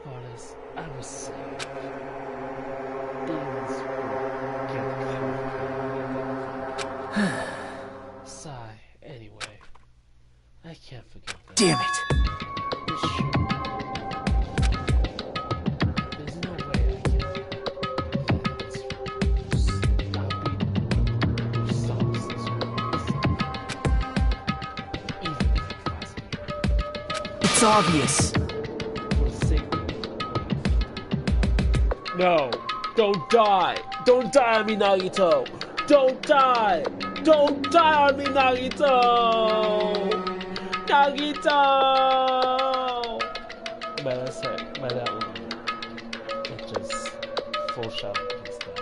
But as I was saying, demons will get complicated. Sigh, anyway. I can't forget that. damn it. It's true. There's no way I can I'll be who stops this world. Even if it costs me. It's obvious. For the sake of No! Don't die! Don't die on me, Nagito! Don't die! Don't die on me, Nagito! Nagito! But that's it. By that one. It just foreshadowing and stuff.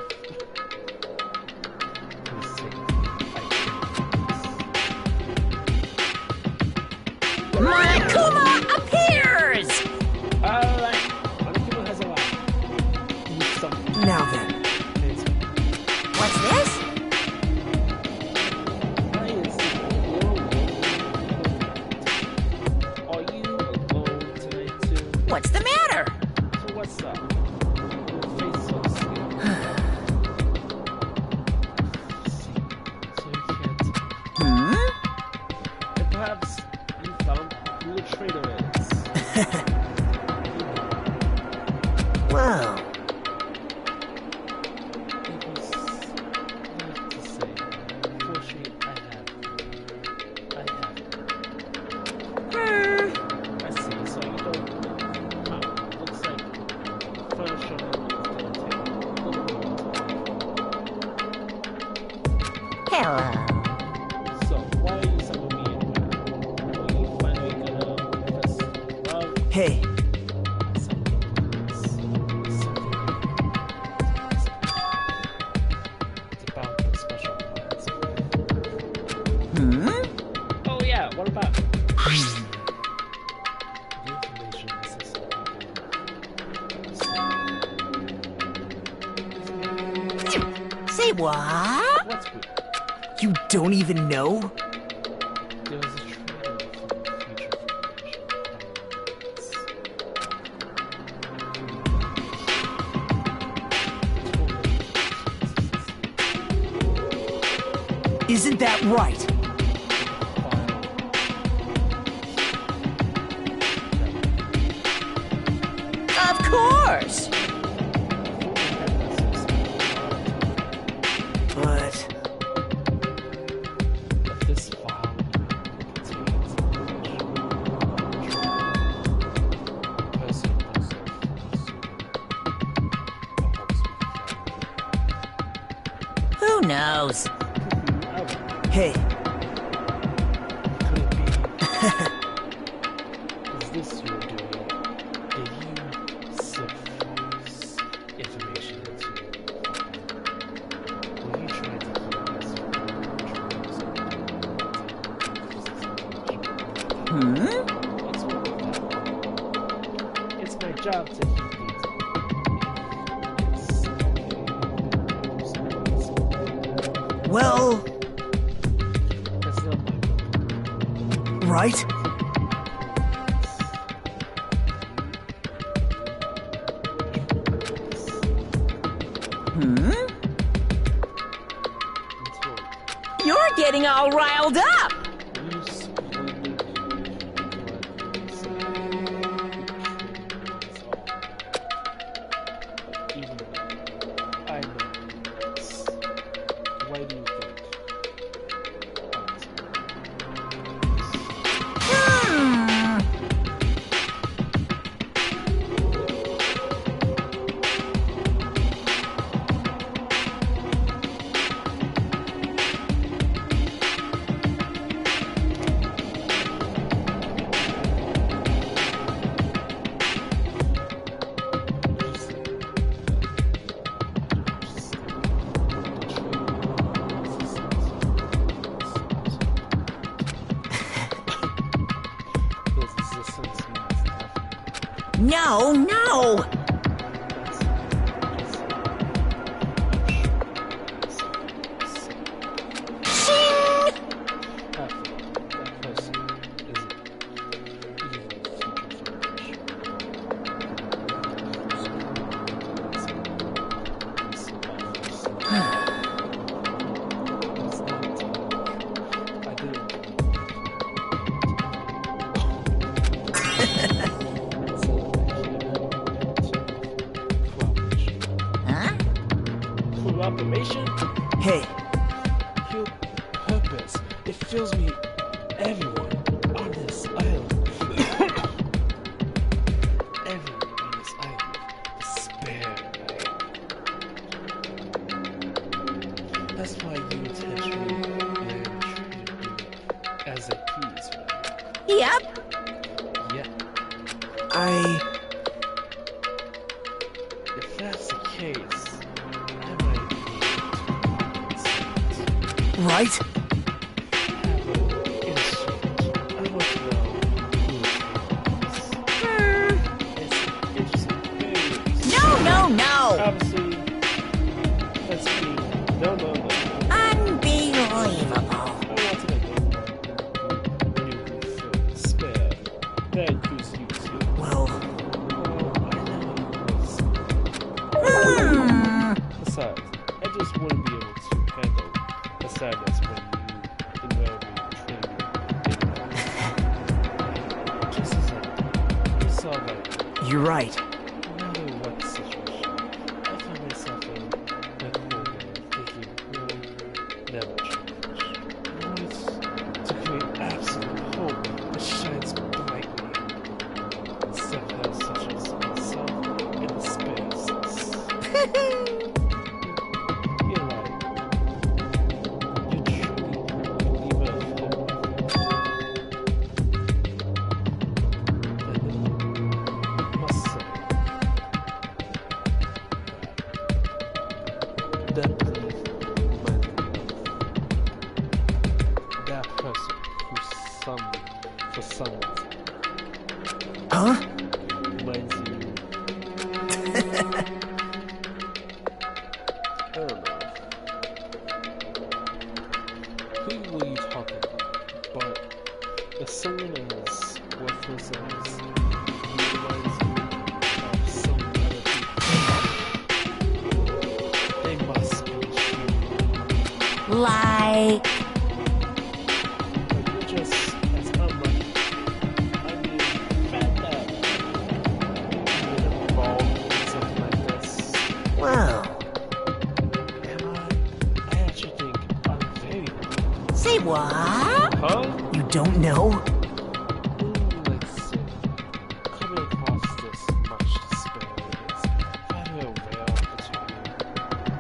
Please take it. Monokuma appears! Alright. Monokuma has a lot. Something. Now then. What's this? Are you alone tonight too? What's the matter? So what's up? Your face so scared. See, so you can't. And perhaps you found who the traitor is. Well, It was hard to say. Fortunately, I have. I see, so you don't. Looks like furniture is gonna take a little bit more time. Hello. So, why are you summoning me anyway? Are you finally gonna confess love? hey, It's about the special cards. Oh yeah, what about the information necessary? Say what? What's weird? you don't even know? There was a traitor for future information. Isn't that right? Of course! But This file contains Who knows? hey, Could it be? Is this your doing? Did you sift false information into? Were you trying to keep us from What's wrong with that? It's my job to keep things. well, That's not my right? You're getting all riled up! You splendid blood. No, no! Hey. Your purpose, it fills me everyone on this island. Everyone on this island. Despair. That's why you intentionally treated me as a piece, right? Yep. Yeah. If that's the case, I might Right? No! Obviously, let's be no. Unbelievable. I want to make you spare that use you too. Well, Besides, I just wouldn't be able to handle the sadness when you invariably betray me. Just as it's all right. you're right. No matter what the situation, I find myself in that cold day thinking, never change. I want to create absolute hope that shines brightly. Instead of how such as myself in the space. You're right. You truly believer of hope. And I must say, that belief reminds me of that person who for some reason, Huh? reminds you. I don't know. Who were you talking about? But if someone as worthless as you reminds you of some other people, they must be true. Like... But you're just as unlucky. I mean, the fact that you're involved in something like this, Well, I actually think I'm very lucky. Say what? Huh? you don't know? Like say, coming across this much despair is rather a rare opportunity.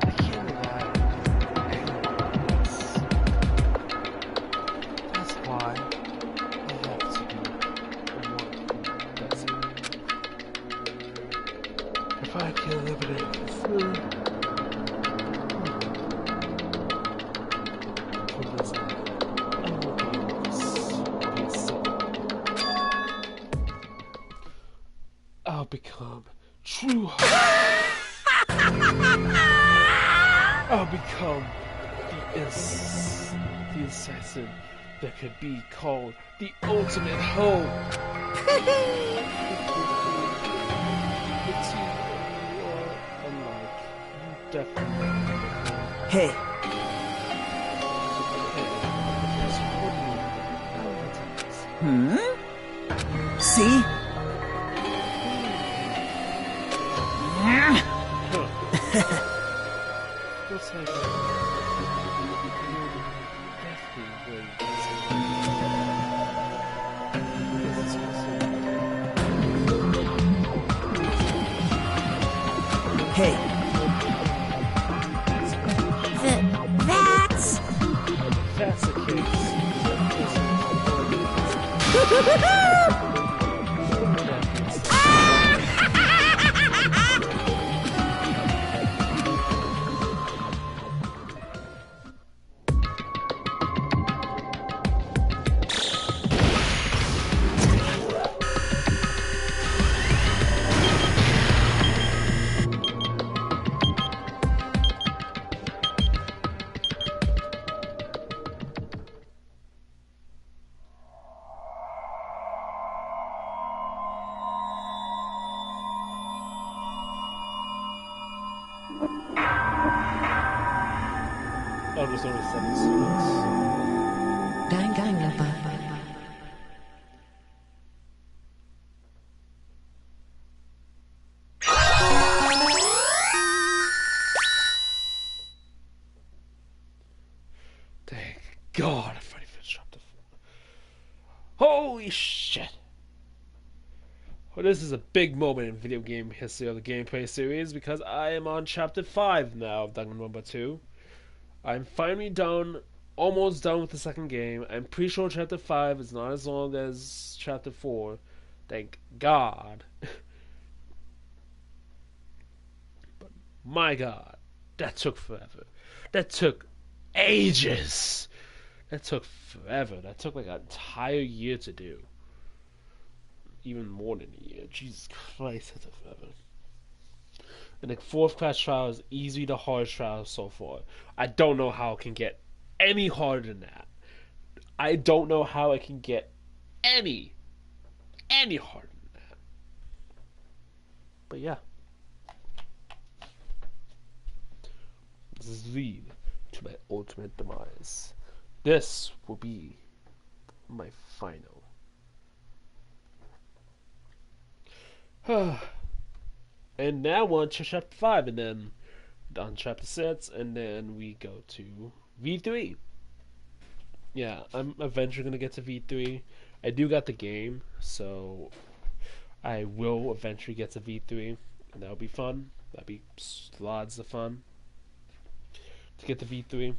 I can't lie. That's why I have to be the one who does it. If I can eliminate this from this island, I will be able to be saved. I'll become true hope. I'll become the assassin that could be called the ultimate hope. But you are unlike. You definitely are. Hey, see? Looks like Hey, That's... that's the case. Oh, there's only 7 students. Danganronpa. Thank God I finally finished chapter 4. Holy shit! Well, this is a big moment in video game history of the gameplay series because I am on chapter 5 now of Danganronpa 2. I'm finally done, almost done with the second game. I'm pretty sure chapter 5 is not as long as chapter 4. Thank God. But my God, that took forever. That took ages. That took forever. That took like an entire year to do. Even more than a year. Jesus Christ, that took forever. And the 4th class trial is easily the hardest trial so far. I don't know how it can get any harder than that. I don't know how it can get any harder than that. But yeah. This is lead to my ultimate demise. This will be my final. And now we're on to chapter 5, and then on chapter 6, and then we go to V3. Yeah, I'm eventually going to get to V3. I do got the game, so I will eventually get to V3, and that'll be fun. That'll be lots of fun to get to V3.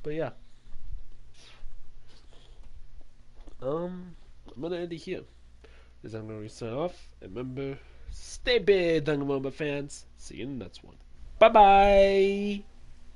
But yeah. I'm going to end it here. As I'm going to sign off, and remember, stay big, Danganronpa fans. See you in the next one. Bye-bye!